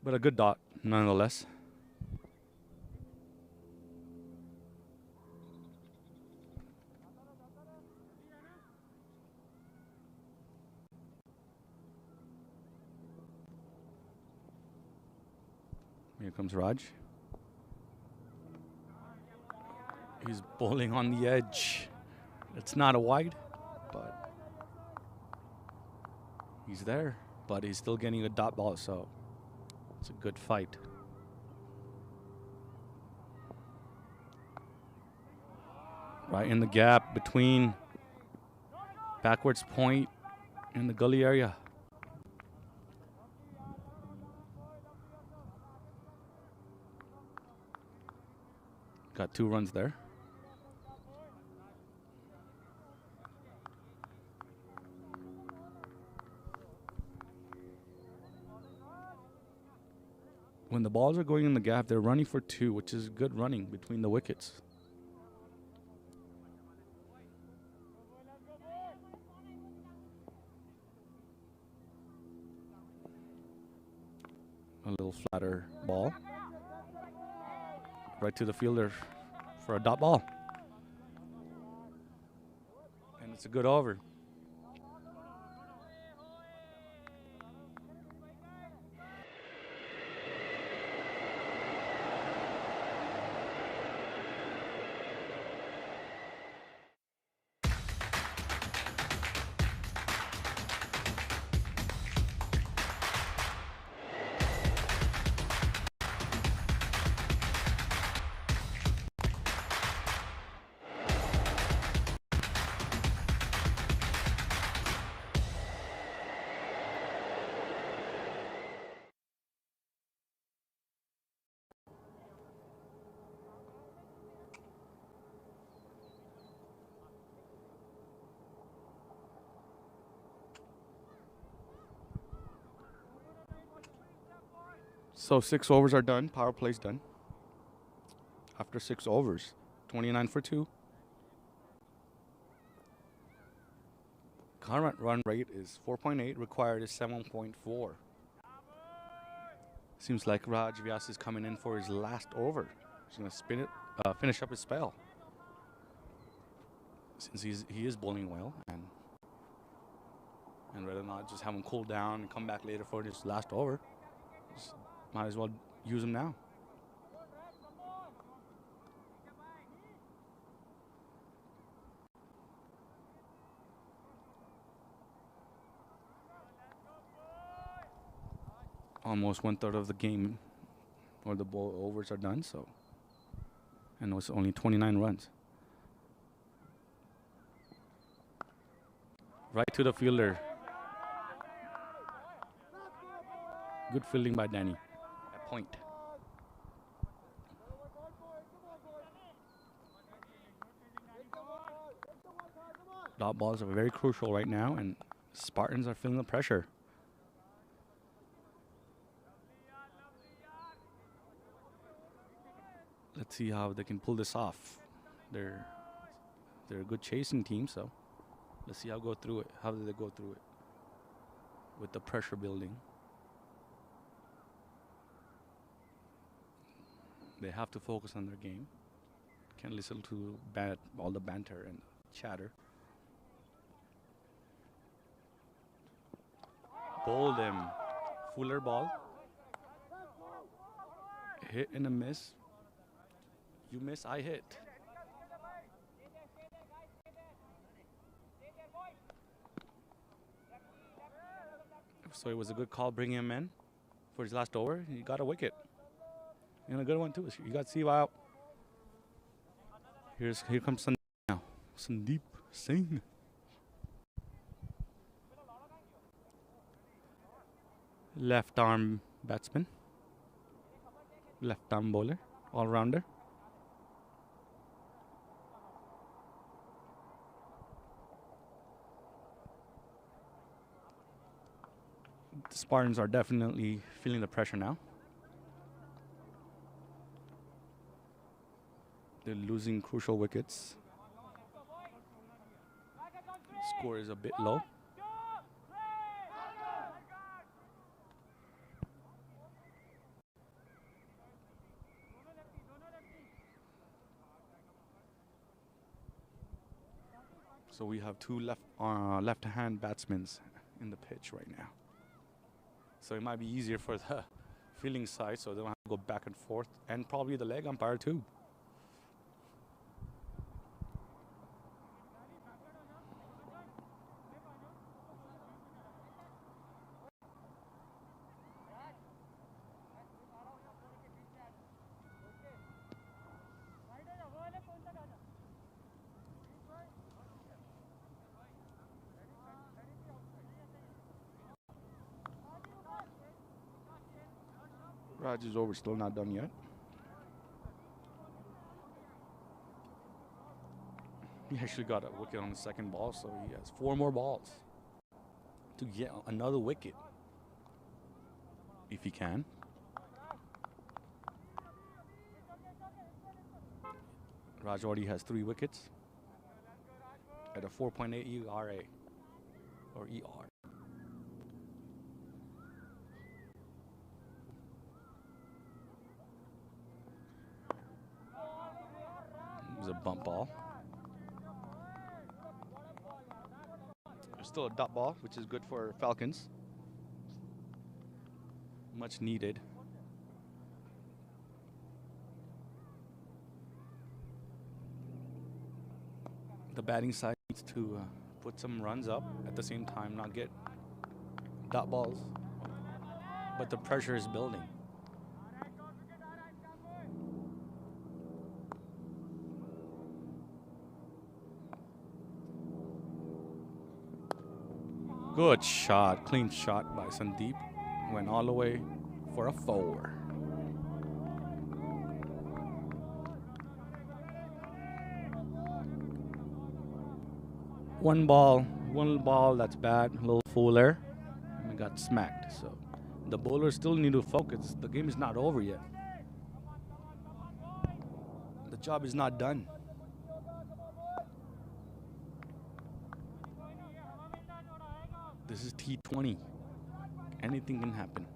But a good dot, nonetheless. Here comes Raj. He's bowling on the edge. It's not a wide, but he's there. But he's still getting a dot ball, so it's a good fight. Right in the gap between backwards point and the gully area. Got 2 runs there. When the balls are going in the gap, they're running for 2, which is good running between the wickets. A little flatter ball. Right to the fielder for a dot ball. And it's a good over. So 6 overs are done. Power play's done. after 6 overs. 29 for 2. Current run rate is 4.8. Required is 7.4. Seems like Raj Vyas is coming in for his last over. He's going to spin it, finish up his spell. Since he is bowling well, and rather not just have him cool down and come back later for his last over, just might as well use him now. Almost 1/3 of the game, or the overs are done. So, and it's only 29 runs. Right to the fielder. Good fielding by Danny at point. Dot balls are very crucial right now, and Spartans are feeling the pressure. Let's see how they can pull this off. They're a good chasing team, so let's see how they go through it. How do they go through it with the pressure building? They have to focus on their game. Can't listen to all the banter and chatter. Bowled him. Fuller ball. Hit and a miss. You miss, I hit. So it was a good call bringing him in for his last over. He got a wicket. And a good one too. You got Siva out. Here comes Sandeep now. Sandeep Singh. Left arm batsman. Left arm bowler. All rounder. The Spartans are definitely feeling the pressure now. They're losing crucial wickets. Score is a bit low. So we have two left-hand batsmen in the pitch right now. So it might be easier for the fielding side, so they don't have to go back and forth, and probably the leg umpire too. Raj is over, still not done yet. He actually got a wicket on the second ball, so he has 4 more balls to get another wicket, if he can. Raj already has 3 wickets at a 4.8 ERA, or ER. It was a bump ball. There's still a dot ball, which is good for Falcons. Much needed. The batting side needs to put some runs up at the same time, not get dot balls. But the pressure is building. Good shot, clean shot by Sandeep. Went all the way for a 4. One ball that's bad, a little Fuller, and it got smacked. So the bowlers still need to focus. The game is not over yet. job is not done. This is T20. Anything can happen.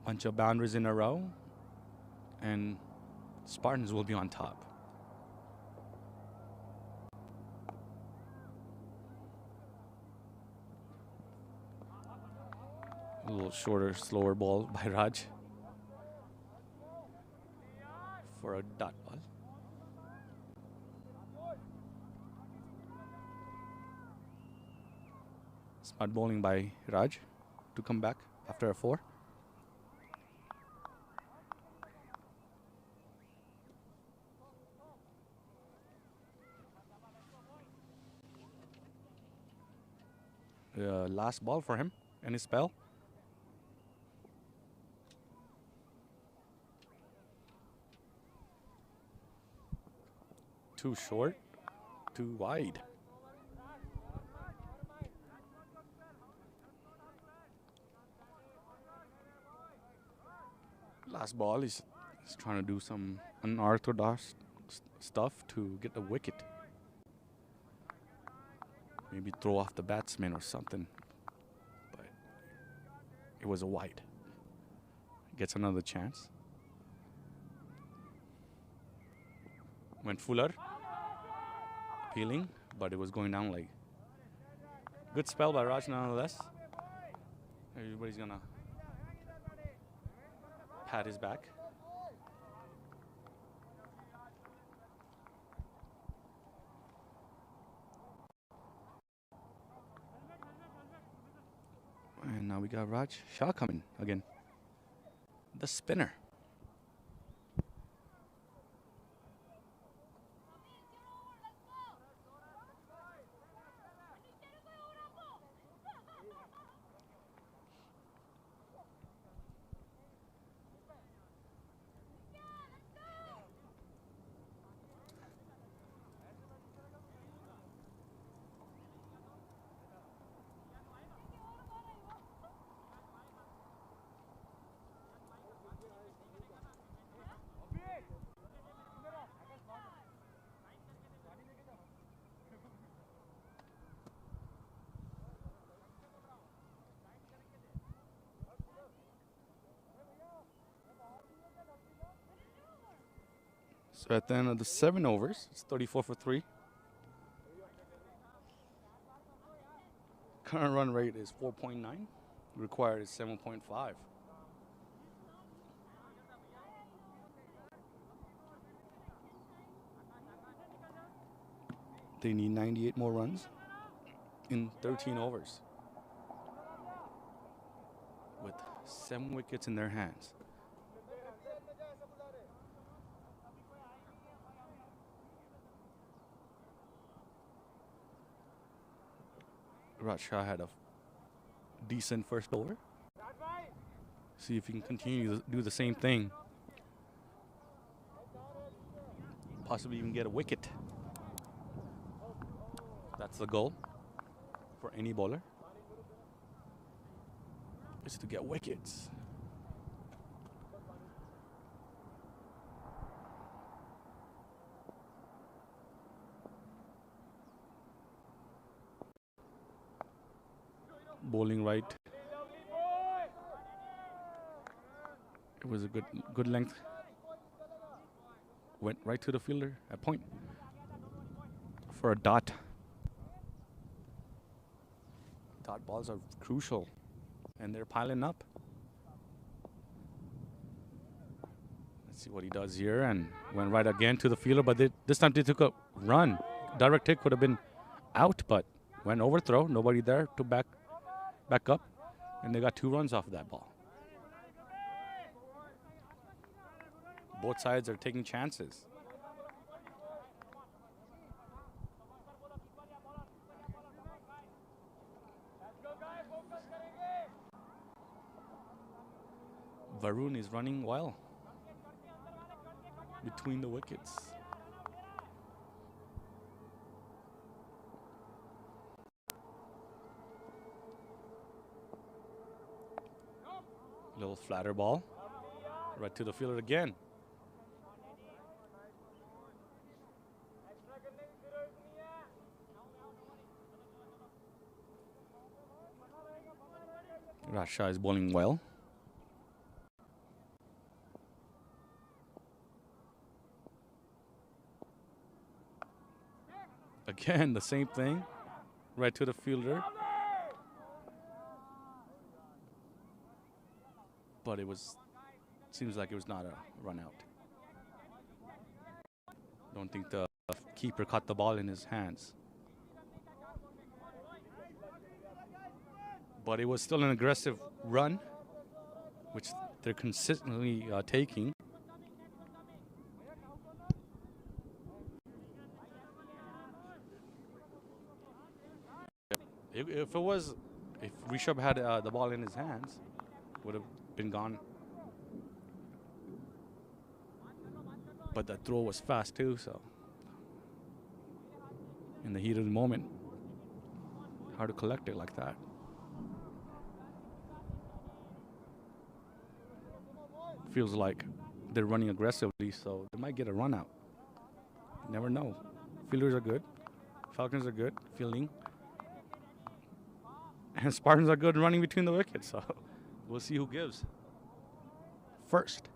Bunch of boundaries in a row, and Spartans will be on top. A little shorter, slower ball by Raj for a dot ball. Smart bowling by Raj to come back after a 4. Last ball for him and his spell. Too short, too wide. Last ball is trying to do some unorthodox stuff to get the wicket. Maybe throw off the batsman or something. But it was a wide. Gets another chance. Went Fuller. Appealing, but it was going down like. Good spell by Raj nonetheless. Everybody's gonna pat his back. And now we got Raj Shah coming again. The spinner. So at the end of the 7 overs, it's 34 for 3. Current run rate is 4.9. Required is 7.5. They need 98 more runs in 13 overs with 7 wickets in their hands. Raj Shah had a decent first over. See if he can continue to do the same thing. Possibly even get a wicket. That's the goal for any bowler, is to get wickets. Bowling right. It was a good length. Went right to the fielder at point for a dot. Dot balls are crucial, and they're piling up. Let's see what he does here, and went right again to the fielder, but this time they took a run. Direct hit could have been out, but went overthrow. Nobody there to back up, and they got 2 runs off of that ball. Both sides are taking chances. Varun is running well between the wickets. Little flatter ball. Right to the fielder again. Rasha is bowling well. Again, the same thing. Right to the fielder. But seems like it was not a run out. Don't think the keeper caught the ball in his hands. But it was still an aggressive run, which they're consistently taking. If Rishabh had the ball in his hands, would have been gone. But the throw was fast too, so in the heat of the moment, hard to collect it like that. Feels like they're running aggressively, so they might get a run out. Never know. Fielders are good. Falcons are good fielding. And Spartans are good running between the wickets, so we'll see who gives first.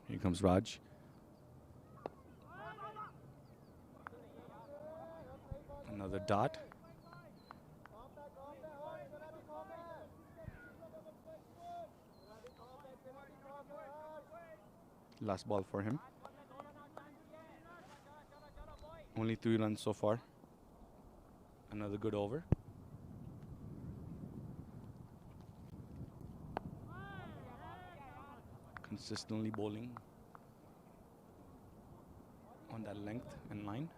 Here comes Raj. Another dot. Last ball for him. Only 3 runs so far. Another good over. Consistently bowling on that length and line.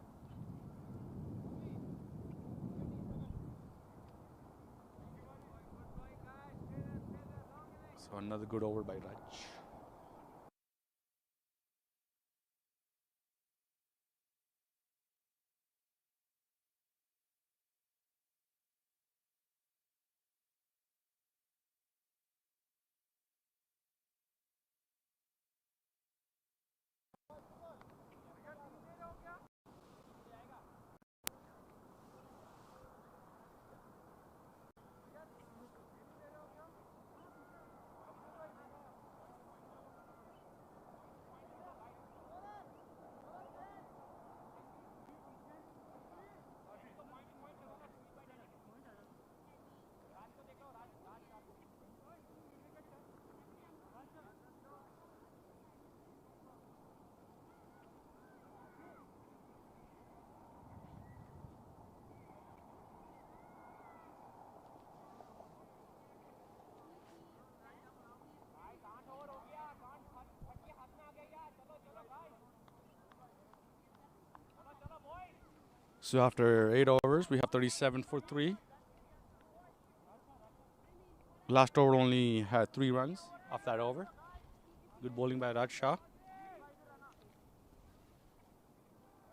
So another good over by Raj. So after 8 overs, we have 37 for 3. Last over only had 3 runs off that over. Good bowling by Raj Shah.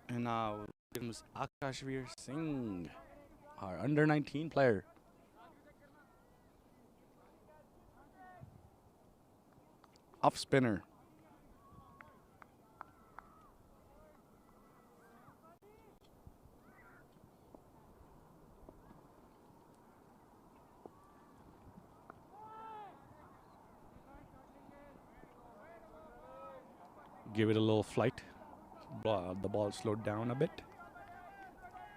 And now it was Akashveer Singh, our under 19 player. Off spinner. Give it a little flight. The ball slowed down a bit.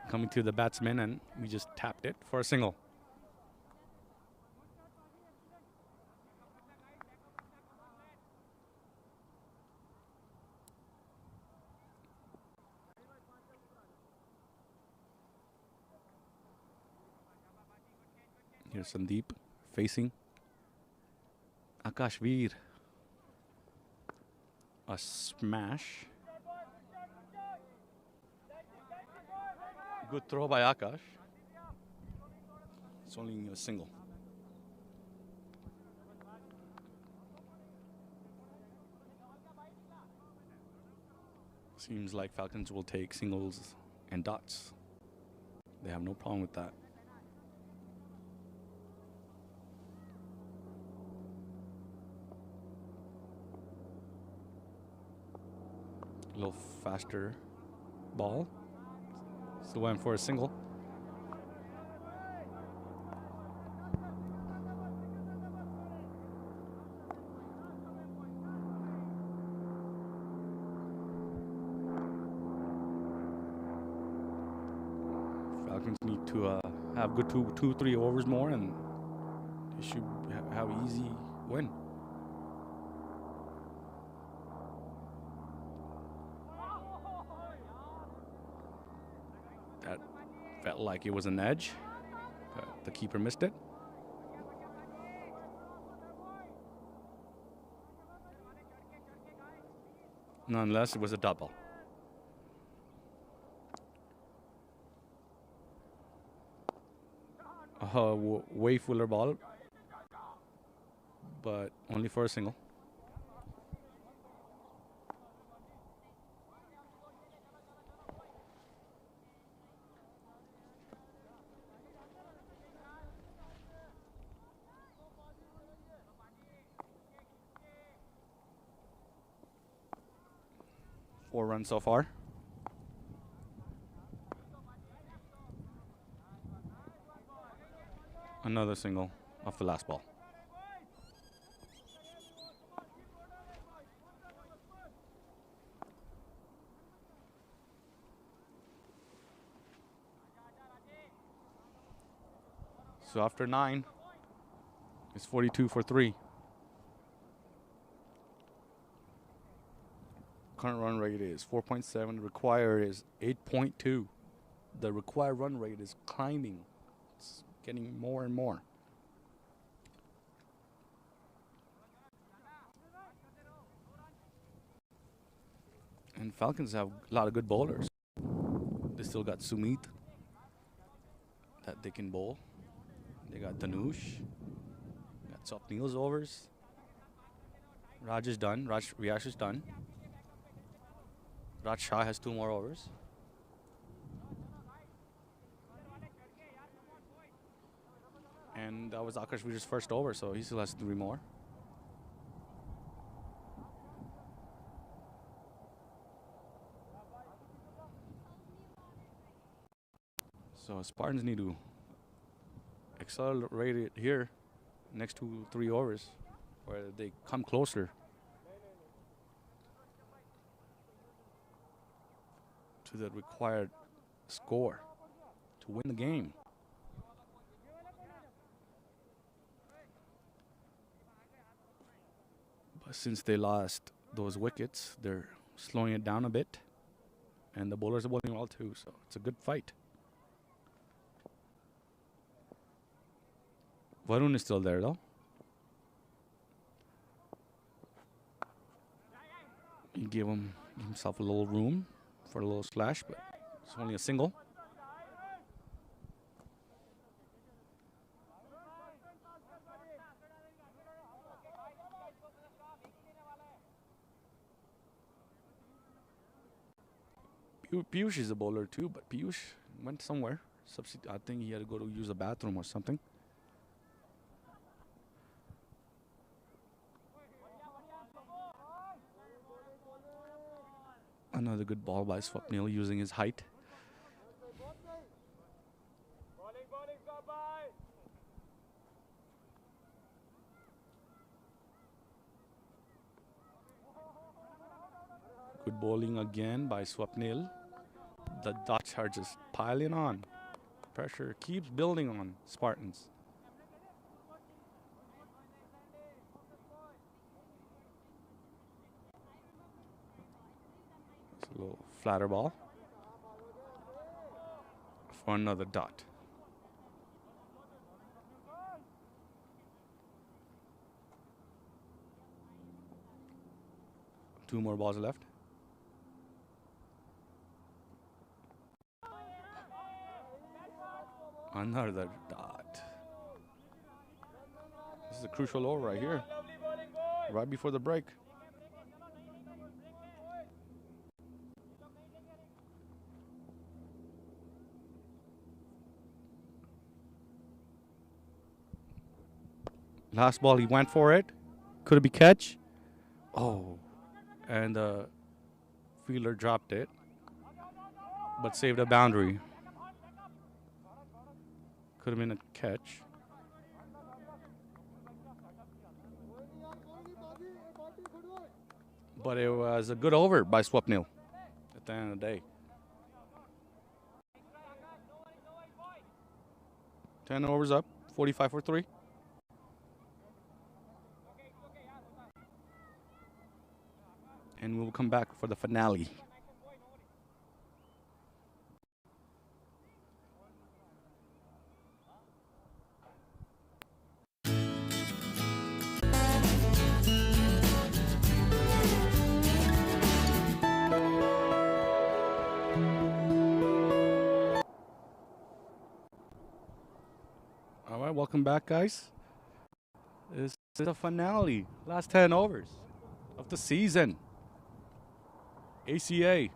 Coming to the batsman, and we just tapped it for a single. Here's Sandeep facing Akashveer. A smash. Good throw by Akash. It's only a single. Seems like Falcons will take singles and dots. They have no problem with that. A little faster ball. Still went for a single. Falcons need to have good two, 3 overs more, and they should have easy win. That felt like it was an edge, but the keeper missed it. Nonetheless, it was a double. Way fuller ball, but only for a single. Four runs so far. Another single off the last ball. So after 9, it's 42 for 3. Current run rate is 4.7. Required is 8.2. The required run rate is climbing. It's getting more and more. And Falcons have a lot of good bowlers. They still got Sumit that they can bowl. They got Danush. Got Swapnil's overs. Raj is done. Riyash is done. Raj Shah has 2 more overs. And that was Akash Veer's first over, so he still has 3 more. So Spartans need to accelerate it here, next 2-3 overs, where they come closer to the required score to win the game. But since they lost those wickets, they're slowing it down a bit, and the bowlers are bowling well too, so it's a good fight. Varun is still there though. He gave himself a little room for a little slash, but it's only a single. Piyush is a bowler too, but Piyush went somewhere. I think he had to go to use a bathroom or something. Another good ball by Swapnil using his height. Good bowling again by Swapnil. The dots are just piling on. Pressure keeps building on Spartans. It's a little flatter ball for another dot. Two more balls left. Another dot. This is a crucial over right here, right before the break. Last ball, he went for it. Could it be catch? Oh. And the fielder dropped it, but saved a boundary. Could have been a catch. But it was a good over by Swapnil at the end of the day. 10 overs up, 45 for 3. And we'll come back for the finale. All right, welcome back, guys. This is the finale. Last 10 overs of the season. ACA,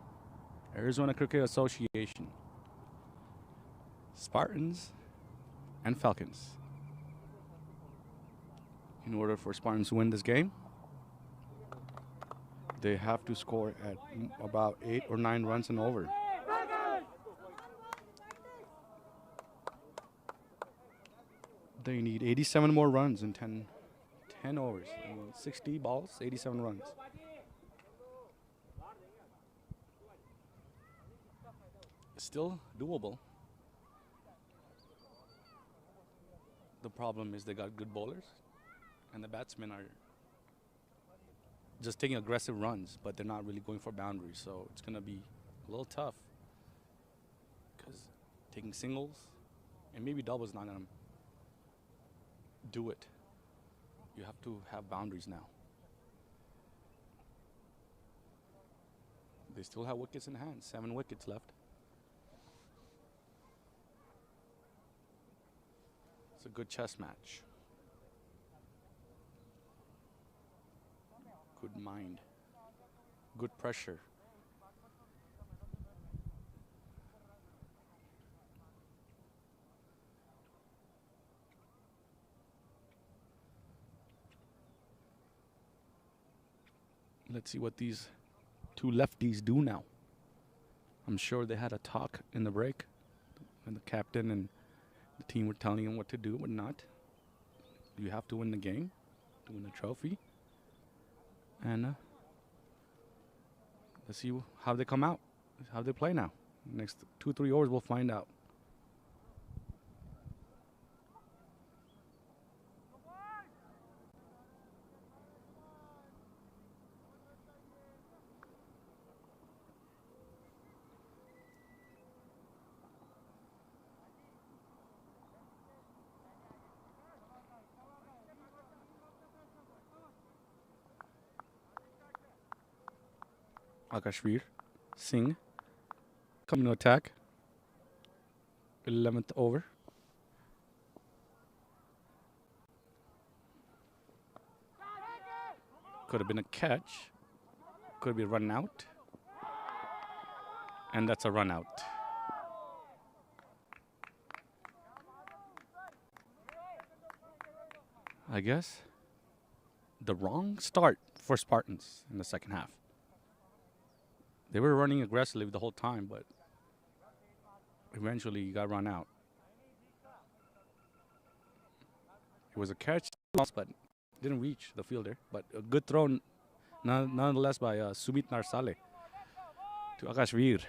Arizona Cricket Association. Spartans and Falcons. In order for Spartans to win this game, they have to score at about 8 or 9 runs and over. They need 87 more runs in 10 overs. 60 balls, 87 runs. Still doable. The problem is they got good bowlers, and the batsmen are just taking aggressive runs, but they're not really going for boundaries. So it's going to be a little tough because taking singles and maybe doubles not going to do it. You have to have boundaries now. They still have wickets in hand, 7 wickets left. It's a good chess match. Good mind. Good pressure. Let's see what these two lefties do now. I'm sure they had a talk in the break, and the captain and the team were telling him what to do, what not. You have to win the game to win the trophy. And let's see how they come out, how they play now. Next 2-3 overs, we'll find out. Akashveer Singh coming to attack. 11th over. Could have been a catch. Could be a run out. And that's a run out. I guess the wrong start for Spartans in the second half. They were running aggressively the whole time, but eventually you got run out. It was a catch, but didn't reach the fielder. But a good throw, nonetheless, by Sumit Narsale to Akashveer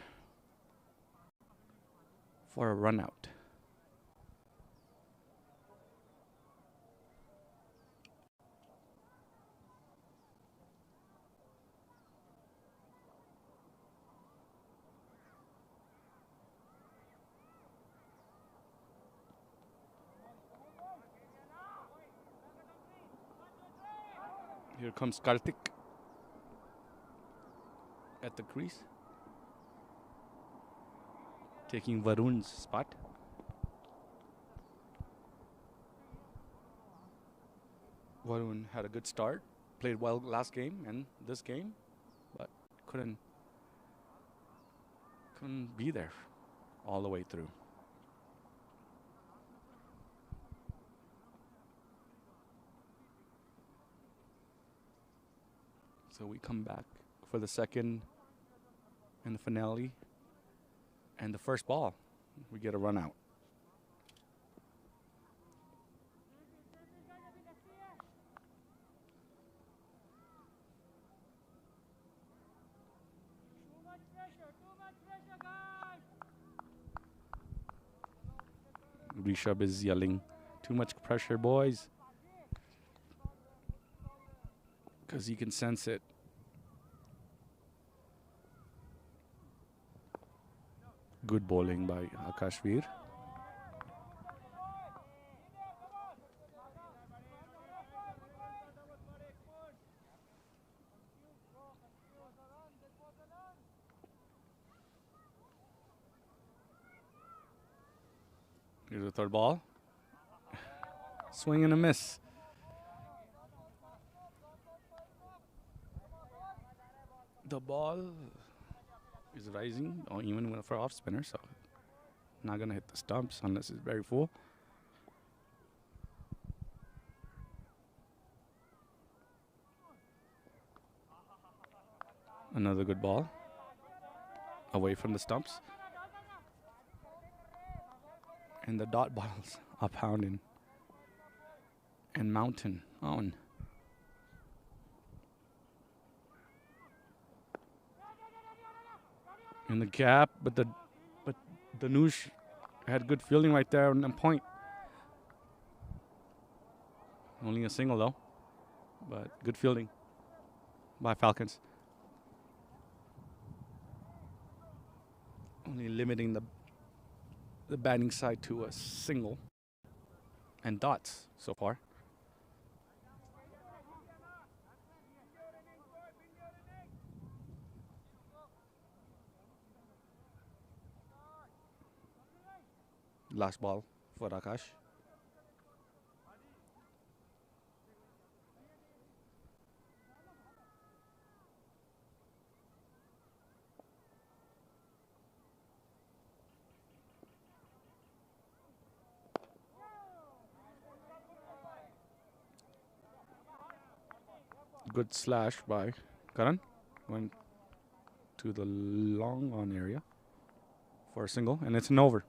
for a run out. Here comes Karthik at the crease, taking Varun's spot. Varun had a good start, played well last game and this game, but couldn't be there all the way through. So we come back for the second and the finale. And the first ball, we get a run out. Rishabh is yelling, "Too much pressure, boys." Because he can sense it. Good bowling by Akashveer. Here's the third ball. Swing and a miss. The ball is rising, or even for off spinner, so not gonna hit the stumps unless it's very full. Another good ball away from the stumps. And the dot balls are pounding. And mountain on. In the gap, but Danush had good fielding right there on the point. Only a single though, but good fielding by Falcons. Only limiting the batting side to a single and dots so far. Last ball for Akash. Good slash by Karan. Went to the long on area for a single, and it's an over.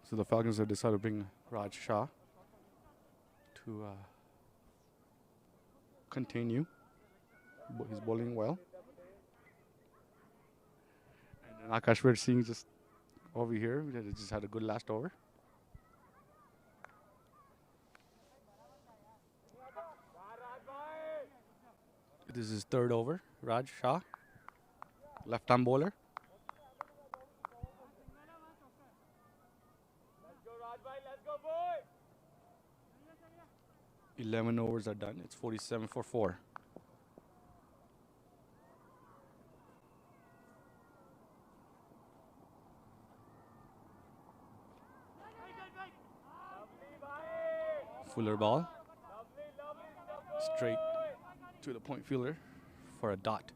So the Falcons have decided to bring Raj Shah to continue. He's bowling well. And then Akash, we're seeing just over here, he just had a good last over. This is third over, Raj Shah, left-arm bowler. 11 overs are done. It's 47 for 4. Fuller ball. Straight to the point fielder for a dot.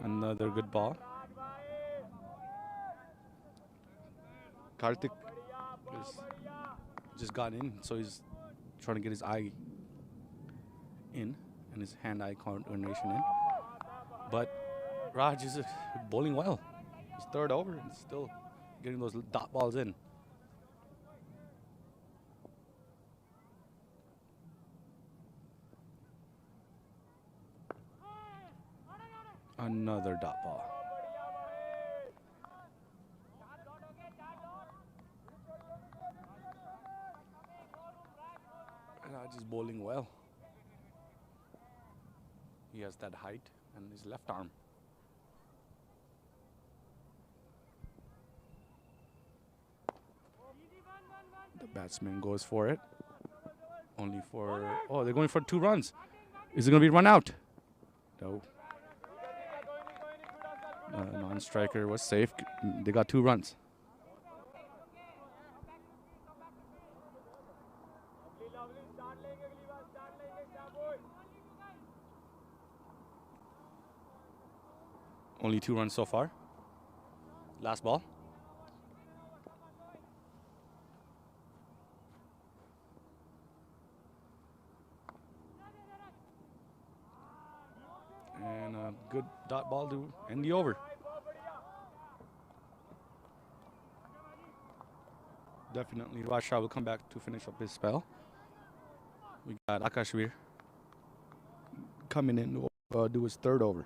Another good ball. Karthik just got in, so he's trying to get his eye in and his hand-eye coordination in. But Raj is bowling well. It's third over and still getting those dot balls in. Another dot ball. Raj is bowling well. He has that height and his left arm. The batsman goes for it. Only for, oh, they're going for 2 runs. Is it going to be run out? No. Non-striker was safe. They got 2 runs. Only 2 runs so far. Last ball. And a good dot ball to end the over. Definitely Rashad will come back to finish up his spell. We got Akashvir coming in to do his 3rd over.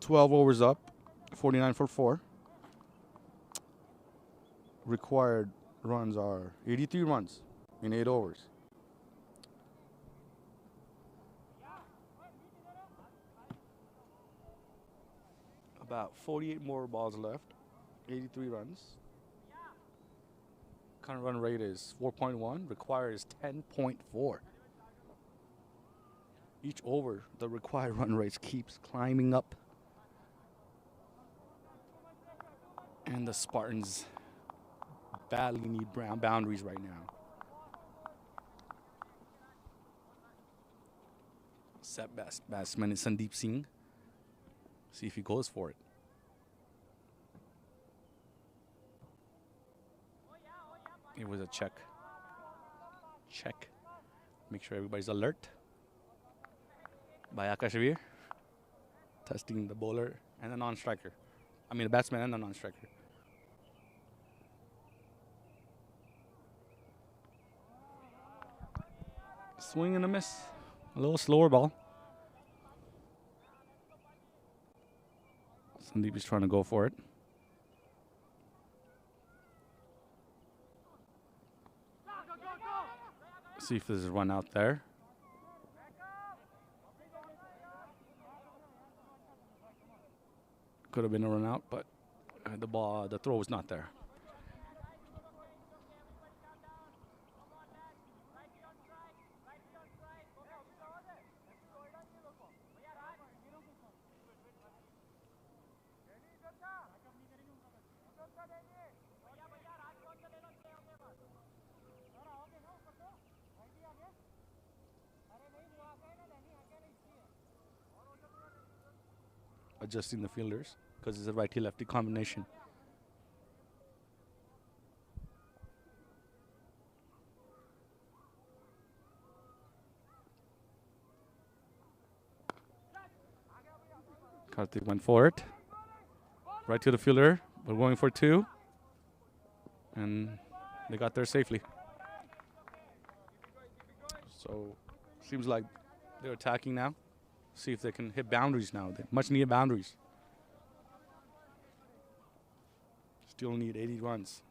$12 overs up, 49 for 4. Required runs are 83 runs in 8 overs. About 48 more balls left, 83 runs. Current run rate is 4.1, required is 10.4. Each over, the required run rate keeps climbing up. And the Spartans badly need boundaries right now. Set batsman is Sandeep Singh. See if he goes for it. It was a check. Check. Make sure everybody's alert. By Akashvir. Testing the bowler and the non-striker. I mean the batsman and the non-striker. Swing and a miss. A little slower ball. Sandeep is trying to go for it. See if there's a run out there. Could have been a run out, but the throw was not there. Adjusting the fielders because it's a righty-lefty combination. Karthik went for it. Right to the fielder. We're going for 2. And they got there safely. So seems like they're attacking now. See if they can hit boundaries now. They much needed boundaries. Still need 80 runs.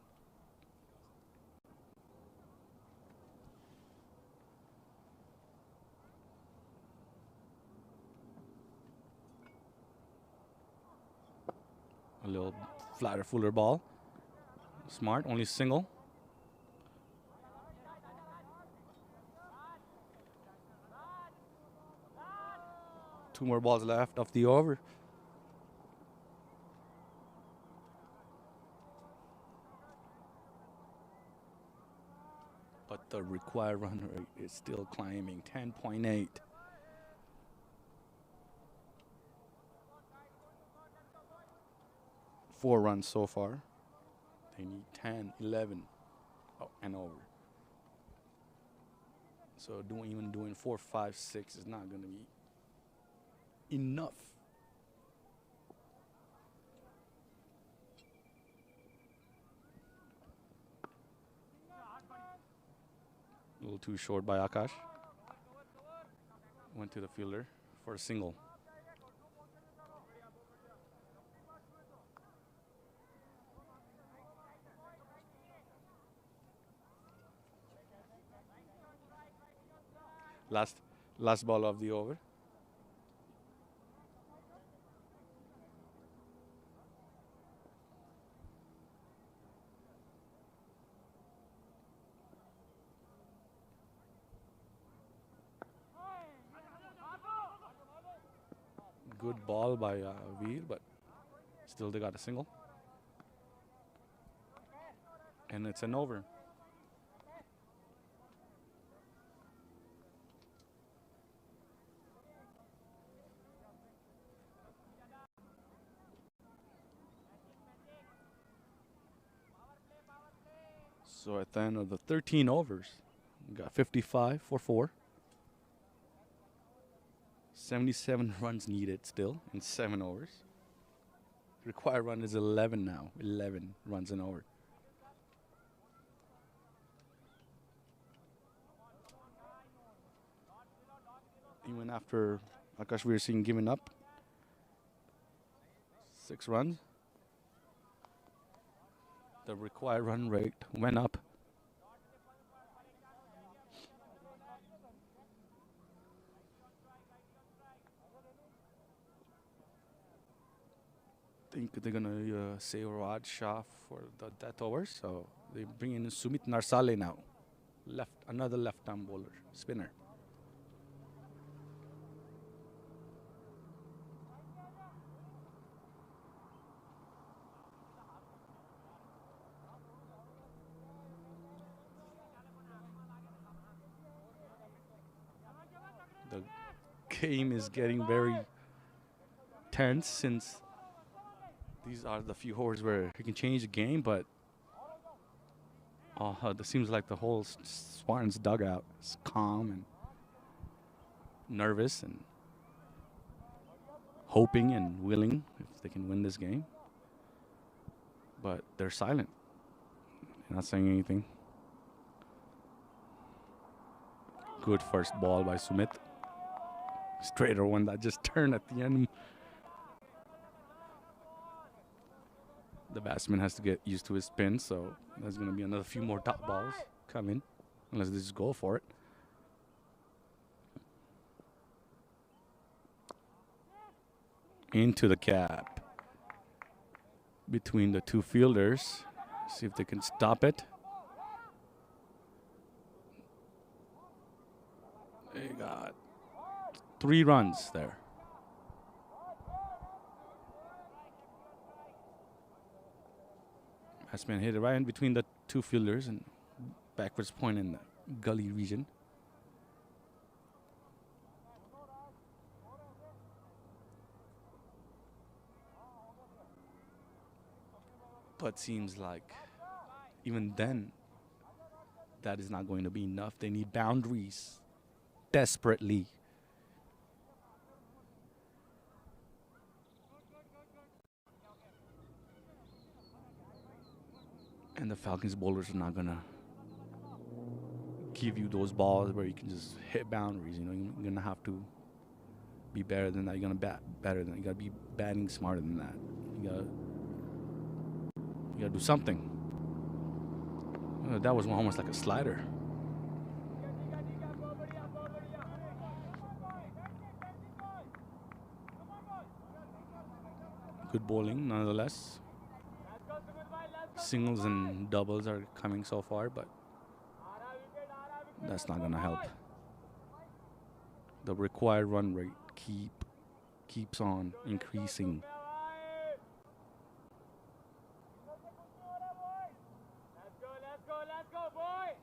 A little flatter, fuller ball. Smart, only single. Two more balls left of the over. But the required run rate is still climbing, 10.8. Four runs so far. They need 10, 11. and over. So even doing 4, 5, 6 is not going to be enough. A little too short by Akash. Went to the fielder for a single. Last ball of the over. Good ball by Veer, but still they got a single. And it's an over. So at the end of the 13 overs, we got 55 for 4. 77 runs needed still in 7 overs. Required run is 11 now. 11 runs an over. Even after Akash we are seeing giving up 6 runs, the required run rate went up. I think they're gonna save Raj Shah for the death over, so they bring in Sumit Narsale now, another left-arm bowler, spinner. The game is getting very tense since these are the few overs where he can change the game, but it seems like the whole Spartans dugout is calm and nervous and hoping and willing if they can win this game. But they're silent. They're not saying anything. Good first ball by Sumit. Straighter one that just turned at the end. The batsman has to get used to his spin, so there's going to be another few more dot balls coming, unless they just go for it. Into the gap between the two fielders. See if they can stop it. They got 3 runs there. Batsman hit it right in between the two fielders and backwards point in the gully region. But seems like even then that is not going to be enough. They need boundaries desperately. And the Falcons bowlers are not going to give you those balls where you can just hit boundaries. You know, you're going to have to be better than that. You're going to bat better than that. You got to be batting smarter than that. You got to do something. That was almost like a slider. Good bowling, nonetheless. Singles and doubles are coming so far, but that's not going to help. The required run rate keeps on increasing. Let's go, boy!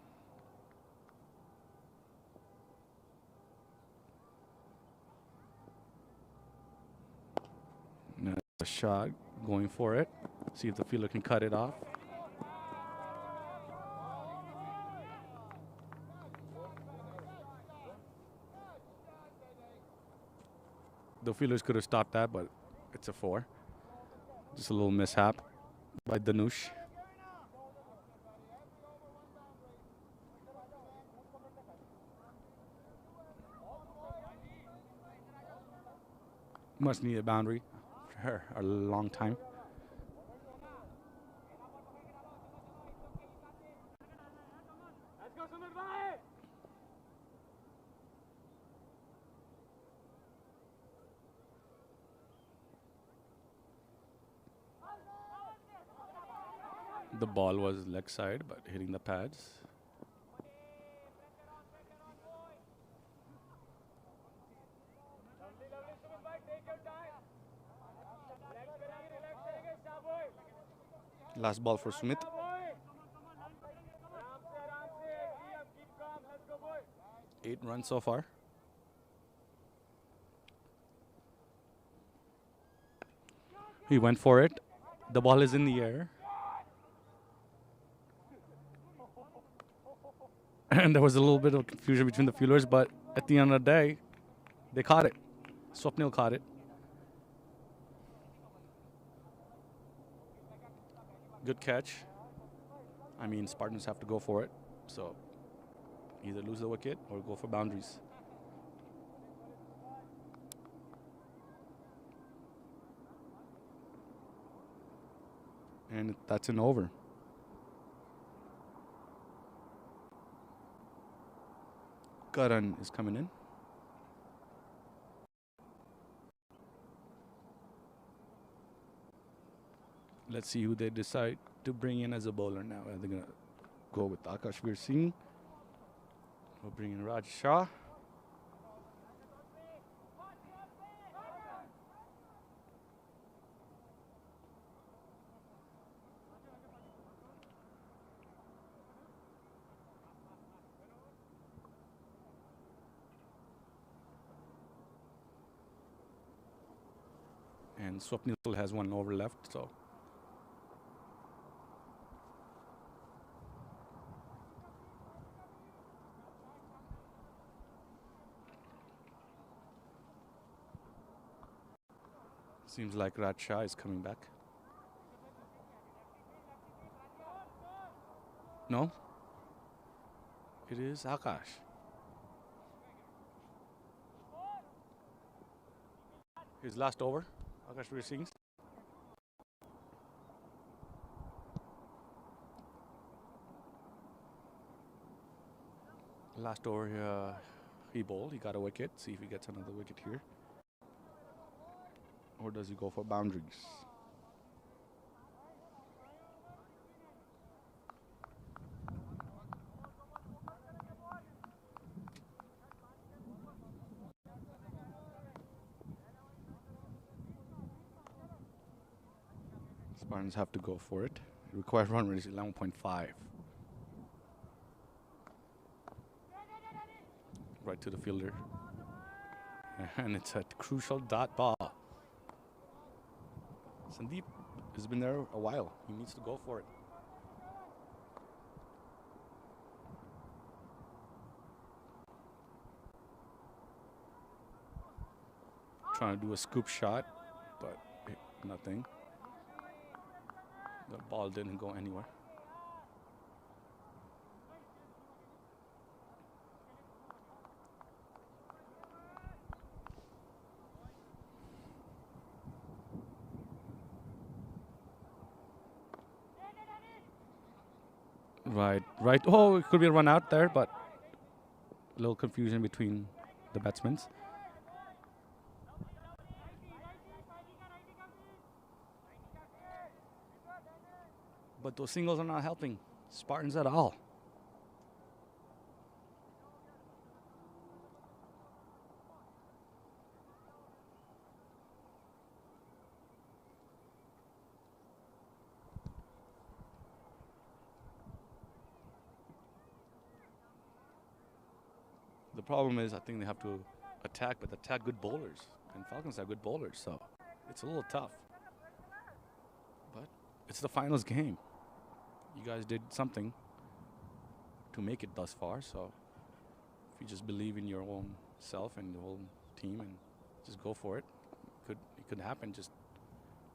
A shot, going for it. See if the fielder can cut it off. The fielders could have stopped that, but it's a 4. Just a little mishap by Danush. Must need a boundary for her a long time. The ball was leg side, but hitting the pads. Last ball for Smith. 8 runs so far. He went for it. The ball is in the air. And there was a little bit of confusion between the fielders, but at the end of the day, they caught it. Swapnil caught it. Good catch. I mean, Spartans have to go for it. So either lose the wicket or go for boundaries. And that's an over. Karan is coming in. Let's see who they decide to bring in as a bowler now. Are they going to go with Akash Veer Singh? We'll bring in Raj Shah. And Swapnil still has 1 over left, so. Seems like Raj Shah is coming back. No? It is Akash. His last over. Akash Veer Singh. Last over, he bowled. He got a wicket. See if he gets another wicket here. Or does he go for boundaries? Spartans have to go for it. Required run rate is 11.5. Right to the fielder. And it's a crucial dot ball. Sandeep has been there a while. He needs to go for it. Trying to do a scoop shot, but nothing. The ball didn't go anywhere. Right. Oh, it could be a run out there, but a little confusion between the batsmen. But those singles are not helping Spartans at all. The problem is, I think they have to attack, but attack good bowlers. And Falcons have good bowlers, so it's a little tough. But it's the finals game. You guys did something to make it thus far, so if you just believe in your own self and the whole team and just go for it, could happen. Just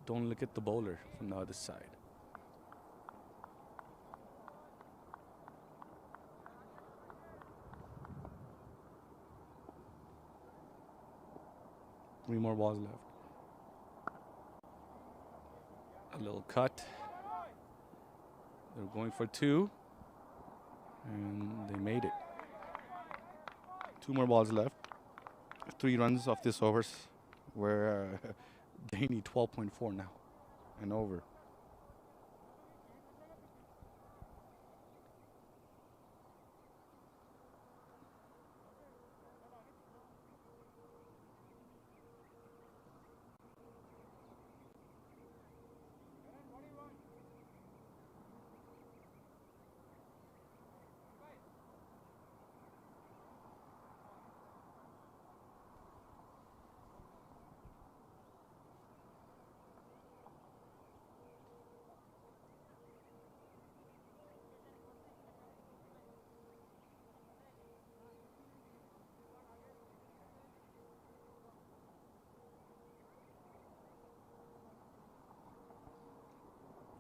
don't look at the bowler from the other side. Three more balls left. A little cut. They're going for two. And they made it. Two more balls left. 3 runs off this overs, where they need 12.4 now and over.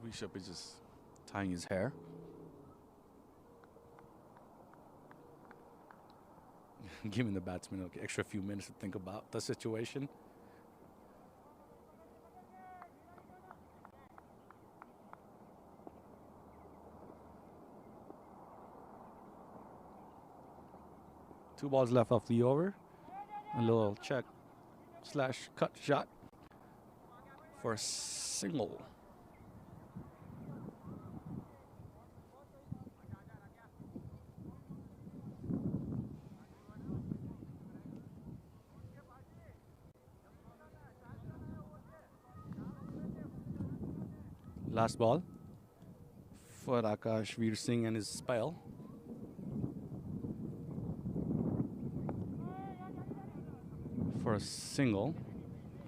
Bishop is just tying his hair. Giving the batsman an extra few minutes to think about the situation. Two balls left off the over. A little check slash cut shot for a single. Last ball for Akash Veer Singh and his spell. For a single,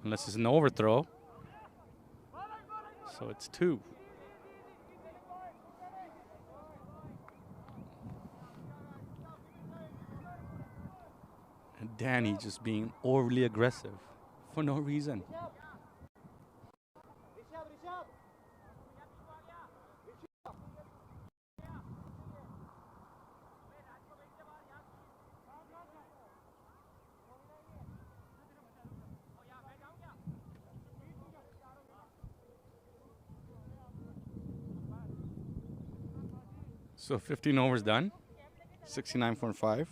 unless it's an overthrow. So it's 2. And Danny just being overly aggressive for no reason. So 15 overs done, 69.5.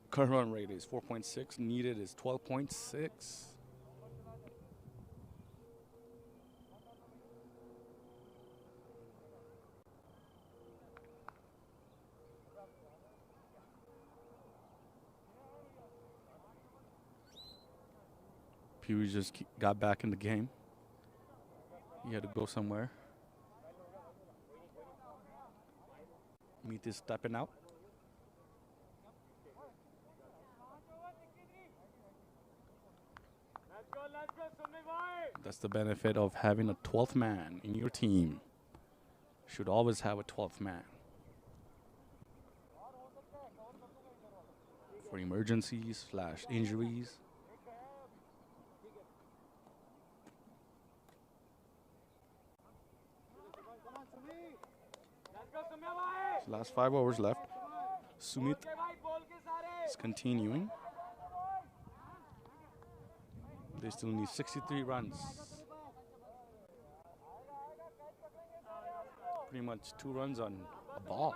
Current run rate is 4.6, needed is 12.6. Pugh just got back in the game. He had to go somewhere. Meet is stepping out. That's the benefit of having a 12th man in your team. Should always have a 12th man. For emergencies / injuries. Last 5 overs left. Sumit is continuing. They still need 63 runs. Pretty much 2 runs on a ball.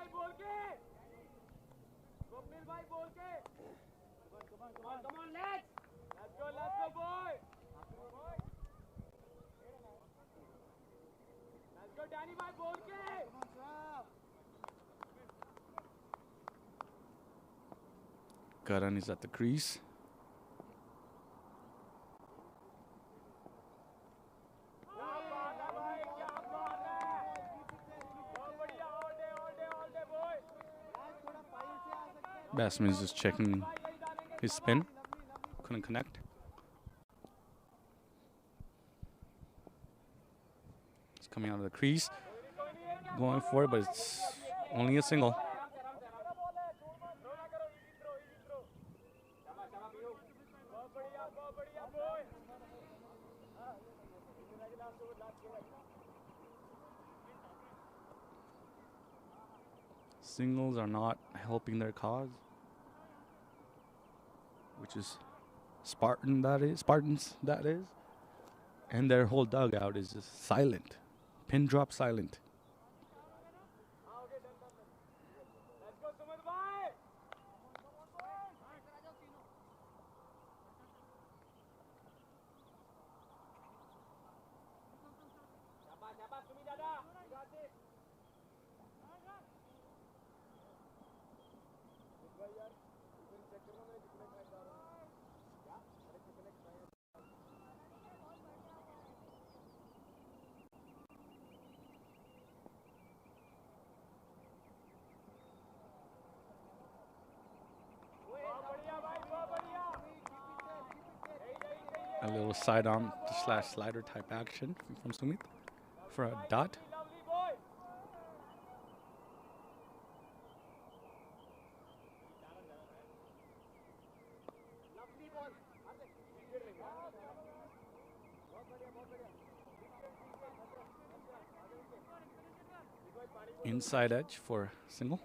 Karan is at the crease. Batsman is just checking his spin. Couldn't connect. It's coming out of the crease. Going for it, but it's only a single. Singles are not helping their cause, which is Spartans, that is. And their whole dugout is just silent, pin drop silent. A little side arm slash slider type action from Sumit for a dot. Inside edge for single.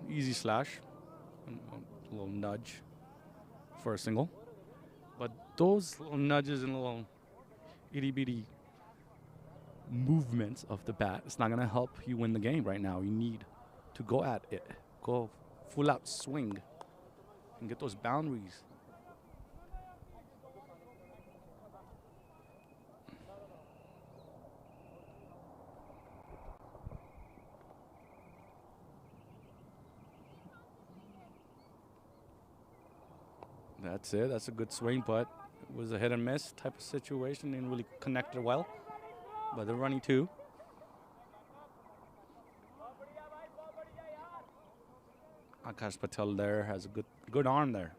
Easy slash, a little nudge for a single. But those little nudges and little itty bitty movements of the bat, it's not going to help you win the game right now. You need to go at it, go full out swing and get those boundaries. That's it. That's a good swing, but it was a hit and miss type of situation. Didn't really connect it well. But they're running two. Akash Patel there has a good arm there.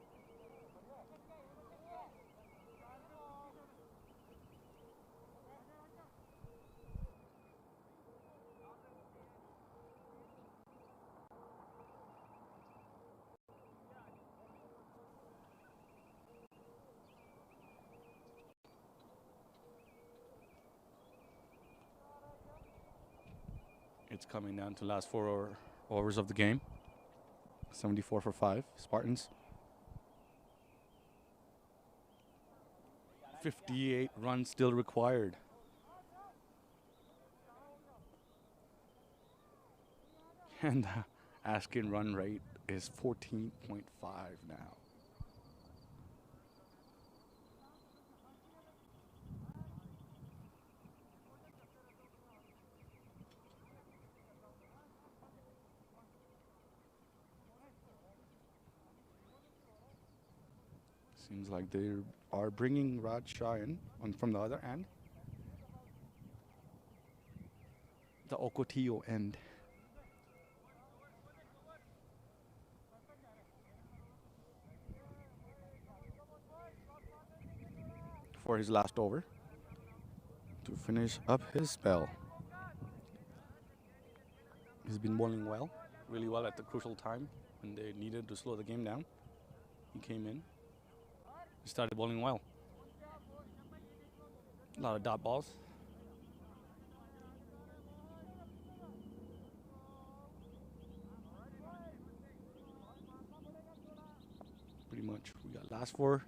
It's coming down to last 4 overs of the game. 74 for 5, Spartans. 58 runs still required. And the asking run rate is 14.5 now. Seems like they are bringing Raj Shah in from the other end. The Ocotillo end. For his last over to finish up his spell. He's been bowling well, really well at the crucial time when they needed to slow the game down. He came in. He started bowling well. A lot of dot balls. Pretty much, we got last 4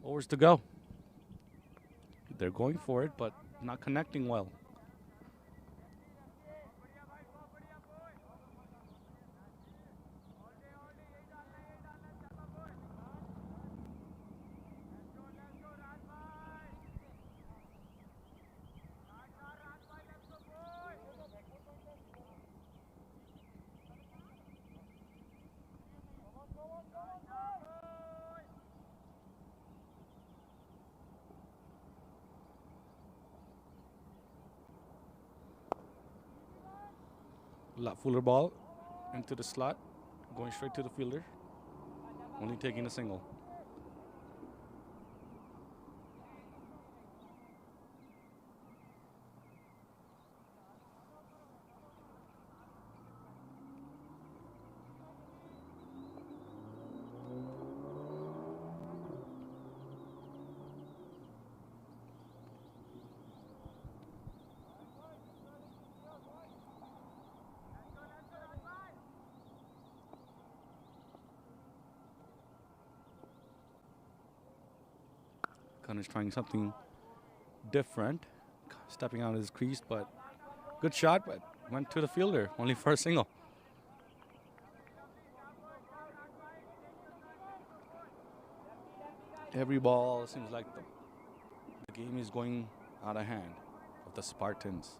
overs to go. They're going for it, but not connecting well. Fuller ball into the slot, going straight to the fielder, only taking a single. Connor's trying something different, stepping out of his crease, but good shot, but went to the fielder, only for a single. Every ball seems like the game is going out of hand of the Spartans.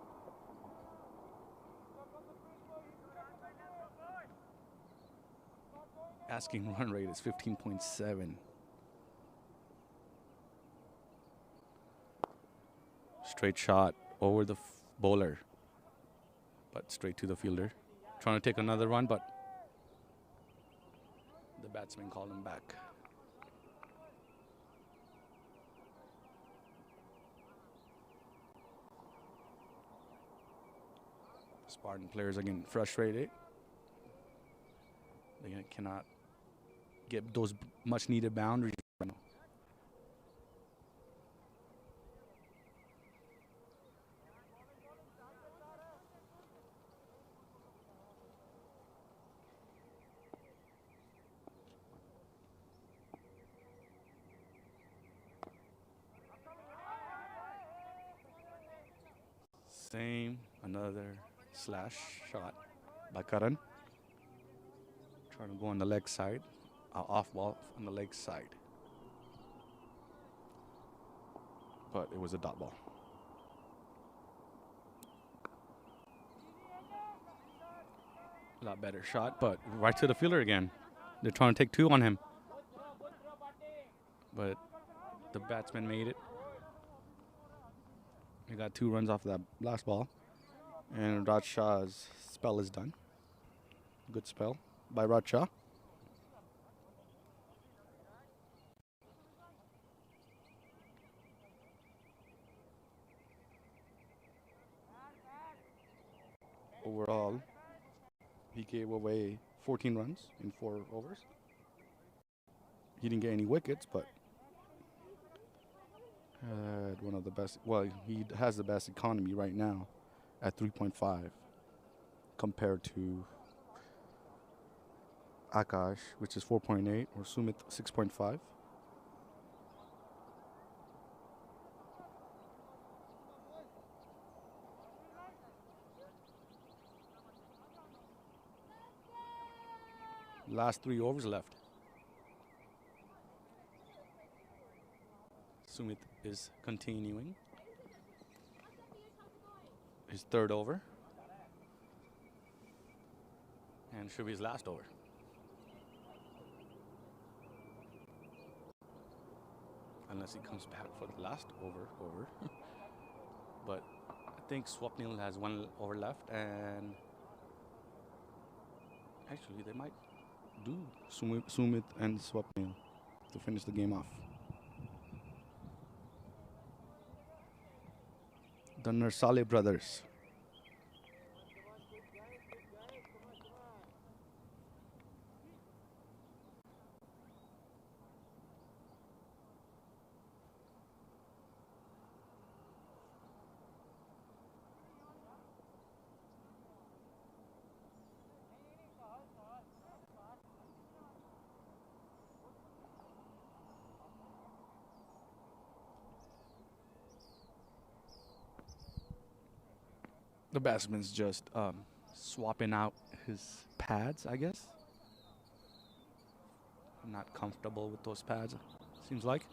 Asking run rate is 15.7. Straight shot over the bowler, but straight to the fielder. Trying to take another run, but the batsman called him back. Spartan players are getting frustrated. They cannot get those much needed boundaries right now. Same, another slash shot by Karan. Trying to go on the leg side, off ball on the leg side. But it was a dot ball. A lot better shot, but right to the fielder again. They're trying to take two on him. But the batsman made it. He got 2 runs off that last ball. And Raj Shah's spell is done. Good spell by Raj Shah. Overall, he gave away 14 runs in 4 overs. He didn't get any wickets, but had one of the best. Well, he has the best economy right now at 3.5 compared to Akash, which is 4.8, or Sumit 6.5. Last 3 overs left. Sumit is continuing his 3rd over, and should be his last over. Unless he comes back for the last over. But I think Swapnil has 1 over left, and actually they might do Sumit and Swapnil to finish the game off. The Narsale brothers. The batsman's just swapping out his pads, I guess. Not comfortable with those pads, seems like.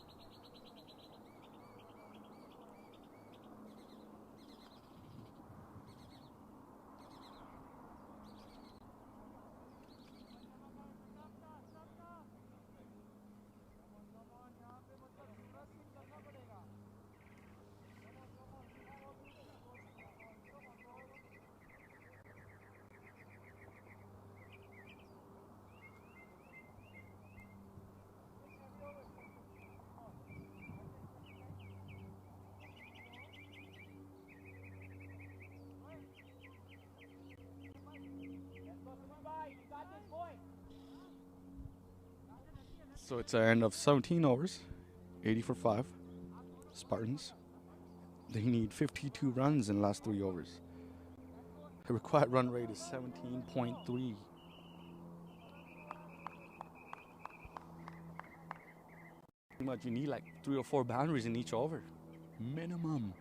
So it's an end of 17 overs, 80 for 5. Spartans. They need 52 runs in the last 3 overs. The required run rate is 17.3. Pretty much you need like 3 or 4 boundaries in each over. Minimum.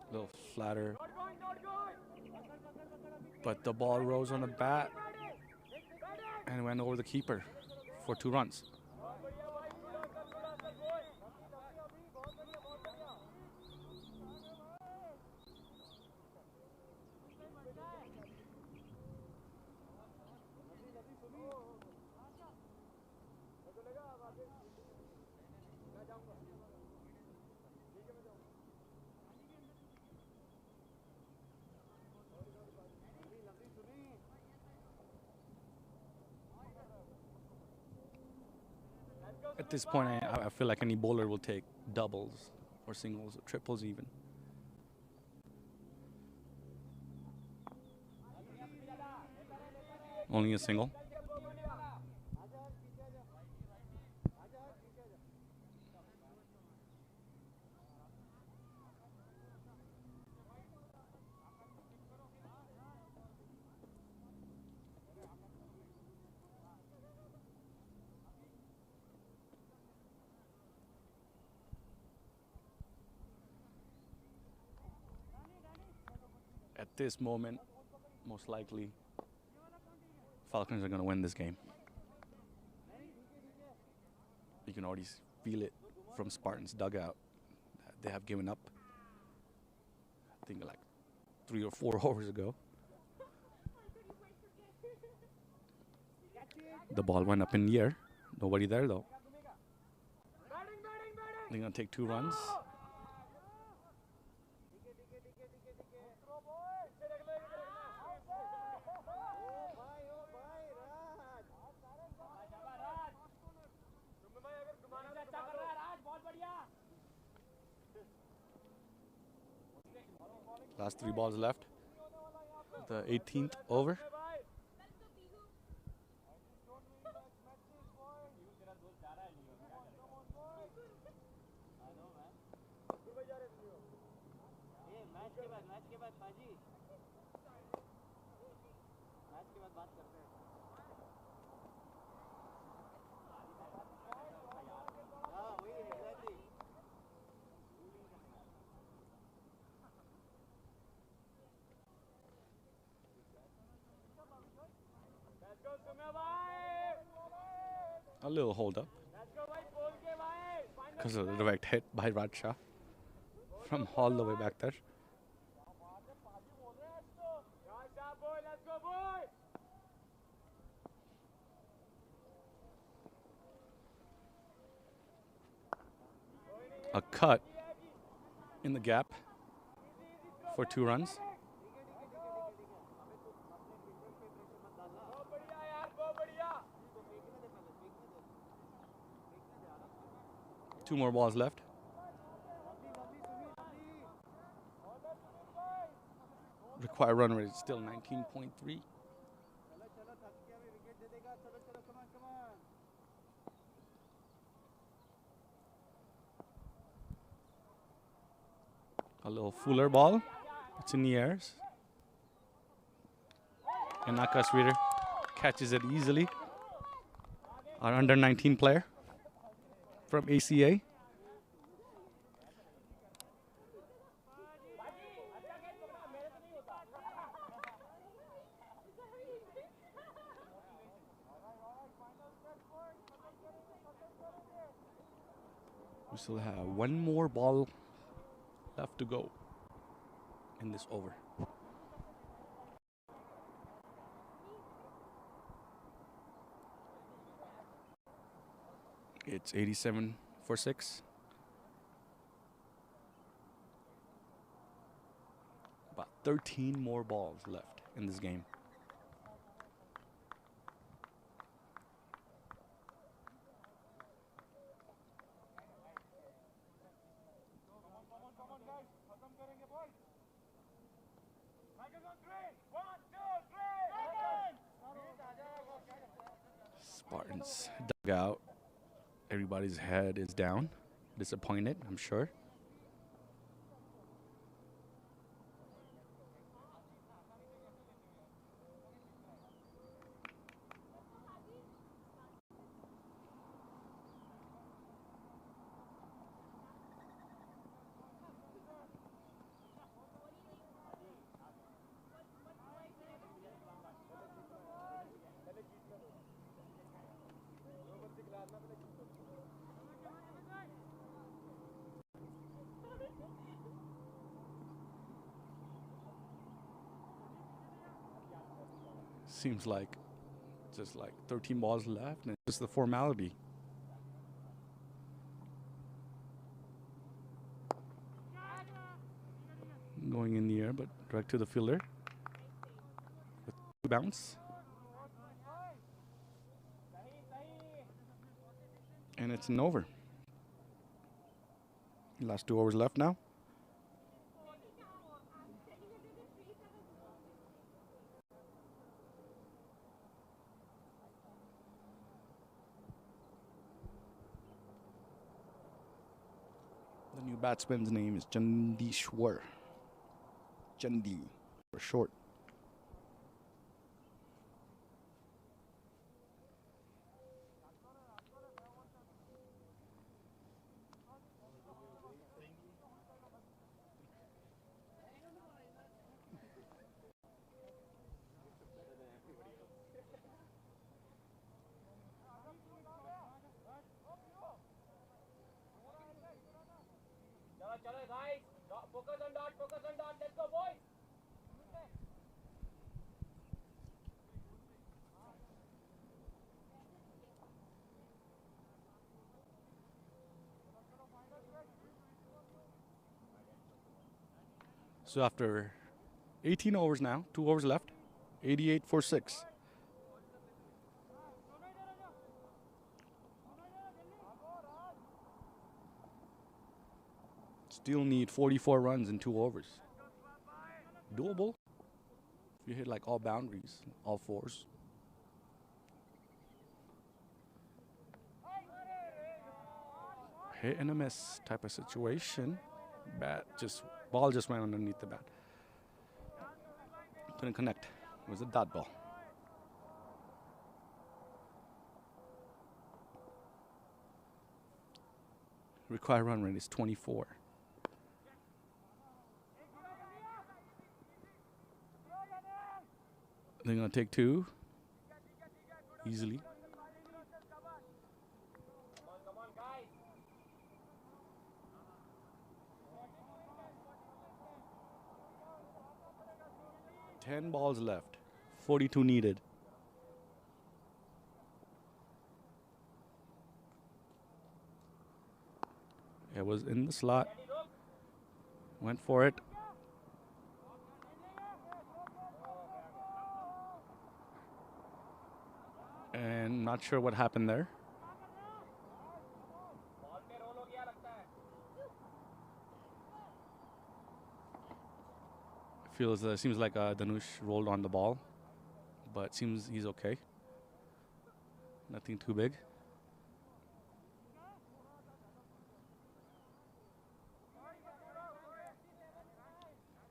A little flatter. But the ball rose on the bat and went over the keeper for 2 runs. At this point, I feel like any bowler will take doubles or singles or triples even. Only a single. At this moment, most likely, Falcons are going to win this game. You can already feel it from Spartans' dugout. They have given up, I think, like 3 or 4 overs ago. The ball went up in the air. Nobody there, though. They're going to take 2 runs. Last 3 balls left. The 18th over. A little hold up because of the direct hit by Radshaw from all the way back there. A cut in the gap for 2 runs. Two more balls left. Required run rate is still 19.3. A little fuller ball. It's in the airs. And Akash Reader catches it easily. Our under 19 player from ACA. We still have 1 more ball left to go in this over. It's 87 for 6. About 13 more balls left in this game. Spartans dug out. Everybody's head is down. Disappointed, I'm sure. Seems like just like 13 balls left, and it's just the formality. Going in the air, but direct to the fielder. With bounce. And it's an over. Last 2 overs left now. The new batsman's name is Jandishwar. Jandi for short. Guys, focus on dot, let's go boys. So after 18 overs now, 2 overs left, 88 for 6. Still need 44 runs in 2 overs. Doable if you hit like all boundaries, all fours. Hit and a miss type of situation. Ball just went underneath the bat. Couldn't connect. It was a dot ball. Required run rate is 24. They're going to take 2 easily. Come on, guys. 10 balls left, 42 needed. It was in the slot. Went for it. And not sure what happened there. Seems like Danush rolled on the ball, but seems he's okay. Nothing too big.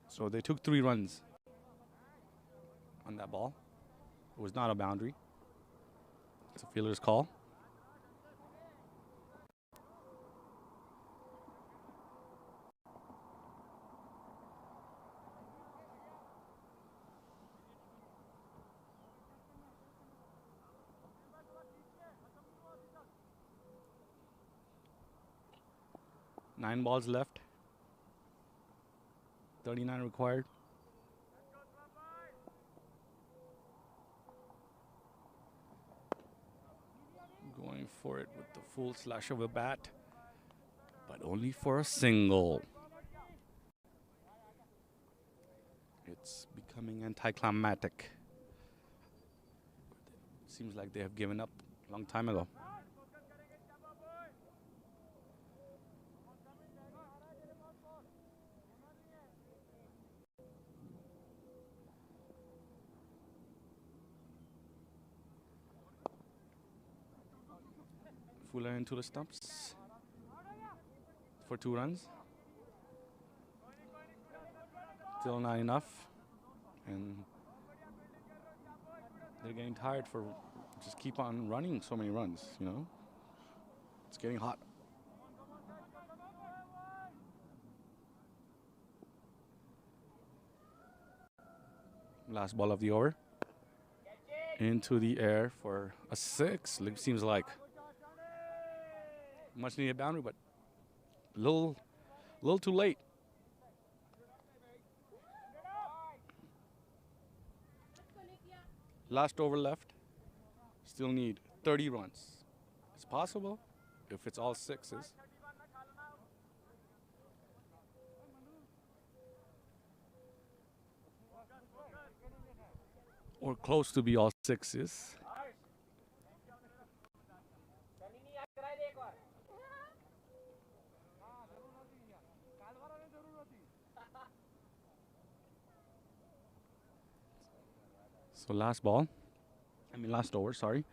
So they took 3 runs on that ball. It was not a boundary. It's a fielder's call. Nine balls left. 39 required. Going for it with the full slash of a bat, but only for a single. It's becoming anticlimactic. Seems like they have given up a long time ago. Fuller into the stumps for 2 runs. Still not enough. And they're getting tired for just keep on running so many runs, you know. It's getting hot. Last ball of the over. Into the air for a 6. Seems like much needed boundary, but a little too late. Last over left. Still need 30 runs. It's possible if it's all 6s. Or close to be all 6s. So last over, sorry.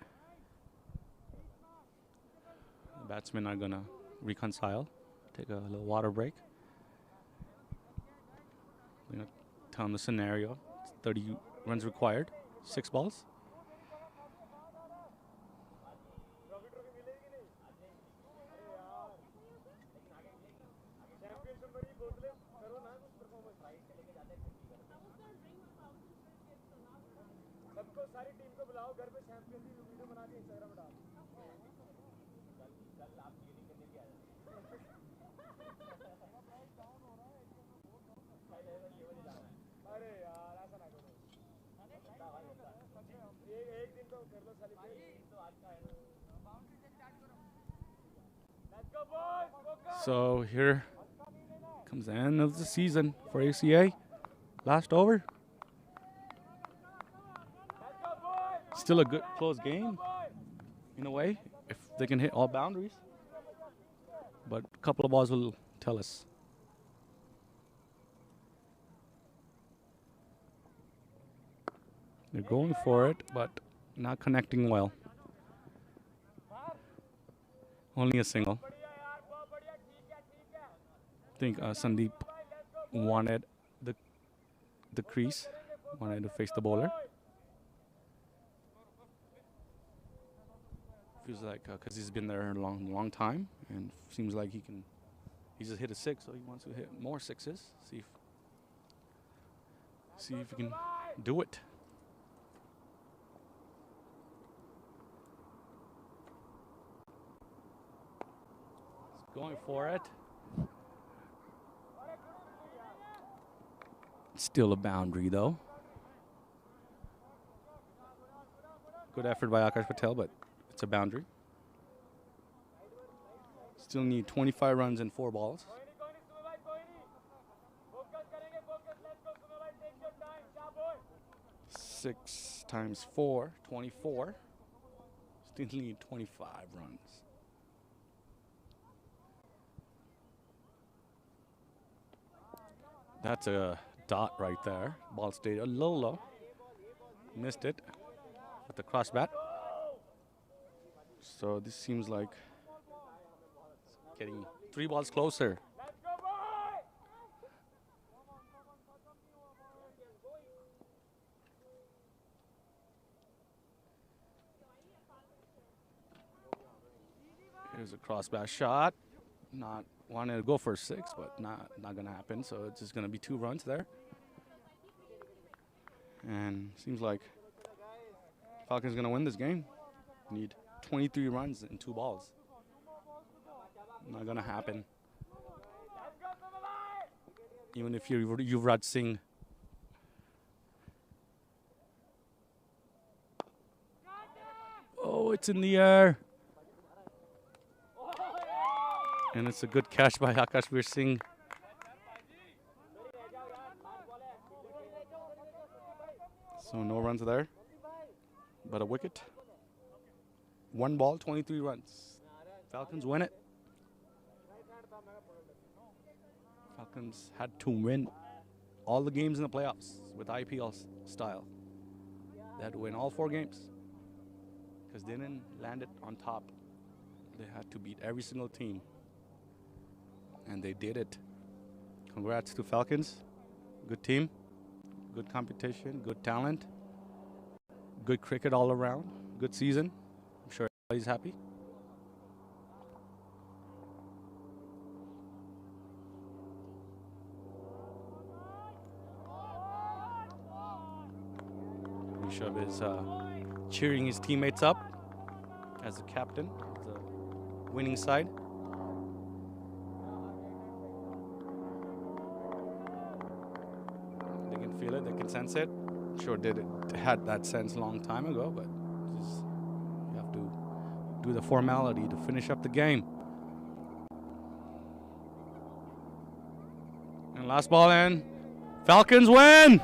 The batsmen are gonna reconcile, take a little water break. I'm gonna tell them the scenario. It's 30 runs required, 6 balls. So here comes the end of the season for ACA. Last over. Still a good close game in a way if they can hit all boundaries. But a couple of balls will tell us. They're going for it, but not connecting well. Only a single. I think Sandeep wanted the crease, wanted to face the bowler. Feels like because he's been there a long time, and seems like he just hit a 6, so he wants to hit more 6s. See if he can do it. He's going for it. Still a boundary, though. Good effort by Akash Patel, but it's a boundary. Still need 25 runs and 4 balls. 6 times 4, 24. Still need 25 runs. That's a dot right there. Ball stayed a little low. Missed it with the cross bat. So this seems like getting 3 balls closer. Here's a cross bat shot. Not wanting to go for a 6, but not gonna happen. So it's just gonna be 2 runs there. And seems like Falcons gonna win this game. Need 23 runs and 2 balls. Not gonna happen. Even if Yuvraj Singh. Oh, it's in the air. And it's a good catch by Akashvir Singh. So no runs there, but a wicket. 1 ball, 23 runs. Falcons win it. Falcons had to win all the games in the playoffs with IPL style. They had to win all 4 games because they didn't land it on top They had to beat every single team, and they did it. Congrats to Falcons. Good team, good competition, good talent, good cricket all around, good season. I'm sure everybody's happy. Rishabh is cheering his teammates up as the captain of the winning side. They can feel it, they can sense it. I'm sure they had that sense a long time ago, but just, you have to do the formality to finish up the game. And last ball in. Falcons win!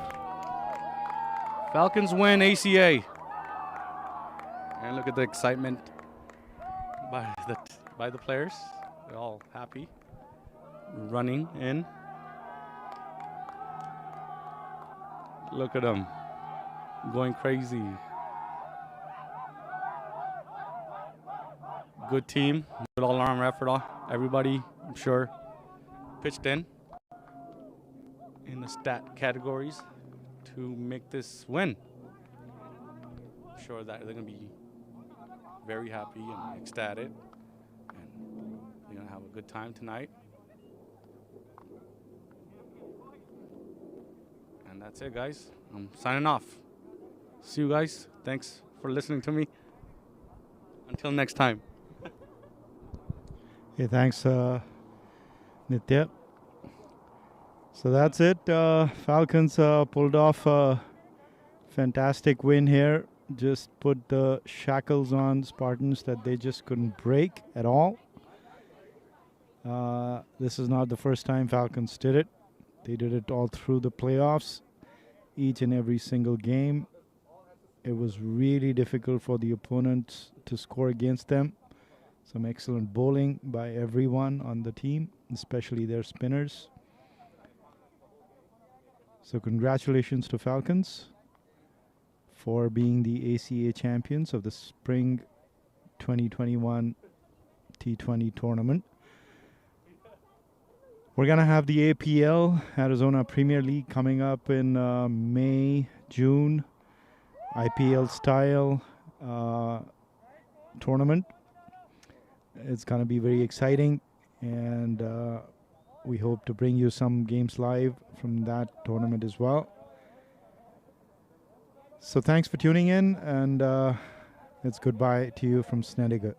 Falcons win ACA. And look at the excitement by the players. They're all happy. Running in. Look at them. Going crazy. Good team. Good all-around effort. Everybody, I'm sure, pitched in the stat categories to make this win. I'm sure that they're going to be very happy and ecstatic, and they're going to have a good time tonight. And that's it, guys. I'm signing off. See you guys. Thanks for listening to me. Until next time. Hey, thanks, Nitya. So that's it. Falcons pulled off a fantastic win here. Just put the shackles on Spartans that they just couldn't break at all. This is not the first time Falcons did it. They did it all through the playoffs, each and every single game. It was really difficult for the opponents to score against them. Some excellent bowling by everyone on the team, especially their spinners. So congratulations to Falcons for being the ACA champions of the Spring 2021 T20 tournament. We're going to have the APL, Arizona Premier League, coming up in May, June. IPL style tournament. It's going to be very exciting, and we hope to bring you some games live from that tournament as well. So thanks for tuning in, and it's goodbye to you from Snedeker.